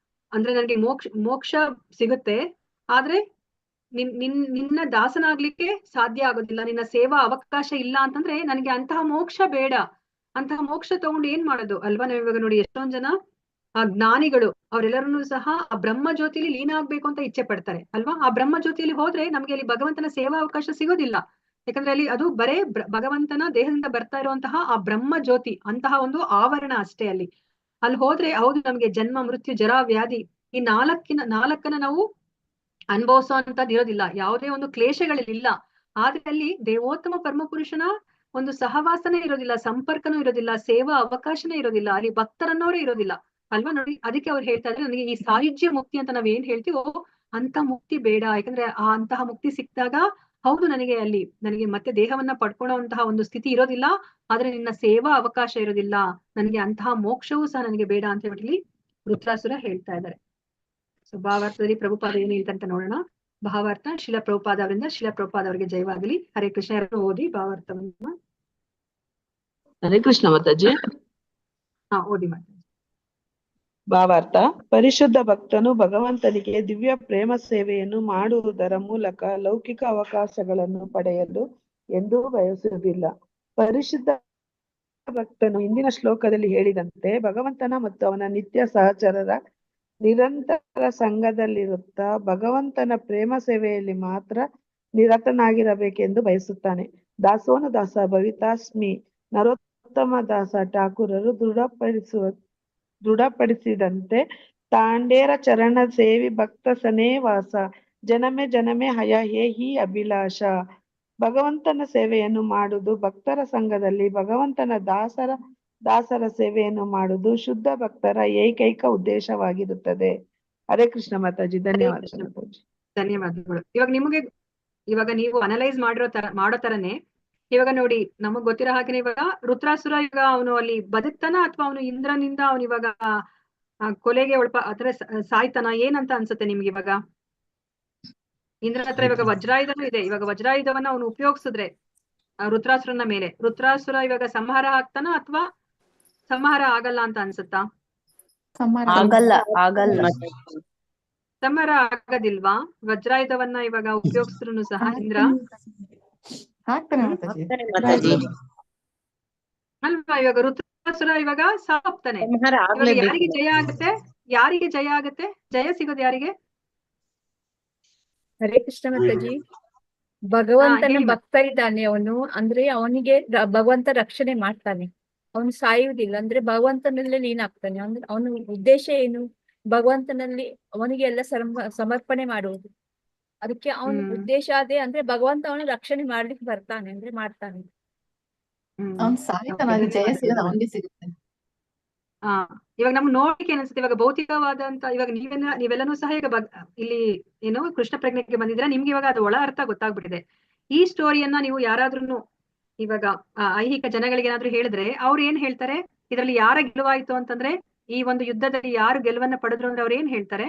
ಅಂದ್ರೆ ನನಗೆ ಮೋಕ್ಷ ಸಿಗುತ್ತೆ, ಆದ್ರೆ ನಿನ್ನ ದಾಸನಾಗ್ಲಿಕ್ಕೆ ಸಾಧ್ಯ ಆಗೋದಿಲ್ಲ, ನಿನ್ನ ಸೇವಾ ಅವಕಾಶ ಇಲ್ಲ ಅಂತಂದ್ರೆ ನನಗೆ ಅಂತಹ ಮೋಕ್ಷ ಬೇಡ. ಅಂತಹ ಮೋಕ್ಷ ತಗೊಂಡು ಏನ್ ಮಾಡೋದು ಅಲ್ವಾ. ನಾವ್ ಇವಾಗ ನೋಡಿ ಎಷ್ಟೊಂದ್ ಜನ ಆ ಜ್ಞಾನಿಗಳು ಅವರೆಲ್ಲರೂ ಸಹ ಆ ಬ್ರಹ್ಮ ಜ್ಯೋತಿಲಿ ಲೀನ ಆಗ್ಬೇಕು ಅಂತ ಇಚ್ಛೆ ಪಡ್ತಾರೆ ಅಲ್ವಾ. ಆ ಬ್ರಹ್ಮ ಜ್ಯೋತಿಯಲ್ಲಿ ಹೋದ್ರೆ ನಮ್ಗೆ ಅಲ್ಲಿ ಭಗವಂತನ ಸೇವಾ ಅವಕಾಶ ಸಿಗೋದಿಲ್ಲ. ಯಾಕಂದ್ರೆ ಅಲ್ಲಿ ಅದು ಬರೇ ಭಗವಂತನ ದೇಹದಿಂದ ಬರ್ತಾ ಇರುವಂತಹ ಆ ಬ್ರಹ್ಮ ಜ್ಯೋತಿ ಅಂತಹ ಒಂದು ಆವರಣ ಅಷ್ಟೇ. ಅಲ್ಲಿ ಹೋದ್ರೆ ಹೌದು ನಮ್ಗೆ ಜನ್ಮ ಮೃತ್ಯು ಜರಾ ವ್ಯಾಧಿ ಈ ನಾಲ್ಕನ್ನ ನಾವು ಅನುಭವಿಸೋ ಅಂತದ್ ಇರೋದಿಲ್ಲ, ಯಾವುದೇ ಒಂದು ಕ್ಲೇಶಗಳಿಲ್ಲ. ಆದ್ರೆ ಅಲ್ಲಿ ದೇವೋತ್ತಮ ಪರಮಪುರುಷನ ಒಂದು ಸಹವಾಸನೇ ಇರೋದಿಲ್ಲ, ಸಂಪರ್ಕನೂ ಇರೋದಿಲ್ಲ, ಸೇವಾ ಅವಕಾಶನೇ ಇರೋದಿಲ್ಲ, ಅಲ್ಲಿ ಭಕ್ತರನ್ನೋರೇ ಇರೋದಿಲ್ಲ ಅಲ್ವಾ. ನೋಡಿ ಅದಕ್ಕೆ ಅವ್ರು ಹೇಳ್ತಾ ಇದ್ರೆ, ನನಗೆ ಈ ಸಾಯುಜ್ಯ ಮುಕ್ತಿ ಅಂತ ನಾವ್ ಏನ್ ಹೇಳ್ತೀವೋ ಅಂತ ಮುಕ್ತಿ ಬೇಡ. ಯಾಕಂದ್ರೆ ಆ ಅಂತಹ ಮುಕ್ತಿ ಸಿಕ್ಕಿದಾಗ ಹೌದು ನನಗೆ ಮತ್ತೆ ದೇಹವನ್ನ ಪಡ್ಕೊಳ್ಳುವಂತಹ ಒಂದು ಸ್ಥಿತಿ ಇರೋದಿಲ್ಲ, ಆದ್ರೆ ನಿನ್ನ ಸೇವಾ ಅವಕಾಶ ಇರೋದಿಲ್ಲ, ನನಗೆ ಅಂತಹ ಮೋಕ್ಷವೂ ಸಹ ನನಗೆ ಬೇಡ ಅಂತ ಹೇಳಿ ವೃತ್ರಾಸುರ ಹೇಳ್ತಾ ಇದ್ದಾರೆ. ಸೊ ಭಾವಾರ್ಥದಲ್ಲಿ ಪ್ರಭುಪಾದ ಏನ್ ಹೇಳ್ತಂತ ನೋಡೋಣ. ಭಾವಾರ್ಥ ಶಿಲ ಪ್ರಭುಪಾದ ಅವರಿಂದ, ಶಿಲ ಪ್ರಭುಪಾದ ಅವರಿಗೆ ಜಯವಾಗಲಿ. ಹರೇ ಕೃಷ್ಣ. ಎರಡು ಓದಿ ಭಾವಾರ್ಥವನ್ನ. ಹರೇ ಕೃಷ್ಣ ಮಾತಾಜಿ. ಓದಿ ಮಾತಾಜಿ. ಭಾವಾರ್ಥ: ಪರಿಶುದ್ಧ ಭಕ್ತನು ಭಗವಂತನಿಗೆ ದಿವ್ಯ ಪ್ರೇಮ ಸೇವೆಯನ್ನು ಮಾಡುವುದರ ಮೂಲಕ ಲೌಕಿಕ ಅವಕಾಶಗಳನ್ನು ಪಡೆಯಲು ಎಂದೂ ಬಯಸುವುದಿಲ್ಲ. ಪರಿಶುದ್ಧ ಭಕ್ತನು ಹಿಂದಿನ ಶ್ಲೋಕದಲ್ಲಿ ಹೇಳಿದಂತೆ ಭಗವಂತನ ಮತ್ತು ಅವನ ನಿತ್ಯ ಸಹಚರರ ನಿರಂತರ ಸಂಘದಲ್ಲಿರುತ್ತಾ ಭಗವಂತನ ಪ್ರೇಮ ಸೇವೆಯಲ್ಲಿ ಮಾತ್ರ ನಿರತನಾಗಿರಬೇಕೆಂದು ಬಯಸುತ್ತಾನೆ. ದಾಸೋನು ದಾಸ ಭವಿತಾಸ್ಮಿ ನರೋತ್ತಮ ದಾಸ ಠಾಕೂರರು ದೃಢಪಡಿಸಿದಂತೆ ತಾಂಡೇರ ಚರಣ ಸೇವಿ ಭಕ್ತ ಸನೇವಾಸ ಜನಮೆ ಜನಮೆ ಹಯ ಹೇ ಹಿ ಅಭಿಲಾಷ. ಭಗವಂತನ ಸೇವೆಯನ್ನು ಮಾಡುವುದು, ಭಕ್ತರ ಸಂಘದಲ್ಲಿ ಭಗವಂತನ ದಾಸರ ಸೇವೆಯನ್ನು ಮಾಡುವುದು ಶುದ್ಧ ಭಕ್ತರ ಏಕೈಕ ಉದ್ದೇಶವಾಗಿರುತ್ತದೆ. ಹರೇ ಕೃಷ್ಣ ಮಾತಾಜಿ. ಧನ್ಯವಾದ. ಧನ್ಯವಾದಗಳು. ಇವಾಗ ನೀವು ಅನಲೈಸ್ ಮಾಡೋ ತರನೇ ಇವಾಗ ನೋಡಿ ನಮಗ್ ಗೊತ್ತಿರೋ ಹಾಗೆ ಇವಾಗ ರುದ್ರಾಸುರ ಈಗ ಅವನು ಅಲ್ಲಿ ಬದುಕ್ತಾನ ಅಥವಾ ಅವನು ಇಂದ್ರನಿಂದ ಅವನು ಇವಾಗ ಕೊಲೆಗೆ ಆತರ ಸಾಯ್ತಾನ ಏನಂತ ಅನ್ಸುತ್ತೆ ನಿಮ್ಗೆ ಇವಾಗ? ಇಂದ್ರನ ಹತ್ರ ಇವಾಗ ವಜ್ರಾಯುಧನೂ ಇದೆ. ಇವಾಗ ವಜ್ರಾಯುಧವನ್ನ ಅವನು ಉಪಯೋಗಿಸಿದ್ರೆ ರುದ್ರಾಸುರನ ಮೇಲೆ, ರುದ್ರಾಸುರ ಇವಾಗ ಸಂಹಾರ ಆಗ್ತಾನ ಅಥವಾ ಸಂಹಾರ ಆಗಲ್ಲ ಅಂತ ಅನ್ಸುತ್ತಾ? ಆಗಲ್ಲ ಆಗಲ್ಲ. ಸಂಹಾರ ಆಗೋದಿಲ್ವಾ? ವಜ್ರಾಯುಧವನ್ನ ಇವಾಗ ಉಪಯೋಗಿಸಿದ್ರು ಸಹ ಇಂದ್ರ ಅಲ್ವಾ? ಇವಾಗ ರುದ್ರಾಸುರ ಇವಾಗ ಸಾಪ್ತಾನೆ. ಸಂಹಾರ ಇವಾಗ ಆಗ್ಲೇಬೇಕು. ಯಾರಿಗೆ ಜಯ ಆಗುತ್ತೆ? ಯಾರಿಗೆ ಜಯ ಆಗುತ್ತೆ? ಜಯ ಸಿಗೋದು ಯಾರಿಗೆ? ಹರೇ ಕೃಷ್ಣ ಮಾತಾಜಿ. ಭಗವಂತನ ಹೇಳಿ ಭಕ್ತ ಇದ್ದಾನೆ ಅವನು, ಅಂದ್ರೆ ಅವನಿಗೆ ಭಗವಂತ ರಕ್ಷಣೆ ಮಾಡ್ತಾನೆ. ಅವನು ಸಾಯುವುದಿಲ್ಲ, ಅಂದ್ರೆ ಭಗವಂತನಲ್ಲೇ ಲೀನಾಗ್ತಾನೆ. ಅಂದ್ರೆ ಅವನ ಉದ್ದೇಶ ಏನು? ಭಗವಂತನಲ್ಲಿ ಅವನಿಗೆ ಎಲ್ಲ ಸಮರ್ಪಣೆ ಮಾಡುವುದು. ಅದಕ್ಕೆ ಅವನ ಉದ್ದೇಶ ಅದೇ, ಅಂದ್ರೆ ಭಗವಂತ ಅವನ ರಕ್ಷಣೆ ಮಾಡ್ಲಿಕ್ಕೆ ಬರ್ತಾನೆ, ಅಂದ್ರೆ ಮಾಡ್ತಾನೆ. ಅವ್ನ್ ಸಾಯ್ತಾನ, ಜಯ ಸಿಗೋದು ಅವನಿಗೆ ಸಿಗುತ್ತೆ. ಇವಾಗ ನಮ್ಗೆ ನೋಡ್ಲಿಕ್ಕೆ ಏನಿಸುತ್ತೆ, ಇವಾಗ ಭೌತಿಕವಾದಂತ ಇವಾಗ ನೀವೆಲ್ಲನೂ ಸಹ ಈಗ ಇಲ್ಲಿ ಏನು ಕೃಷ್ಣ ಪ್ರಜ್ಞೆಗೆ ಬಂದಿದ್ರೆ ನಿಮ್ಗೆ ಇವಾಗ ಅದು ಒಳ ಅರ್ಥ ಗೊತ್ತಾಗ್ಬಿಟ್ಟಿದೆ. ಈ ಸ್ಟೋರಿಯನ್ನ ನೀವು ಯಾರಾದ್ರೂ ಇವಾಗ ಐಹಿಕ ಜನಗಳಿಗೆ ಏನಾದ್ರು ಹೇಳಿದ್ರೆ ಅವ್ರು ಏನ್ ಹೇಳ್ತಾರೆ? ಇದ್ರಲ್ಲಿ ಯಾರ ಗೆಲುವಾಯ್ತು ಅಂತಂದ್ರೆ, ಈ ಒಂದು ಯುದ್ಧದಲ್ಲಿ ಯಾರು ಗೆಲುವನ್ನ ಪಡೆದ್ರು ಅಂದ್ರೆ ಅವ್ರು ಏನ್ ಹೇಳ್ತಾರೆ?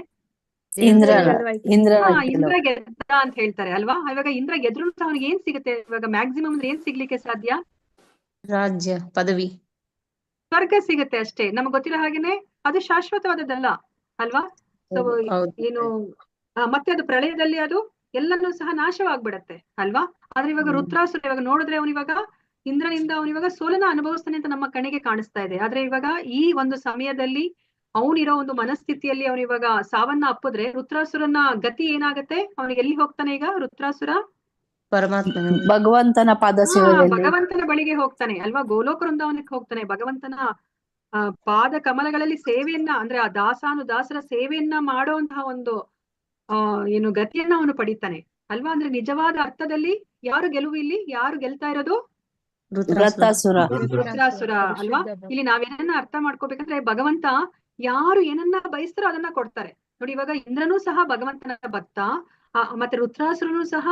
ಇಂದ್ರ ಇಂದ್ರ ಗೆದ್ದ ಅಂತ ಹೇಳ್ತಾರೆ ಅಲ್ವಾ? ಇವಾಗ ಇಂದ್ರ ಗೆದ್ರು ಅವನಿಗೆ ಏನ್ ಸಿಗುತ್ತೆ ಇವಾಗ? ಮ್ಯಾಕ್ಸಿಮಮ್ ಅಂದ್ರೆ ಏನ್ ಸಿಗ್ಲಿಕ್ಕೆ ಸಾಧ್ಯ? ರಾಜ್ಯ, ಪದವಿ, ಸ್ವರ್ಗ ಸಿಗುತ್ತೆ ಅಷ್ಟೇ. ನಮ್ಗೆ ಗೊತ್ತಿರೋ ಹಾಗೇನೆ ಅದು ಶಾಶ್ವತವಾದದ್ದಲ್ಲ ಅಲ್ವಾ? ಸೊ ಏನು ಮತ್ತೆ ಅದು ಪ್ರಳಯದಲ್ಲಿ ಅದು ಎಲ್ಲನೂ ಸಹ ನಾಶವಾಗ್ಬಿಡತ್ತೆ ಅಲ್ವಾ? ಆದ್ರೆ ಇವಾಗ ರುದ್ರಾಸುರ ಇವಾಗ ನೋಡಿದ್ರೆ ಅವನಿವಾಗ ಇಂದ್ರನಿಂದ ಅವನಿವಾಗ ಸೋಲನ ಅನುಭವಿಸ್ತಾನೆ ಅಂತ ನಮ್ಮ ಕಣ್ಣಿಗೆ ಕಾಣಿಸ್ತಾ ಇದೆ. ಆದ್ರೆ ಇವಾಗ ಈ ಒಂದು ಸಮಯದಲ್ಲಿ ಅವನಿರೋ ಒಂದು ಮನಸ್ಥಿತಿಯಲ್ಲಿ ಅವನಿವಾಗ ಸಾವನ್ನ ಅಪ್ಪಿದ್ರೆ ರುದ್ರಾಸುರನ ಗತಿ ಏನಾಗತ್ತೆ? ಅವನಿಗೆ ಎಲ್ಲಿ ಹೋಗ್ತಾನೆ ಈಗ ರುದ್ರಾಸುರ? ಪರಮಾತ್ಮನ ಭಗವಂತನ ಪಾದ ಸೇವೆಯಲ್ಲಿ ಭಗವಂತನ ಬಳಿಗೆ ಹೋಗ್ತಾನೆ ಅಲ್ವಾ? ಗೋಲೋಕ ವೃಂದಾವನಕ್ಕೆ ಹೋಗ್ತಾನೆ. ಭಗವಂತನ ಪಾದ ಕಮಲಗಳಲ್ಲಿ ಸೇವೆಯನ್ನ, ಅಂದ್ರೆ ಆ ದಾಸರ ಸೇವೆಯನ್ನ ಮಾಡುವಂತಹ ಒಂದು ಏನು ಗತಿಯನ್ನ ಅವನು ಪಡಿತಾನೆ ಅಲ್ವಾ? ಅಂದ್ರೆ ನಿಜವಾದ ಅರ್ಥದಲ್ಲಿ ಯಾರು ಗೆಲುವು? ಇಲ್ಲಿ ಯಾರು ಗೆಲ್ತಾ ಇರೋದು? ರುದ್ರಾಸುರ. ರುದ್ರಾಸುರ ಅಲ್ವಾ? ಇಲ್ಲಿ ನಾವೇನನ್ನ ಅರ್ಥ ಮಾಡ್ಕೋಬೇಕಂದ್ರೆ ಭಗವಂತ ಯಾರು ಏನನ್ನ ಬಯಸ್ತಾರೋ ಅದನ್ನ ಕೊಡ್ತಾರೆ. ನೋಡಿ ಇವಾಗ ಇಂದ್ರನೂ ಸಹ ಭಗವಂತನ ಭಕ್ತ, ಮತ್ತೆ ರುದ್ರಾಸುರನು ಸಹ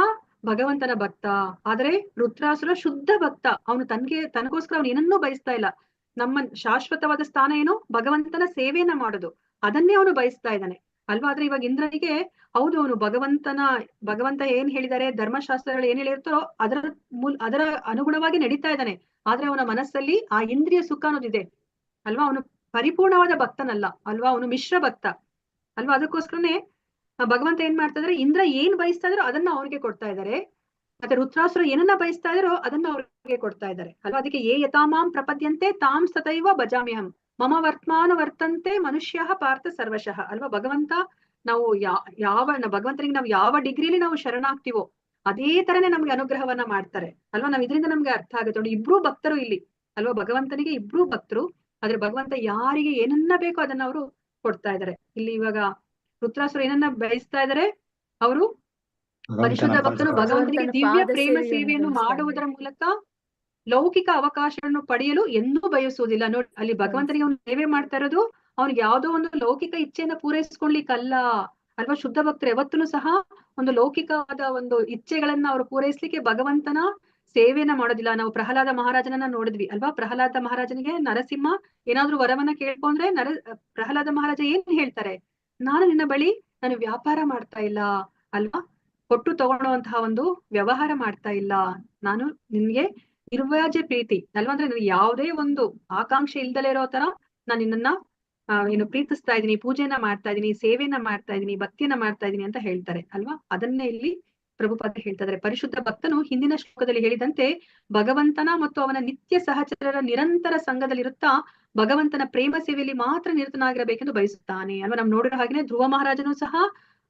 ಭಗವಂತನ ಭಕ್ತ. ಆದ್ರೆ ರುದ್ರಾಸುರ ಶುದ್ಧ ಭಕ್ತ. ಅವನು ತನಗೋಸ್ಕರ ಅವನು ಏನನ್ನೂ ಬಯಸ್ತಾ ಇಲ್ಲ. ನಮ್ಮ ಶಾಶ್ವತವಾದ ಸ್ಥಾನ ಏನು? ಭಗವಂತನ ಸೇವೆಯನ್ನ ಮಾಡೋದು, ಅದನ್ನೇ ಅವನು ಬಯಸ್ತಾ ಇದ್ದಾನೆ ಅಲ್ವಾ? ಆದ್ರೆ ಇವಾಗ ಇಂದ್ರನಿಗೆ ಹೌದು ಅವನು ಭಗವಂತ ಏನ್ ಹೇಳಿದ್ದಾರೆ, ಧರ್ಮಶಾಸ್ತ್ರಗಳು ಏನ್ ಹೇಳಿರ್ತಾರೋ ಅದರ ಅನುಗುಣವಾಗಿ ನಡೀತಾ ಇದ್ದಾನೆ. ಆದ್ರೆ ಅವನ ಮನಸ್ಸಲ್ಲಿ ಆ ಇಂದ್ರಿಯ ಸುಖ ಅನ್ನೋದಿದೆ ಅಲ್ವಾ? ಅವನು ಪರಿಪೂರ್ಣವಾದ ಭಕ್ತನಲ್ಲ ಅಲ್ವಾ? ಅವನು ಮಿಶ್ರ ಭಕ್ತ ಅಲ್ವಾ? ಅದಕ್ಕೋಸ್ಕರನೇ ಭಗವಂತ ಏನ್ ಮಾಡ್ತಾ ಇದಾರೆ, ಇಂದ್ರ ಏನ್ ಬಯಸ್ತಾ ಇದಾರೋ ಅದನ್ನ ಅವ್ರಿಗೆ ಕೊಡ್ತಾ ಇದ್ದಾರೆ. ಮತ್ತೆ ರುದ್ರಾಸುರ ಏನನ್ನ ಬಯಸ್ತಾ ಇದಾರೋ ಅದನ್ನ ಅವ್ರಿಗೆ ಕೊಡ್ತಾ ಇದ್ದಾರೆ ಅಲ್ವಾ? ಅದಕ್ಕೆ ಯೇ ಯಥಾಮಾಂ ಪ್ರಪದ್ಯಂತೆ ತಾಂ ಸತೈವ ಭಜಾಮ್ಯಹಂ ಮಮ ವರ್ತಂತೆ ಮನುಷ್ಯ ಪಾರ್ಥ ಸರ್ವಶಃ ಅಲ್ವಾ? ಭಗವಂತ ನಾವು ಭಗವಂತನಿಗೆ ನಾವು ಯಾವ ಡಿಗ್ರಿಲಿ ನಾವು ಶರಣಾಗ್ತಿವೋ ಅದೇ ತರನೇ ನಮ್ಗೆ ಅನುಗ್ರಹವನ್ನ ಮಾಡ್ತಾರೆ ಅಲ್ವಾ? ನಾವ್ ಇದರಿಂದ ನಮ್ಗೆ ಅರ್ಥ ಆಗುತ್ತೆ ನೋಡಿ. ಇಬ್ರು ಭಕ್ತರು ಇಲ್ಲಿ ಅಲ್ವಾ? ಭಗವಂತನಿಗೆ ಇಬ್ರು ಭಕ್ತರು. ಆದ್ರೆ ಭಗವಂತ ಯಾರಿಗೆ ಏನನ್ನ ಬೇಕೋ ಅದನ್ನ ಅವರು ಕೊಡ್ತಾ ಇದ್ದಾರೆ. ಇಲ್ಲಿ ಇವಾಗ ರುದ್ರಾಸುರ ಏನನ್ನ ಬಯಸ್ತಾ ಇದ್ದಾರೆ? ಅವರು ಪರಿಶುದ್ಧ ಭಕ್ತನು ಭಗವಂತನಿಗೆ ದಿವ್ಯ ಪ್ರೇಮ ಸೇವೆಯನ್ನು ಮಾಡುವುದರ ಮೂಲಕ ಲೌಕಿಕ ಅವಕಾಶಗಳನ್ನು ಪಡೆಯಲು ಎಂದೂ ಬಯಸುವುದಿಲ್ಲ. ನೋಡಿ ಅಲ್ಲಿ ಭಗವಂತನಿಗೆ ಅವನು ಸೇವೆ ಮಾಡ್ತಾ ಇರೋದು ಅವ್ನಿಗೆ ಯಾವುದೋ ಒಂದು ಲೌಕಿಕ ಇಚ್ಛೆಯನ್ನ ಪೂರೈಸ್ಕೊಳ್ಲಿಕ್ಕಲ್ಲ ಅಲ್ವಾ? ಶುದ್ಧ ಭಕ್ತರು ಯಾವತ್ತೂ ಸಹ ಒಂದು ಲೌಕಿಕವಾದ ಒಂದು ಇಚ್ಛೆಗಳನ್ನ ಅವರು ಪೂರೈಸ್ಲಿಕ್ಕೆ ಭಗವಂತನ ಸೇವೆಯನ್ನ ಮಾಡೋದಿಲ್ಲ. ನಾವು ಪ್ರಹ್ಲಾದ ಮಹಾರಾಜನನ್ನ ನೋಡಿದ್ವಿ ಅಲ್ವಾ? ಪ್ರಹ್ಲಾದ ಮಹಾರಾಜನಿಗೆ ನರಸಿಂಹ ಏನಾದ್ರೂ ವರವನ್ನ ಕೇಳ್ಕೊಂಡ್ರೆ ಪ್ರಹ್ಲಾದ ಮಹಾರಾಜ ಏನ್ ಹೇಳ್ತಾರೆ? ನಾನು ನಿನ್ನ ಬಳಿ ನಾನು ವ್ಯಾಪಾರ ಮಾಡ್ತಾ ಇಲ್ಲ ಅಲ್ವಾ? ಕೊಟ್ಟು ತಗೊಳ್ಳುವಂತಹ ಒಂದು ವ್ಯವಹಾರ ಮಾಡ್ತಾ ಇಲ್ಲ. ನಾನು ನಿನ್ಗೆ ನಿರ್ವ್ಯಾಜ ಪ್ರೀತಿ ಅಲ್ವಾ? ಅಂದ್ರೆ ನನಗೆ ಯಾವುದೇ ಒಂದು ಆಕಾಂಕ್ಷೆ ಇಲ್ದಲೇ ಇರೋ ತರ ನಾನು ನಿನ್ನನ್ನ ಏನು ಪ್ರೀತಿಸ್ತಾ ಇದೀನಿ, ಪೂಜೆಯನ್ನ ಮಾಡ್ತಾ ಇದೀನಿ, ಸೇವೆಯನ್ನ ಮಾಡ್ತಾ ಇದೀನಿ, ಭಕ್ತಿಯನ್ನ ಮಾಡ್ತಾ ಇದೀನಿ ಅಂತ ಹೇಳ್ತಾರೆ ಅಲ್ವಾ? ಅದನ್ನೇ ಇಲ್ಲಿ ಪ್ರಭುಪಾದ ಹೇಳ್ತಾ ಇದ್ದಾರೆ. ಪರಿಶುದ್ಧ ಭಕ್ತನು ಹಿಂದಿನ ಶ್ಲೋಕದಲ್ಲಿ ಹೇಳಿದಂತೆ ಭಗವಂತನ ಮತ್ತು ಅವನ ನಿತ್ಯ ಸಹಚರರ ನಿರಂತರ ಸಂಘದಲ್ಲಿರುತ್ತಾ ಭಗವಂತನ ಪ್ರೇಮ ಸೇವೆಯಲ್ಲಿ ಮಾತ್ರ ನಿರತನಾಗಿರಬೇಕೆಂದು ಬಯಸುತ್ತಾನೆ ಅಲ್ವಾ? ನಾವು ನೋಡಿರೋ ಹಾಗೆ ಧ್ರುವ ಮಹಾರಾಜನು ಸಹ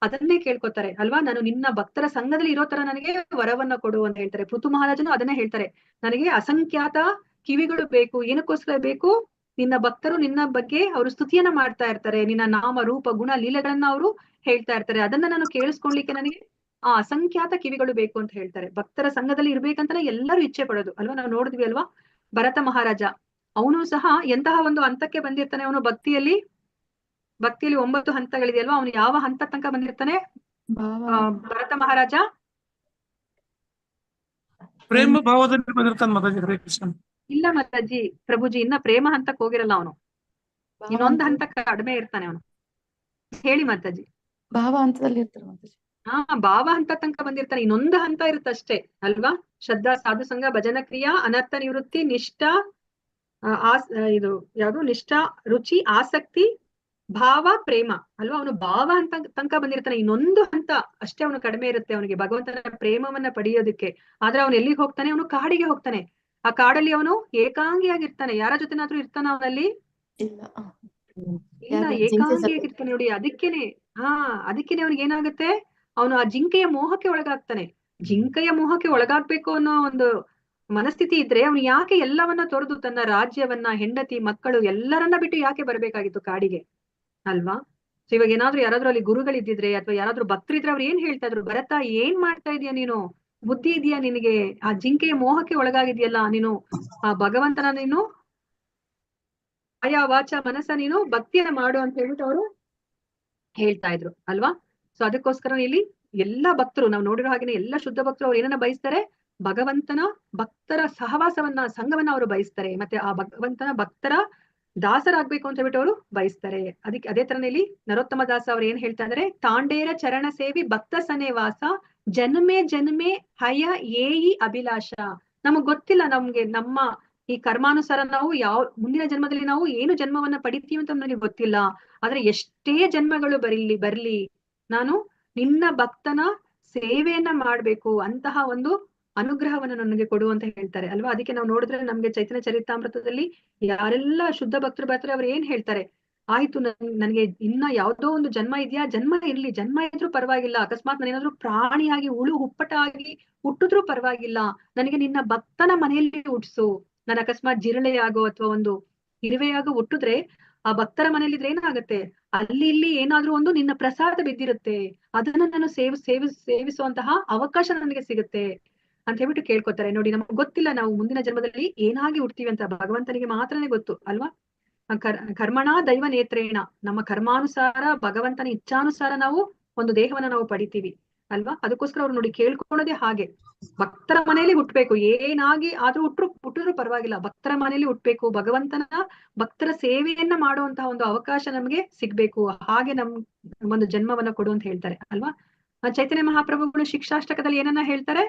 ಅದನ್ನೇ ಕೇಳ್ಕೊತಾರೆ ಅಲ್ವಾ? ನಾನು ನಿನ್ನ ಭಕ್ತರ ಸಂಘದಲ್ಲಿ ಇರೋ ತರ ನನಗೆ ವರವನ್ನ ಕೊಡು ಅಂತ ಹೇಳ್ತಾರೆ. ಪೃಥು ಮಹಾರಾಜನು ಅದನ್ನೇ ಹೇಳ್ತಾರೆ, ನನಗೆ ಅಸಂಖ್ಯಾತ ಕಿವಿಗಳು ಬೇಕು. ಏನಕ್ಕೋಸ್ಕರ ಬೇಕು? ನಿನ್ನ ಭಕ್ತರು ನಿನ್ನ ಬಗ್ಗೆ ಅವರು ಸ್ತುತಿಯನ್ನ ಮಾಡ್ತಾ ಇರ್ತಾರೆ, ನಿನ್ನ ನಾಮ ರೂಪ ಗುಣ ಲೀಲೆಗಳನ್ನ ಅವರು ಹೇಳ್ತಾ ಇರ್ತಾರೆ. ಅದನ್ನ ನಾನು ಕೇಳಿಸ್ಕೊಳ್ಲಿಕ್ಕೆ ನನಗೆ ಅಸಂಖ್ಯಾತ ಕಿವಿಗಳು ಬೇಕು ಅಂತ ಹೇಳ್ತಾರೆ. ಭಕ್ತರ ಸಂಘದಲ್ಲಿ ಇರ್ಬೇಕಂತಾನೆ ಎಲ್ಲರೂ ಇಚ್ಛೆ ಪಡೋದು ಅಲ್ವಾ? ನಾವು ನೋಡಿದ್ವಿ ಅಲ್ವಾ? ಭರತ ಮಹಾರಾಜ ಅವನು ಸಹ ಎಂತಹ ಒಂದು ಹಂತಕ್ಕೆ ಬಂದಿರ್ತಾನೆ. ಅವನು ಭಕ್ತಿಯಲ್ಲಿ 9 ಹಂತಗಳಿದೆಯಲ್ವಾ? ಅವನು ಯಾವ ಹಂತ ತನಕ ಬಂದಿರ್ತಾನೆ ಭರತ ಮಹಾರಾಜ? ಪ್ರೇಮ ಭಾವದಲ್ಲಿ ಬಂದಿರ್ತಾನೆ ಮಾತಾಜಿ. ಹರೇ ಕೃಷ್ಣ. ಇಲ್ಲ ಮಾತಾಜಿ, ಪ್ರಭುಜಿ ಇನ್ನ ಪ್ರೇಮ ಹಂತಕ್ಕೆ ಹೋಗಿರಲ್ಲ ಅವನು, ಇನ್ನೊಂದು ಹಂತ ಕಡಿಮೆ ಇರ್ತಾನೆ ಅವನು. ಹೇಳಿ ಮಾತಾಜಿ. ಭಾವ ಹಂತದಲ್ಲಿ ಇರ್ತಾರೆ ಮಾತಾಜಿ. ಹಾ, ಭಾವ ಹಂತ ತನಕ ಬಂದಿರ್ತಾನೆ, ಇನ್ನೊಂದು ಹಂತ ಇರುತ್ತಷ್ಟೇ ಅಲ್ವಾ. ಶ್ರದ್ಧಾ, ಸಾಧು ಸಂಘ, ಭಜನ ಕ್ರಿಯಾ, ಅನರ್ಥ ನಿವೃತ್ತಿ, ನಿಷ್ಠಾ, ಇದು ಯಾವುದು ನಿಷ್ಠಾ, ರುಚಿ, ಆಸಕ್ತಿ, ಭಾವ, ಪ್ರೇಮ ಅಲ್ವಾ. ಅವನು ಭಾವ ಹಂತ ತನಕ ಬಂದಿರ್ತಾನೆ, ಇನ್ನೊಂದು ಹಂತ ಅಷ್ಟೇ ಅವನು ಕಡಿಮೆ ಇರುತ್ತೆ ಅವನಿಗೆ ಭಗವಂತನ ಪ್ರೇಮವನ್ನ ಪಡೆಯೋದಕ್ಕೆ. ಆದ್ರೆ ಅವನು ಎಲ್ಲಿಗೆ ಹೋಗ್ತಾನೆ? ಅವನು ಕಾಡಿಗೆ ಹೋಗ್ತಾನೆ. ಆ ಕಾಡಲ್ಲಿ ಅವನು ಏಕಾಂಗಿಯಾಗಿರ್ತಾನೆ. ಯಾರ ಜೊತೆನಾದ್ರೂ ಇರ್ತಾನ ಅವನಲ್ಲಿ? ಇಲ್ಲ. ಇಲ್ಲ, ಏಕಾಂಗಿಯಾಗಿರ್ತಾನೆ ನೋಡಿ. ಅದಕ್ಕೇನೆ ಅದಕ್ಕೇನೆ ಅವ್ನಿಗೆ ಏನಾಗುತ್ತೆ, ಅವನು ಆ ಜಿಂಕೆಯ ಮೋಹಕ್ಕೆ ಒಳಗಾಗ್ತಾನೆ. ಜಿಂಕೆಯ ಮೋಹಕ್ಕೆ ಒಳಗಾಗ್ಬೇಕು ಅನ್ನೋ ಒಂದು ಮನಸ್ಥಿತಿ ಇದ್ರೆ ಅವನು ಯಾಕೆ ಎಲ್ಲವನ್ನ ತೊರೆದು ತನ್ನ ರಾಜ್ಯವನ್ನ, ಹೆಂಡತಿ, ಮಕ್ಕಳು ಎಲ್ಲರನ್ನ ಬಿಟ್ಟು ಯಾಕೆ ಬರ್ಬೇಕಾಗಿತ್ತು ಕಾಡಿಗೆ ಅಲ್ವಾ. ಸೊ ಇವಾಗ ಏನಾದ್ರೂ ಯಾರಾದ್ರೂ ಅಲ್ಲಿ ಗುರುಗಳಿದ್ದಿದ್ರೆ ಅಥವಾ ಯಾರಾದ್ರೂ ಭಕ್ತರಿದ್ರೆ ಅವ್ರು ಏನ್ ಹೇಳ್ತಾ ಇದ್ರು, ಭರತ ಏನ್ ಮಾಡ್ತಾ ಇದೀಯ ನೀನು, ಬುದ್ಧಿ ಇದೆಯಾ ನಿನಗೆ, ಆ ಜಿಂಕೆಯ ಮೋಹಕ್ಕೆ ಒಳಗಾಗಿದ್ಯಲ್ಲ ನೀನು, ಆ ಭಗವಂತನ ನೀನು ಆಯಾ ವಾಚ ಮನಸ್ಸ ನೀನು ಭಕ್ತಿಯನ್ನ ಮಾಡು ಅಂತ ಹೇಳ್ಬಿಟ್ಟು ಅವರು ಹೇಳ್ತಾ ಇದ್ರು ಅಲ್ವಾ. ಸೊ ಅದಕ್ಕೋಸ್ಕರ ಇಲ್ಲಿ ಎಲ್ಲಾ ಭಕ್ತರು ನಾವು ನೋಡಿರೋ ಹಾಗೇನೆ ಎಲ್ಲ ಶುದ್ಧ ಭಕ್ತರು ಅವ್ರು ಏನನ್ನ ಬಯಸ್ತಾರೆ, ಭಗವಂತನ ಭಕ್ತರ ಸಹವಾಸವನ್ನ, ಸಂಘವನ್ನ ಅವರು ಬಯಸ್ತಾರೆ. ಮತ್ತೆ ಆ ಭಗವಂತನ ಭಕ್ತರ ದಾಸರಾಗ್ಬೇಕು ಅಂತ ಹೇಳ್ಬಿಟ್ಟು ಅವರು ಬಯಸ್ತಾರೆ. ಅದಕ್ಕೆ ಅದೇ ತರನೇ ಇಲ್ಲಿ ನರೋತ್ತಮ ದಾಸ ಅವ್ರು ಏನ್ ಹೇಳ್ತಾ ಇದಾರೆ, ತಾಂಡೇರ ಚರಣ ಸೇವಿ ಭಕ್ತ ಸನೇವಾಸ, ಜನ್ಮೆ ಜನ್ಮೆ ಹಯ ಏಯಿ ಅಭಿಲಾಷ. ನಮಗ್ ಗೊತ್ತಿಲ್ಲ, ನಮ್ಗೆ ನಮ್ಮ ಈ ಕರ್ಮಾನುಸಾರ ನಾವು ಮುಂದಿನ ಜನ್ಮದಲ್ಲಿ ನಾವು ಏನು ಜನ್ಮವನ್ನ ಪಡಿತೀವಿ ಅಂತ ನನಗೆ ಗೊತ್ತಿಲ್ಲ. ಆದ್ರೆ ಎಷ್ಟೇ ಜನ್ಮಗಳು ಬರ್ಲಿ ನಾನು ನಿನ್ನ ಭಕ್ತನ ಸೇವೆಯನ್ನ ಮಾಡ್ಬೇಕು, ಅಂತಹ ಒಂದು ಅನುಗ್ರಹವನ್ನು ನನಗೆ ಕೊಡು ಅಂತ ಹೇಳ್ತಾರೆ ಅಲ್ವಾ. ಅದಕ್ಕೆ ನಾವು ನೋಡಿದ್ರೆ ನಮ್ಗೆ ಚೈತನ್ಯ ಚರಿತಾಮೃತದಲ್ಲಿ ಯಾರೆಲ್ಲ ಶುದ್ಧ ಭಕ್ತರು ಬರ್ತಾರೆ ಅವ್ರು ಏನ್ ಹೇಳ್ತಾರೆ, ಆಯ್ತು ನನಗೆ ಇನ್ನ ಯಾವ್ದೋ ಒಂದು ಜನ್ಮ ಇದೆಯಾ, ಜನ್ಮ ಇರ್ಲಿ, ಜನ್ಮ ಇದ್ರೂ ಪರವಾಗಿಲ್ಲ, ಅಕಸ್ಮಾತ್ ನಾನೇನಾದ್ರೂ ಪ್ರಾಣಿಯಾಗಿ ಹುಪ್ಪಟಾಗಿ ಹುಟ್ಟಿದ್ರೂ ಪರವಾಗಿಲ್ಲ, ನನಗೆ ನಿನ್ನ ಭಕ್ತನ ಮನೆಯಲ್ಲಿ ಹುಟ್ಸು. ನಾನು ಅಕಸ್ಮಾತ್ ಜಿರಳೆಯಾಗೋ ಅಥವಾ ಒಂದು ಇರುವೆಯಾಗೋ ಹುಟ್ಟಿದ್ರೆ ಆ ಭಕ್ತರ ಮನೇಲಿದ್ರೆ ಏನಾಗುತ್ತೆ, ಅಲ್ಲಿ ಇಲ್ಲಿ ಏನಾದ್ರೂ ಒಂದು ನಿನ್ನ ಪ್ರಸಾದ ಬಿದ್ದಿರುತ್ತೆ, ಅದನ್ನ ನಾನು ಸೇವಿಸುವಂತಹ ಅವಕಾಶ ನನಗೆ ಸಿಗುತ್ತೆ ಅಂತ ಹೇಳ್ಬಿಟ್ಟು ಕೇಳ್ಕೊತಾರೆ. ನೋಡಿ, ನಮ್ಗೆ ಗೊತ್ತಿಲ್ಲ ನಾವು ಮುಂದಿನ ಜನ್ಮದಲ್ಲಿ ಏನಾಗಿ ಹುಡ್ತೀವಿ ಅಂತ, ಭಗವಂತನಿಗೆ ಮಾತ್ರನೇ ಗೊತ್ತು ಅಲ್ವಾ. ಕರ್ಮಣ ದೈವ ನೇತ್ರೇಣ, ನಮ್ಮ ಕರ್ಮಾನುಸಾರ ಭಗವಂತನ ಇಚ್ಛಾನುಸಾರ ನಾವು ಒಂದು ದೇಹವನ್ನ ನಾವು ಪಡಿತೀವಿ ಅಲ್ವಾ. ಅದಕ್ಕೋಸ್ಕರ ಅವ್ರು ನೋಡಿ ಕೇಳ್ಕೊಳ್ಳೋದೇ ಹಾಗೆ, ಭಕ್ತರ ಮನೆಯಲ್ಲಿ ಹುಟ್ಬೇಕು, ಏನಾಗಿ ಆದ್ರೂ ಹುಟ್ಟಿದ್ರು ಪರವಾಗಿಲ್ಲ, ಭಕ್ತರ ಮನೆಯಲ್ಲಿ ಹುಟ್ಬೇಕು, ಭಕ್ತರ ಸೇವೆಯನ್ನ ಮಾಡುವಂತಹ ಒಂದು ಅವಕಾಶ ನಮ್ಗೆ ಸಿಗ್ಬೇಕು, ಹಾಗೆ ಒಂದು ಜನ್ಮವನ್ನ ಕೊಡು ಅಂತ ಹೇಳ್ತಾರೆ ಅಲ್ವಾ. ಚೈತನ್ಯ ಮಹಾಪ್ರಭುಗಳು ಶಿಕ್ಷಾಷ್ಟಕದಲ್ಲಿ ಏನನ್ನ ಹೇಳ್ತಾರೆ,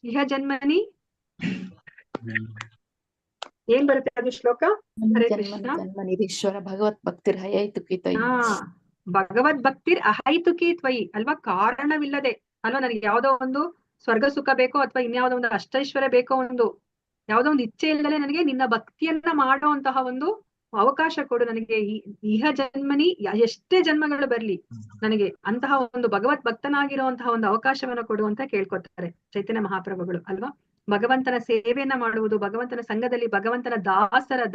ಇಹ ಜನ್ಮನಿ ಏನ್ ಬರುತ್ತೆ ಅದು ಶ್ಲೋಕ? ಹರೇ ಕೃಷ್ಣ. ಜನ್ಮನಿರೀಶ್ವರ ಭಗವತ್ ಭಕ್ತಿರ್ ಹಯೈತುಕಿ ತ್ವಯಿ. ಭಗವದ್ ಭಕ್ತಿರ್ ಅಹೈತುಕಿ ತ್ವಯಿ ಅಲ್ವಾ. ಕಾರಣವಿಲ್ಲದೆ ಅಲ್ವಾ, ನನಗೆ ಯಾವ್ದೋ ಒಂದು ಸ್ವರ್ಗ ಸುಖ ಬೇಕೋ ಅಥವಾ ಇನ್ಯಾವುದೋ ಒಂದು ಅಷ್ಟೈಶ್ವರ್ಯ ಬೇಕೋ, ಯಾವ್ದೋ ಒಂದು ಇಚ್ಛೆ ಇಲ್ಲದೆ ನನಗೆ ನಿನ್ನ ಭಕ್ತಿಯನ್ನ ಮಾಡುವಂತಹ ಒಂದು ಅವಕಾಶ ಕೊಡು ನನಗೆ. ಇಹ ಜನ್ಮನಿ, ಎಷ್ಟೇ ಜನ್ಮಗಳು ಬರ್ಲಿ ನನಗೆ ಅಂತಹ ಒಂದು ಭಗವತ್ ಭಕ್ತನಾಗಿರುವಂತಹ ಒಂದು ಅವಕಾಶವನ್ನ ಕೊಡು ಅಂತ ಕೇಳ್ಕೊತಾರೆ ಚೈತನ್ಯ ಮಹಾಪ್ರಭುಗಳು ಅಲ್ವಾ. ಭಗವಂತನ ಸೇವೆಯನ್ನ ಮಾಡುವುದು, ಭಗವಂತನ ಸಂಘದಲ್ಲಿ ಭಗವಂತನ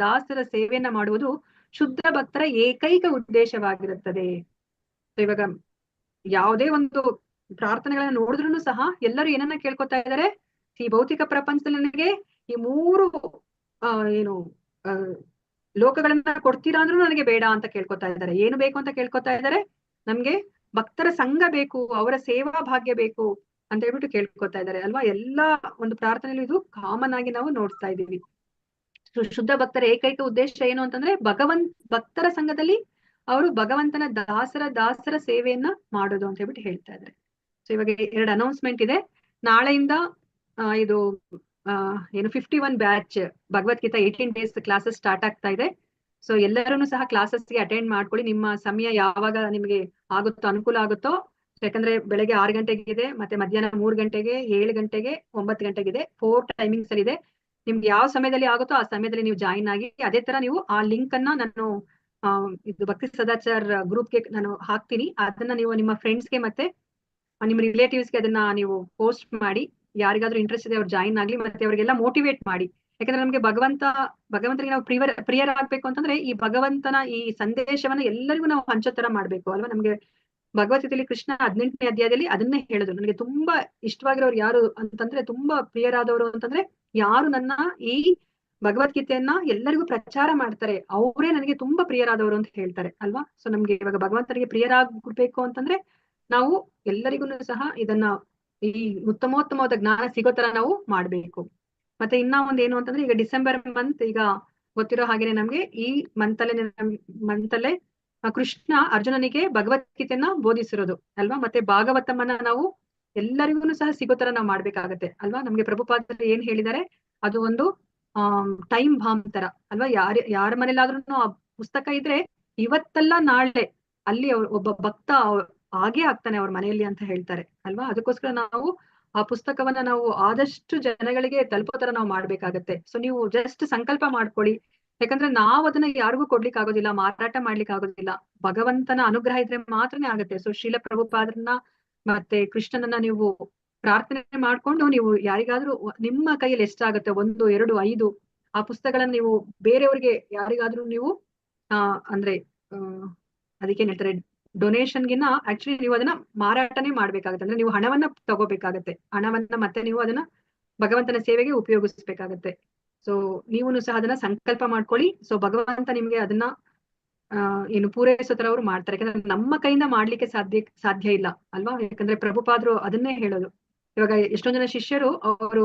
ದಾಸರ ಸೇವೆಯನ್ನ ಮಾಡುವುದು ಶುದ್ಧ ಭಕ್ತರ ಏಕೈಕ ಉದ್ದೇಶವಾಗಿರುತ್ತದೆ. ಇವಾಗ ಯಾವುದೇ ಒಂದು ಪ್ರಾರ್ಥನೆಗಳನ್ನ ನೋಡಿದ್ರು ಸಹ ಎಲ್ಲರೂ ಏನನ್ನ ಕೇಳ್ಕೊತಾ ಇದ್ದಾರೆ, ಈ ಭೌತಿಕ ಪ್ರಪಂಚದಲ್ಲಿ ನನಗೆ ಈ 3 ಲೋಕಗಳನ್ನ ಕೊಡ್ತೀರಾ ಅಂದ್ರೂ ನನಗೆ ಬೇಡ ಅಂತ ಕೇಳ್ಕೊತಾ ಇದ್ದಾರೆ. ಏನು ಬೇಕು ಅಂತ ಕೇಳ್ಕೊತಾ ಇದ್ದಾರೆ, ನಮ್ಗೆ ಭಕ್ತರ ಸಂಘ ಬೇಕು, ಅವರ ಸೇವಾ ಭಾಗ್ಯ ಬೇಕು ಅಂತ ಹೇಳ್ಬಿಟ್ಟು ಕೇಳ್ಕೊತಾ ಇದ್ದಾರೆ ಅಲ್ವಾ. ಎಲ್ಲಾ ಒಂದು ಪ್ರಾರ್ಥನೆಯಲ್ಲಿ ಇದು ಕಾಮನ್ ಆಗಿ ನಾವು ನೋಡ್ತಾ ಇದ್ದೀವಿ. ಶುದ್ಧ ಭಕ್ತರ ಏಕೈಕ ಉದ್ದೇಶ ಏನು ಅಂತಂದ್ರೆ ಭಕ್ತರ ಸಂಘದಲ್ಲಿ ಅವರು ಭಗವಂತನ ದಾಸರ ಸೇವೆಯನ್ನ ಮಾಡೋದು ಅಂತ ಹೇಳ್ಬಿಟ್ಟು ಹೇಳ್ತಾ ಇದ್ದಾರೆ. ಸೊ ಇವಾಗ 2 ಅನೌನ್ಸ್ಮೆಂಟ್ ಇದೆ. ನಾಳೆಯಿಂದ ಇದು 51 batch Bhagavad Gita 18 days classes start ಆಗ್ತಾ ಇದೆ. ಸೊ ಎಲ್ಲರೂ ಸಹ ಕ್ಲಾಸಸ್ಗೆ ಅಟೆಂಡ್ ಮಾಡ್ಕೊಳ್ಳಿ. ನಿಮ್ಮ ಸಮಯ ಯಾವಾಗ ನಿಮ್ಗೆ ಆಗುತ್ತೋ, ಅನುಕೂಲ ಆಗುತ್ತೋ, ಯಾಕಂದ್ರೆ ಬೆಳಗ್ಗೆ 6 ಗಂಟೆಗೆ ಇದೆ, ಮತ್ತೆ ಮಧ್ಯಾಹ್ನ 3 ಗಂಟೆಗೆ, 7 ಗಂಟೆಗೆ, 9 ಗಂಟೆಗಿದೆ. 4 ಟೈಮಿಂಗ್ಸ್ ಅಲ್ಲಿ ಇದೆ. ನಿಮ್ಗೆ ಯಾವ ಸಮಯದಲ್ಲಿ ಆಗುತ್ತೋ ಆ ಸಮಯದಲ್ಲಿ ನೀವು ಜಾಯಿನ್ ಆಗಿ. ಅದೇ ತರ ನೀವು ಆ ಲಿಂಕ್ ಅನ್ನ ನಾನು ಇದು ಭಕ್ತಿ ಸದಾಚಾರ್ ಗ್ರೂಪ್ಗೆ ನಾನು ಹಾಕ್ತೀನಿ. ಅದನ್ನ ನೀವು ನಿಮ್ಮ ಫ್ರೆಂಡ್ಸ್ಗೆ ಮತ್ತೆ ನಿಮ್ಮ ರಿಲೇಟಿವ್ಸ್ಗೆ ಅದನ್ನ ನೀವು ಪೋಸ್ಟ್ ಮಾಡಿ. ಯಾರಿಗಾದ್ರೂ ಇಂಟ್ರೆಸ್ಟ್ ಇದೆ ಅವ್ರು ಜಾಯಿನ್ ಆಗ್ಲಿ, ಮತ್ತೆ ಅವರಿಗೆಲ್ಲ ಮೋಟಿವೇಟ್ ಮಾಡಿ. ಯಾಕಂದ್ರೆ ನಮ್ಗೆ ಭಗವಂತನಿಗೆ ನಾವು ಪ್ರಿಯರಾಗ್ಬೇಕು ಅಂತಂದ್ರೆ ಈ ಭಗವಂತನ ಈ ಸಂದೇಶವನ್ನ ಎಲ್ಲರಿಗೂ ನಾವು ಹಂಚೋ ತರ ಮಾಡ್ಬೇಕು ಅಲ್ವಾ. ನಮ್ಗೆ ಭಗವದ್ಗೀತೆಯಲ್ಲಿ ಕೃಷ್ಣ 18ನೇ ಅಧ್ಯಾಯದಲ್ಲಿ ಅದನ್ನೇ ಹೇಳುದು. ನನಗೆ ತುಂಬಾ ಇಷ್ಟವಾಗಿರೋರು ಯಾರು ಅಂತಂದ್ರೆ, ತುಂಬಾ ಪ್ರಿಯರಾದವರು ಅಂತಂದ್ರೆ ಯಾರು ನನ್ನ ಈ ಭಗವದ್ಗೀತೆಯನ್ನ ಎಲ್ಲರಿಗೂ ಪ್ರಚಾರ ಮಾಡ್ತಾರೆ ಅವರೇ ನನಗೆ ತುಂಬಾ ಪ್ರಿಯರಾದವರು ಅಂತ ಹೇಳ್ತಾರೆ ಅಲ್ವಾ. ಸೊ ನಮ್ಗೆ ಇವಾಗ ಭಗವಂತನಿಗೆ ಪ್ರಿಯರಾಗಬೇಕು ಅಂತಂದ್ರೆ ನಾವು ಎಲ್ಲರಿಗೂ ಸಹ ಇದನ್ನ ಈ ಉತ್ತಮೋತ್ತಮವಾದ ಜ್ಞಾನ ಸಿಗೋ ತರ ನಾವು ಮಾಡ್ಬೇಕು. ಮತ್ತೆ ಇನ್ನ ಒಂದ್ ಏನು ಅಂತಂದ್ರೆ, ಈಗ ಡಿಸೆಂಬರ್ ಮಂತ್, ಈಗ ಗೊತ್ತಿರೋ ಹಾಗೇನೆ ನಮ್ಗೆ ಈ ಮಂತಲ್ಲೇ ಕೃಷ್ಣ ಅರ್ಜುನನಿಗೆ ಭಗವದ್ಗೀತೆಯನ್ನ ಬೋಧಿಸಿರೋದು ಅಲ್ವಾ. ಮತ್ತೆ ಭಾಗವತಮನ್ನ ನಾವು ಎಲ್ಲರಿಗೂ ಸಹ ಸಿಗೋ ತರ ನಾವು ಮಾಡ್ಬೇಕಾಗತ್ತೆ ಅಲ್ವಾ. ನಮ್ಗೆ ಪ್ರಭುಪಾದರು ಏನ್ ಹೇಳಿದ್ದಾರೆ, ಅದು ಒಂದು ಟೈಮ್ ಬಾಂಬ್ ತರ ಅಲ್ವಾ. ಯಾರ ಮನೇಲಾದ್ರೂ ಆ ಪುಸ್ತಕ ಇದ್ರೆ ಇವತ್ತಲ್ಲ ನಾಳೆ ಅಲ್ಲಿ ಒಬ್ಬ ಭಕ್ತ ಆಗೇ ಆಗ್ತಾನೆ ಅವ್ರ ಮನೆಯಲ್ಲಿ ಅಂತ ಹೇಳ್ತಾರೆ ಅಲ್ವಾ. ಅದಕ್ಕೋಸ್ಕರ ನಾವು ಆ ಪುಸ್ತಕವನ್ನ ನಾವು ಆದಷ್ಟು ಜನಗಳಿಗೆ ತಲುಪೋ ತರ ನಾವು ಮಾಡ್ಬೇಕಾಗತ್ತೆ. ಸೊ ನೀವು ಜಸ್ಟ್ ಸಂಕಲ್ಪ ಮಾಡ್ಕೊಳ್ಳಿ, ಯಾಕಂದ್ರೆ ನಾವು ಅದನ್ನ ಯಾರಿಗೂ ಕೊಡ್ಲಿಕ್ಕೆ ಆಗೋದಿಲ್ಲ, ಮಾರಾಟ ಮಾಡ್ಲಿಕ್ಕೆ ಆಗೋದಿಲ್ಲ. ಭಗವಂತನ ಅನುಗ್ರಹ ಇದ್ರೆ ಮಾತ್ರನೇ ಆಗುತ್ತೆ. ಸೊ ಶೀಲ ಪ್ರಭುಪಾದರನ್ನ ಮತ್ತೆ ಕೃಷ್ಣನನ್ನ ನೀವು ಪ್ರಾರ್ಥನೆ ಮಾಡ್ಕೊಂಡು ನೀವು ಯಾರಿಗಾದ್ರೂ ನಿಮ್ಮ ಕೈಯಲ್ಲಿ ಎಷ್ಟಾಗುತ್ತೆ 1, 2, 5 ಆ ಪುಸ್ತಕಗಳನ್ನ ನೀವು ಬೇರೆಯವ್ರಿಗೆ ಯಾರಿಗಾದ್ರೂ ನೀವು ಅಂದ್ರೆ ಅದಕ್ಕೇನ್ ಹೇಳ್ತಾರೆ, ಡೊನೇಷನ್ಗಿನ್ನ ಆಕ್ಚುಲಿ ನೀವು ಅದನ್ನ ಮಾರಾಟನೇ ಮಾಡ್ಬೇಕಾಗತ್ತೆ. ಅಂದ್ರೆ ನೀವು ಹಣವನ್ನ ತಗೋಬೇಕಾಗತ್ತೆ, ಹಣವನ್ನ ಮತ್ತೆ ನೀವು ಅದನ್ನ ಭಗವಂತನ ಸೇವೆಗೆ ಉಪಯೋಗಿಸ್ಬೇಕಾಗತ್ತೆ. ಸೊ ನೀವು ಸಹ ಅದನ್ನ ಸಂಕಲ್ಪ ಮಾಡ್ಕೊಳ್ಳಿ. ಸೊ ಭಗವಂತ ನಿಮ್ಗೆ ಅದನ್ನ ಏನು ಪೂರೈಸೋ ತರ ಅವ್ರು ಮಾಡ್ತಾರೆ. ಯಾಕಂದ್ರೆ ನಮ್ಮ ಕೈಯಿಂದ ಮಾಡ್ಲಿಕ್ಕೆ ಸಾಧ್ಯ ಇಲ್ಲ ಅಲ್ವಾ. ಯಾಕಂದ್ರೆ ಪ್ರಭುಪಾದ್ರು ಅದನ್ನೇ ಹೇಳೋದು. ಇವಾಗ ಎಷ್ಟೊಂದ್ ಜನ ಶಿಷ್ಯರು ಅವರು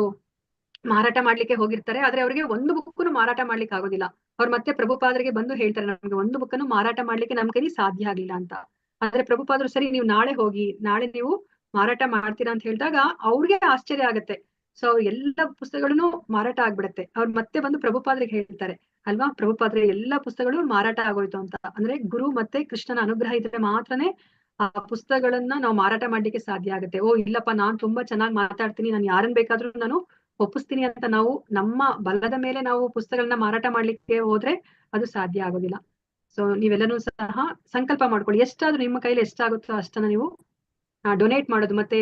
ಮಾರಾಟ ಮಾಡ್ಲಿಕ್ಕೆ ಹೋಗಿರ್ತಾರೆ, ಆದ್ರೆ ಅವ್ರಿಗೆ ಒಂದು ಬುಕ್ಕನ್ನು ಮಾರಾಟ ಮಾಡ್ಲಿಕ್ಕೆ ಆಗೋದಿಲ್ಲ. ಅವ್ರು ಮತ್ತೆ ಪ್ರಭುಪಾದರಿಗೆ ಬಂದು ಹೇಳ್ತಾರೆ, ನಮ್ಗೆ ಒಂದು ಬುಕ್ಕನ್ನು ಮಾರಾಟ ಮಾಡ್ಲಿಕ್ಕೆ ನಮ್ ಕೈಲಿ ಸಾಧ್ಯ ಆಗ್ಲಿಲ್ಲ ಅಂತ. ಆದ್ರೆ ಪ್ರಭುಪಾದರು ಸರಿ ನೀವು ನಾಳೆ ಹೋಗಿ, ನಾಳೆ ನೀವು ಮಾರಾಟ ಮಾಡ್ತೀರಾ ಅಂತ ಹೇಳಿದಾಗ ಅವ್ರಿಗೆ ಆಶ್ಚರ್ಯ ಆಗತ್ತೆ. ಸೊ ಎಲ್ಲ ಪುಸ್ತಕಗಳನ್ನು ಮಾರಾಟ ಆಗ್ಬಿಡತ್ತೆ. ಅವ್ರು ಮತ್ತೆ ಬಂದು ಪ್ರಭುಪಾದರಿಗೆ ಹೇಳ್ತಾರೆ ಅಲ್ವಾ, ಪ್ರಭುಪಾದ್ರೆ ಎಲ್ಲಾ ಪುಸ್ತಕಗಳು ಮಾರಾಟ ಆಗೋಯ್ತು ಅಂತ. ಅಂದ್ರೆ ಗುರು ಮತ್ತೆ ಕೃಷ್ಣನ ಅನುಗ್ರಹ ಇದ್ರೆ ಮಾತ್ರನೇ ಆ ಪುಸ್ತಕಗಳನ್ನ ನಾವು ಮಾರಾಟ ಮಾಡ್ಲಿಕ್ಕೆ ಸಾಧ್ಯ ಆಗುತ್ತೆ. ಓ ಇಲ್ಲಪ್ಪ, ನಾನ್ ತುಂಬಾ ಚೆನ್ನಾಗಿ ಮಾತಾಡ್ತೀನಿ, ನಾನು ಯಾರನ್ ಬೇಕಾದ್ರೂ ನಾನು ಒಪ್ಪಿಸ್ತೀನಿ ಅಂತ ನಾವು ನಮ್ಮ ಬಲದ ಮೇಲೆ ನಾವು ಪುಸ್ತಕಗಳನ್ನ ಮಾರಾಟ ಮಾಡ್ಲಿಕ್ಕೆ ಹೋದ್ರೆ ಅದು ಸಾಧ್ಯ ಆಗೋದಿಲ್ಲ. ಸೊ ನೀವೆಲ್ಲರೂ ಸಹ ಸಂಕಲ್ಪ ಮಾಡ್ಕೊಳ್ಳಿ, ಎಷ್ಟಾದ್ರೂ ನಿಮ್ಮ ಕೈಲಿ ಎಷ್ಟಾಗುತ್ತೋ ಅಷ್ಟನ್ನ ನೀವು ಡೊನೇಟ್ ಮಾಡೋದು. ಮತ್ತೆ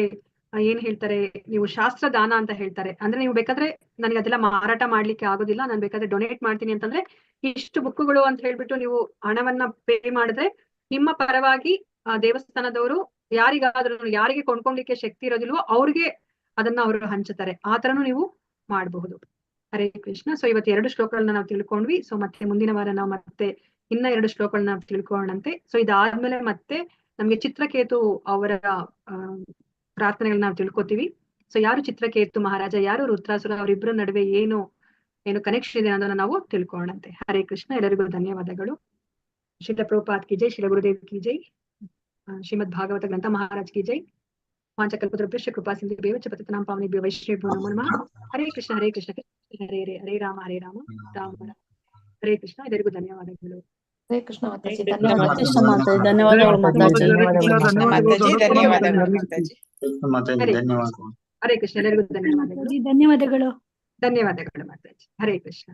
ಏನ್ ಹೇಳ್ತಾರೆ, ನೀವು ಶಾಸ್ತ್ರ ದಾನ ಅಂತ ಹೇಳ್ತಾರೆ. ಅಂದ್ರೆ ನೀವು ಬೇಕಾದ್ರೆ ನನಗೆ ಅದೆಲ್ಲ ಮಾರಾಟ ಮಾಡ್ಲಿಕ್ಕೆ ಆಗೋದಿಲ್ಲ, ನಾನು ಬೇಕಾದ್ರೆ ಡೊನೇಟ್ ಮಾಡ್ತೀನಿ ಅಂತಂದ್ರೆ ಇಷ್ಟು ಬುಕ್ಕುಗಳು ಅಂತ ಹೇಳ್ಬಿಟ್ಟು ನೀವು ಹಣವನ್ನ ಪೇ ಮಾಡಿದ್ರೆ ನಿಮ್ಮ ಪರವಾಗಿ ದೇವಸ್ಥಾನದವರು ಯಾರಿಗೆ ಕೊಂಡ್ಕೊಳ್ಲಿಕ್ಕೆ ಶಕ್ತಿ ಇರೋದಿಲ್ವೋ ಅವ್ರಿಗೆ ಅದನ್ನ ಅವರು ಹಂಚುತ್ತಾರೆ. ಆ ತರನು ನೀವು ಮಾಡಬಹುದು. ಹರೇ ಕೃಷ್ಣ. ಸೊ ಇವತ್ತು 2 ಶ್ಲೋಕಗಳನ್ನ ನಾವು ತಿಳ್ಕೊಂಡ್ವಿ. ಸೊ ಮತ್ತೆ ಮುಂದಿನ ವಾರ ನಾವು ಮತ್ತೆ ಇನ್ನ 2 ಶ್ಲೋಕಗಳನ್ನ ನಾವು ತಿಳ್ಕೊಳ್ಳೋಣಂತೆ. ಸೊ ಇದಾದ್ಮೇಲೆ ಮತ್ತೆ ನಮ್ಗೆ ಚಿತ್ರಕೇತು ಅವರ ಪ್ರಾರ್ಥನೆಗಳನ್ನ ನಾವು ತಿಳ್ಕೊತೀವಿ. ಸೊ ಯಾರು ಚಿತ್ರಕೇತು ಮಹಾರಾಜ, ಯಾರು ರುದ್ರಾಸುರ, ಅವರಿಬ್ಬರ ನಡುವೆ ಏನು ಕನೆಕ್ಷನ್ ಇದೆ ಅನ್ನೋದನ್ನ ನಾವು ತಿಳ್ಕೊಳ್ಳೋಣಂತೆ. ಹರೇ ಕೃಷ್ಣ. ಎಲ್ಲರಿಗೂ ಧನ್ಯವಾದಗಳು. ಶ್ರೀಲ ಪ್ರಭುಪಾದ್ ಕಿ ಜೈ, ಶ್ರೀಲ ಗುರುದೇವ್ ಕಿ ಜೈ, ಶ್ರೀಮದ್ ಭಾಗವತ ಗ್ರಂಥ ಮಹಾರಾಜ್ ಕಿ ಜೈ. ವಾಂಚಕಲ್ಪತರುಭ್ಯಶ್ಚ ಕೃಪಾ ಸಿಂಧುಭ್ಯೋ ಚ ಪತಿತಾನಾಂ ಪಾವನೇಭ್ಯೋ ವೈಷ್ಣವೇಭ್ಯೋ ನಮೋ ನಮಃ. ಹರೇ ಕೃಷ್ಣ ಹರೇ ಕೃಷ್ಣ ಕೃಷ್ಣ ಹರೇ ಹರೇ, ಹರೇ ರಾಮ ರಾಮ ರಾಮ ಹರೇ ಕೃಷ್ಣ. ಎಲ್ಲರಿಗೂ ಧನ್ಯವಾದಗಳು. ಹರೇ ಕೃಷ್ಣ ಮಾತಾಜಿ, ಹರೇ ಧನ್ಯವಾದ. ಕೃಷ್ಣ ಮಾತಾಜಿ, ಧನ್ಯವಾದಗಳು ಮಾತಾಜಿ. ಧನ್ಯವಾದಗಳು. ಹರೇ ಕೃಷ್ಣ. ಎಲ್ಲರಿಗೂ ಧನ್ಯವಾದಗಳು. ಧನ್ಯವಾದಗಳು. ಧನ್ಯವಾದಗಳು ಮಾತಾಜಿ. ಹರೇ ಕೃಷ್ಣ.